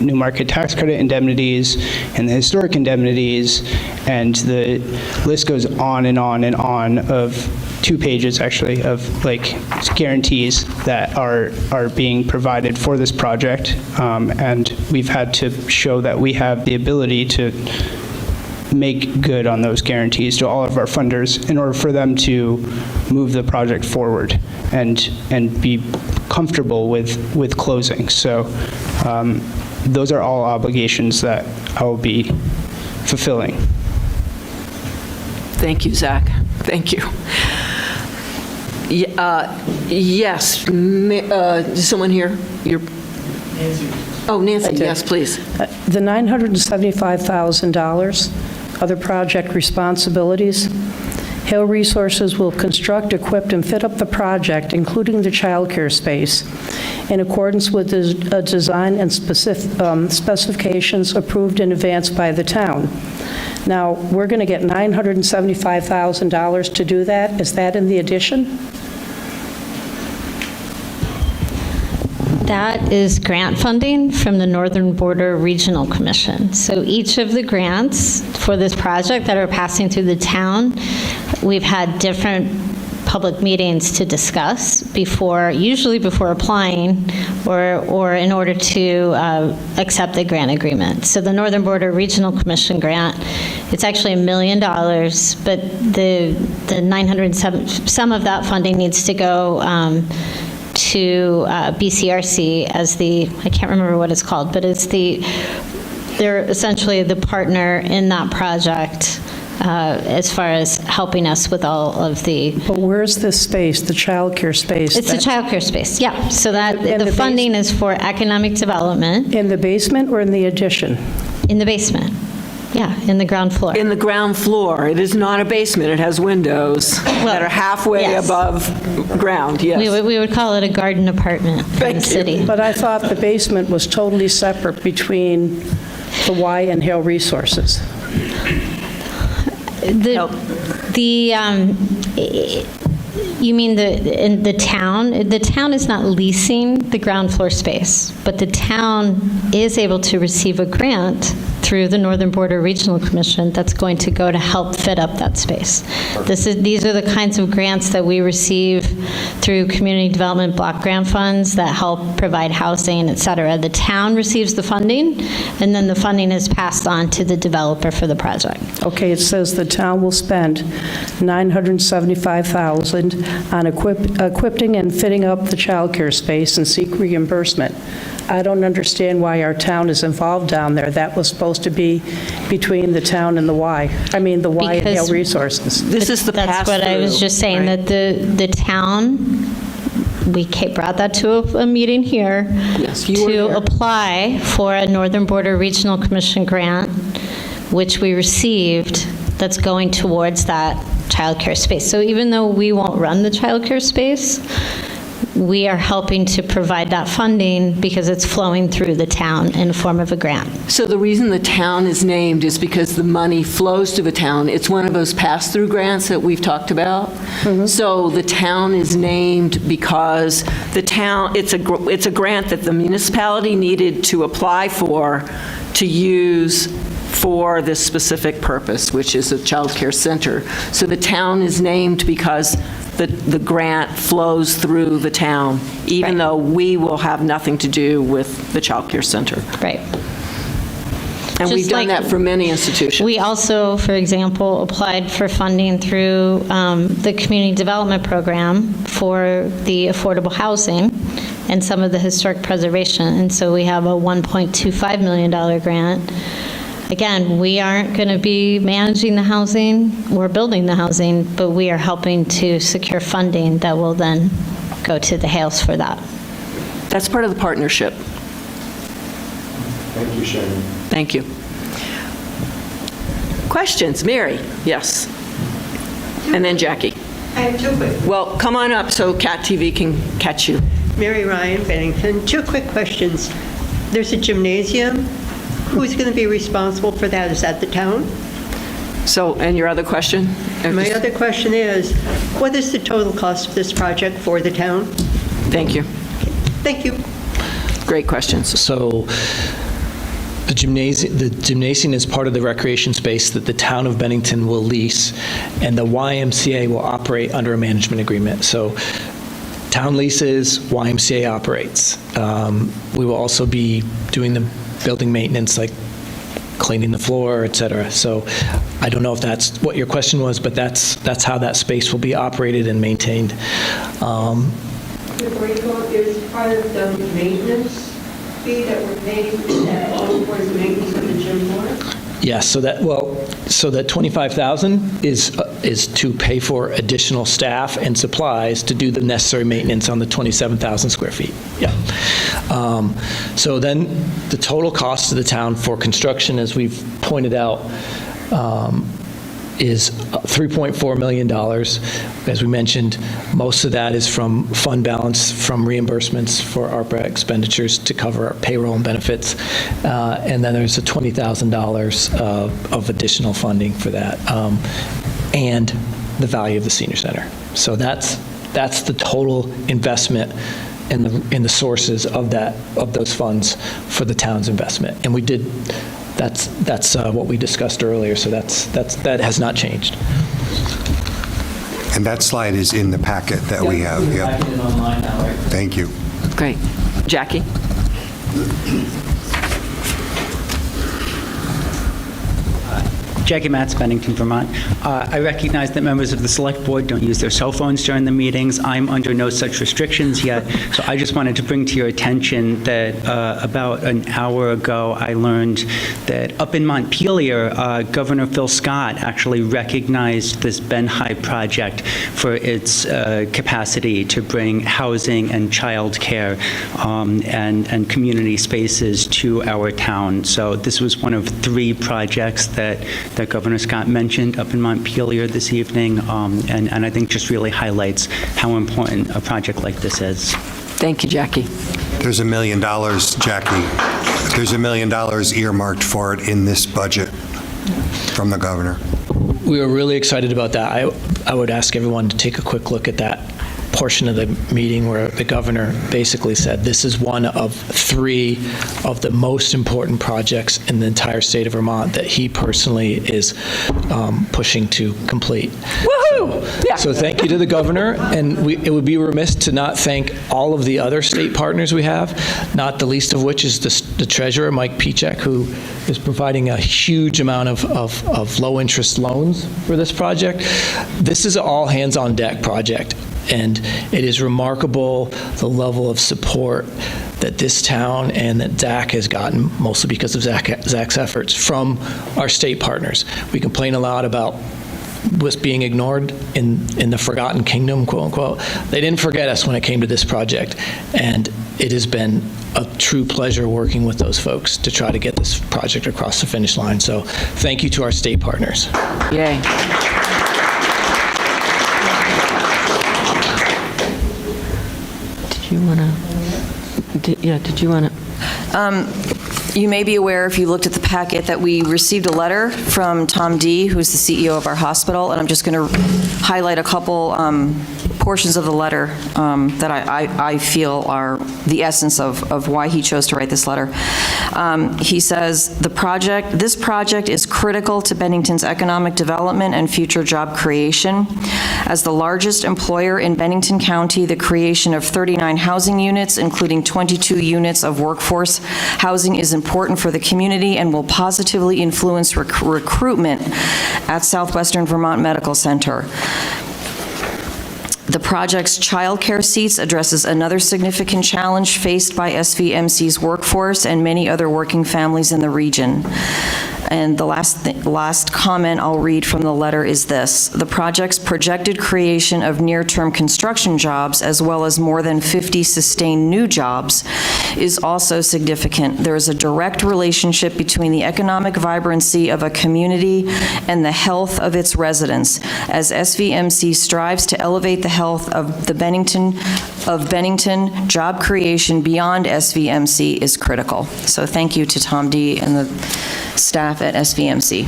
new market tax credit indemnities and the historic indemnities, and the list goes on and on and on of 2 pages actually of like guarantees that are being provided for this project. And we've had to show that we have the ability to make good on those guarantees to all of our funders in order for them to move the project forward and be comfortable with closing. So those are all obligations that I will be fulfilling. Thank you, Zach. Thank you. Yes, someone here? Nancy. Oh, Nancy, yes, please. The $975,000, other project responsibilities, Hill Resources will construct, equip, and fit up the project, including the childcare space, in accordance with the design and specifications approved in advance by the town. Now, we're going to get $975,000 to do that. Is that in the addition? That is grant funding from the Northern Border Regional Commission. So each of the grants for this project that are passing through the town, we've had different public meetings to discuss usually before applying or in order to accept the grant agreement. So the Northern Border Regional Commission grant, it's actually $1 million, but the 907, some of that funding needs to go to BCRC as I can't remember what it's called, but they're essentially the partner in that project as far as helping us with all of the... But where's this space, the childcare space? It's the childcare space, yeah. So the funding is for economic development. In the basement or in the addition? In the basement. Yeah, in the ground floor. In the ground floor. It is not a basement. It has windows that are halfway above ground, yes. We would call it a garden apartment in the city. But I thought the basement was totally separate between the Y and Hill Resources. You mean the town? The town is not leasing the ground floor space, but the town is able to receive a grant through the Northern Border Regional Commission that's going to go to help fit up that space. These are the kinds of grants that we receive through community development block grant funds that help provide housing, et cetera. The town receives the funding, and then the funding is passed on to the developer for the project. Okay, it says the town will spend $975,000 on equipping and fitting up the childcare space and seek reimbursement. I don't understand why our town is involved down there. That was supposed to be between the town and the Y. I mean, the Y and Hale Because Resources. This is the That's what I was pass-through, just saying, right? that the town, we brought that to a meeting here Yes, you were to there. apply for a Northern Border Regional Commission grant, which we received, that's going towards that childcare space. So even though we won't run the childcare space, we are helping to provide that funding because it's flowing through the town in the form of a grant. So the reason the town is named is because the money flows to the town. It's one of those pass-through grants that we've talked about. So the town is named because the town, it's a grant that the municipality needed to apply for to use for this specific purpose, which is a child care center. So the town is named because the grant flows through the town, even though we will have nothing to do with the child care center. Right. And we've Just done like that for many institutions. We also, for example, applied for funding through the Community Development Program for the affordable housing and some of the historic preservation. And so we have a $1.25 million grant. Again, we aren't going to be managing the housing or building the housing, but we are helping to secure funding that will then go to the Hales for that. That's part of the partnership. Thank you, Sharon. Thank you. Questions? Mary? Yes. And then Jackie. I have two quick. Well, come on up so Cat TV can catch you. Mary Ryan, Bennington. Two quick questions. There's a gymnasium. Who's going to be responsible for that? Is that the town? So, and your other question? My other question is, what is the total cost of this project for the town? Thank you. Thank you. Great questions. So the gymnasium is part of the recreation space that the town of Bennington will lease, and the YMCA will operate under a management agreement. So town leases, YMCA operates. We will also be doing the building maintenance, like cleaning the floor, et cetera. So I don't know if that's what your question was, but that's how that space will be operated and maintained. Before you go, is part of the maintenance fee that we're paying that goes towards maintenance of the gym floor? Yes, so that 25,000 is to pay for additional staff and supplies to do the necessary maintenance on the 27,000 square feet. Yeah. So then the total cost to the town for construction, as we've pointed out, is $3.4 million. As we mentioned, most of that is from fund balance, from reimbursements for ARPA expenditures to cover our payroll and benefits. And then there's a $20,000 of additional funding for that, and the value of the senior center. So that's the total investment in the sources of those funds for the town's investment. And we did. That's what we discussed earlier, so that has not changed. And that slide is in the packet that we have. Yep. Online now, right? Thank you. Great. Jackie? Jackie Matz, Bennington, Vermont. I recognize that members of the Select Board don't use their cell phones during the meetings. I'm under no such restrictions yet, so I just wanted to bring to your attention that about an hour ago, I learned that up in Montpelier, Governor Phil Scott actually recognized this Benn Hi project for its capacity to bring housing and childcare and community spaces to our town. So this was one of 3 projects that Governor Scott mentioned up in Montpelier this evening, and I think just really highlights how important a project like this is. Thank you, Jackie. There's $1 million, Jackie. There's $1 million earmarked for it in this budget from the governor. We were really excited about that. I would ask everyone to take a quick look at that portion of the meeting where the governor basically said this is one of 3 of the most important projects in the entire state of Vermont that he personally is pushing to complete. Woohoo! So thank you to the governor, and it would be remiss to not thank all of the other state partners we have, not the least of which is the treasurer, Mike Pichek, who is providing a huge amount of low-interest loans for this project. This is an all-hands-on-deck project. And it is remarkable the level of support that this town and that Zach has gotten, mostly because of Zach's efforts, from our state partners. We complain a lot about was being ignored in the forgotten kingdom, quote unquote. They didn't forget us when it came to this project, and it has been a true pleasure working with those folks to try to get this project across the finish line. So thank you to our state partners. Yay. Did you want to? You may be aware, if you looked at the packet, that we received a letter from Tom D., who's the CEO of our hospital, and I'm just going to highlight a couple portions of the letter that I feel are the essence of why he chose to write this letter. He says, this project is critical to Bennington's economic development and future job creation. As the largest employer in Bennington County, the creation of 39 housing units, including 22 units of workforce housing, is important for the community and will positively influence recruitment at Southwestern Vermont Medical Center. The project's childcare seats addresses another significant challenge faced by SVMC's workforce and many other working families in the region. And the last comment I'll read from the letter is this: the project's projected creation of near-term construction jobs, as well as more than 50 sustained new jobs, is also significant. There is a direct relationship between the economic vibrancy of a community and the health of its residents, as SVMC strives to elevate the health of Bennington. Job creation beyond SVMC is critical. So thank you to Tom D. and the staff at SVMC.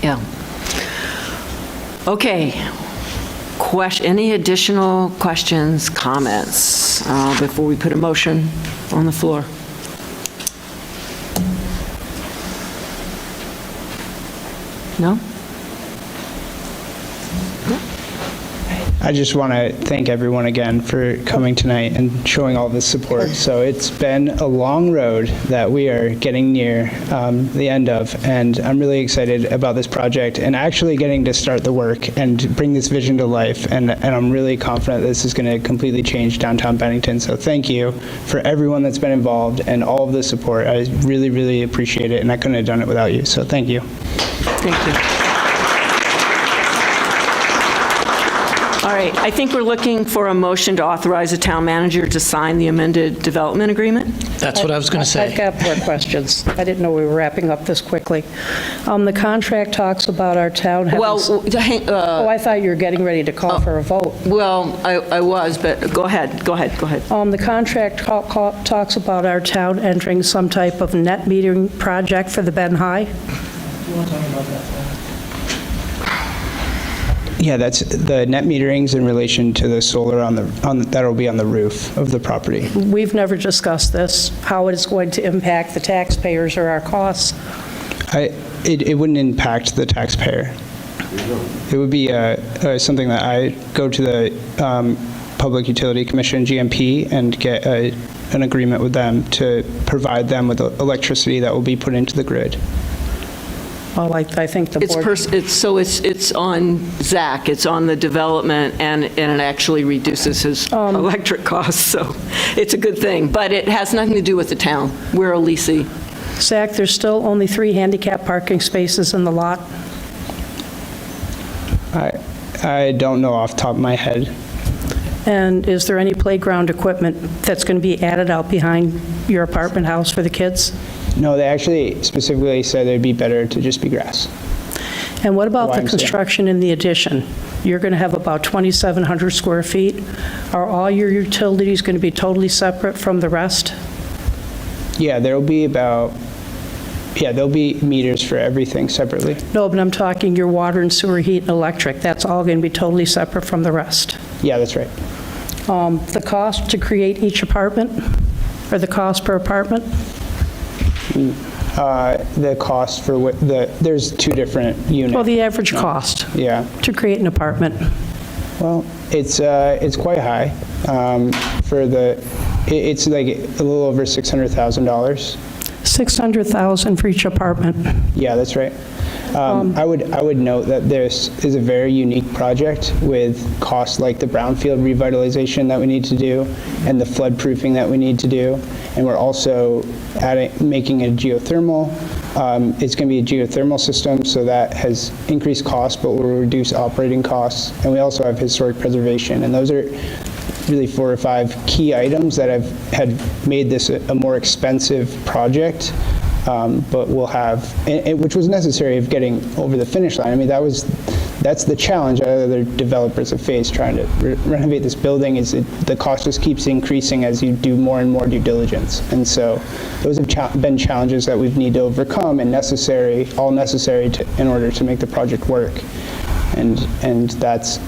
Yeah. Okay. Any additional questions, comments before we put a motion on the floor? No? I just want to thank everyone again for coming tonight and showing all this support. So it's been a long road that we are getting near the end of, and I'm really excited about this project and actually getting to start the work and bring this vision to life, and I'm really confident this is going to completely change downtown Bennington. So thank you for everyone that's been involved and all of the support. I really, really appreciate it, and I couldn't have done it without you. So thank you. Thank you. All right, I think we're looking for a motion to authorize the town manager to sign the amended development agreement. That's what I was going to say. I've got more questions. I didn't know we were wrapping up this quickly. The contract talks about our town having... I thought you were getting ready to call for a vote. Well, I was, but go ahead. The contract talks about our town entering some type of net metering project for the Benn Hi. You want to talk about that? Yeah, that's the net meterings in relation to the solar that'll be on the roof of the property. We've never discussed this, how it is going to impact the taxpayers or our costs. It wouldn't impact the taxpayer. It would be something that I go to the Public Utility Commission, GMP, and get an agreement with them to provide them with electricity that will be put into the grid. Well, I think the board... It's on Zach, it's on the development, and it actually reduces his electric costs, so it's a good thing. But it has nothing to do with the town. We're a leasee. Zach, there's still only 3 handicap parking spaces in the lot? I don't know off the top of my head. And is there any playground equipment that's going to be added out behind your apartment house for the kids? No, they actually specifically said it'd be better to just be grass. And what about the construction in the addition? You're going to have about 2,700 square feet. Are all your utilities going to be totally separate from the rest? Yeah, there'll be meters for everything separately. No, but I'm talking your water and sewer, heat, and electric. That's all going to be totally separate from the rest. Yeah, that's right. The cost to create each apartment, or the cost per apartment? The cost for there's 2 different units. Well, the average cost. Yeah. To create an apartment. Well, it's quite high. It's like a little over $600,000. $600,000 for each apartment. Yeah, that's right. I would note that this is a very unique project with costs like the brownfield revitalization that we need to do and the flood proofing that we need to do. And we're also making a geothermal. It's going to be a geothermal system, so that has increased costs, but will reduce operating costs. And we also have historic preservation. And those are really 4 or 5 key items that had made this a more expensive project, but we'll have, which was necessary of getting over the finish line. I mean, that's the challenge other developers have faced trying to renovate this building, is the cost just keeps increasing as you do more and more due diligence. And so those have been challenges that we've need to overcome and all necessary in order to make the project work. And that's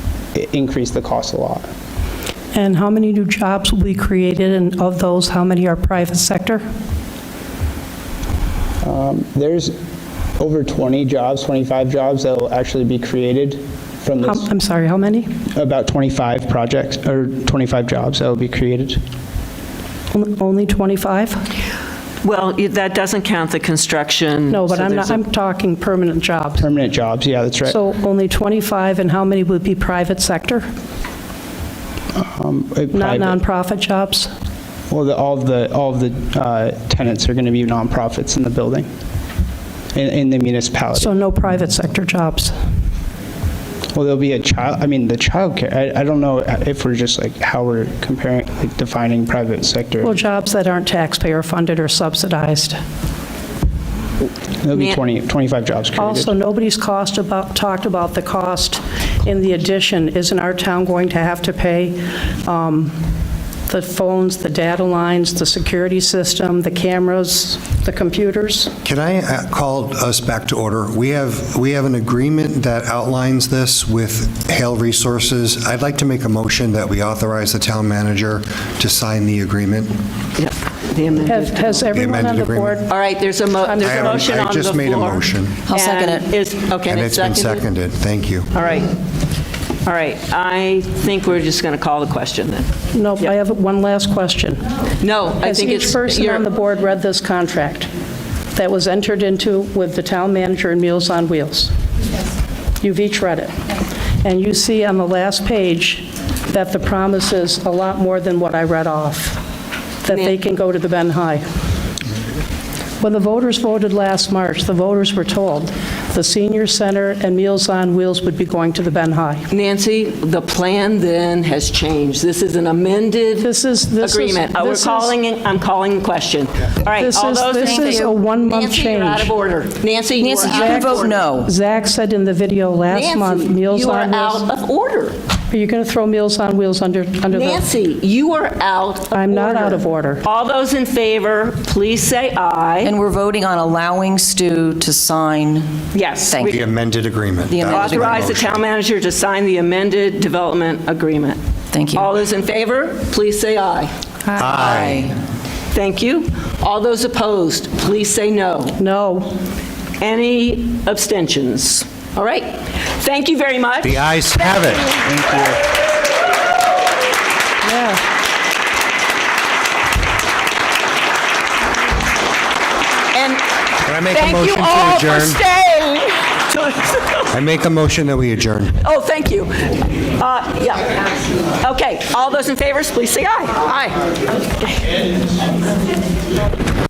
increased the cost a lot. And how many new jobs will be created, and of those, how many are private sector? There's over 20 jobs, 25 jobs that will actually be created from this. I'm sorry, how many? About 25 projects, or 25 jobs that will be created. Only 25? Well, that doesn't count the construction. No, but so I'm talking permanent jobs. Permanent jobs, yeah, that's right. So only 25, and how many would be private sector? Not nonprofit jobs? Well, all of the tenants are going to be nonprofits in the building, in the municipality. So no private sector jobs? Well, there'll be the child care. I don't know if we're just how we're comparing, defining private sector. Well, jobs that aren't taxpayer funded or subsidized. There'll be 25 jobs created. Also, nobody's talked about the cost in the addition. Isn't our town going to have to pay the phones, the data lines, the security system, the cameras, the computers? Can I call us back to order? We have an agreement that outlines this with Hale Resources. I'd like to make a motion that we authorize the town manager to sign the agreement. Yeah, the amended. Has everyone on the board? All right, there's a motion on the floor. I just made a motion. I'll second it. Okay, And it's been seconded. Thank you. All right. All right, I think we're just going to call the question then. No, I have one last question. No, I think it's... Has each person on the board read this contract that was entered into with the town manager and Meals on Wheels? You've each read it. And you see on the last page that the promise is a lot more than what I read off, that they can go to the Benn Hi. When the voters voted last March, the voters were told the senior center and Meals on Wheels would be going to the Benn Hi. Nancy, the plan then has changed. This is an amended agreement. I'm calling the question. All right, This all those in favor? is a one-month Nancy, change. you're out of order. Nancy, you are out of order. No. Zach said in the video last month, Meals you are on Wheels. out of order. Are you going to throw Meals on Wheels under the... Nancy, you are out of order. I'm not out of order. All those in favor, please say aye. And we're voting on allowing Stu to sign. Yes. Thank The you. amended agreement. The amended That was my Authorize the motion. town manager to sign the amended development agreement. Thank you. All those in favor, please say aye. Aye. Thank you. All those opposed, please say no. No. Any abstentions? All right. Thank you very much. The ayes have it. Thank you. Yeah. And Can I make a thank you motion to all for adjourn? staying. I make a motion that we adjourn. Oh, thank you. Yeah. Okay. All those in favor, please say aye. Aye.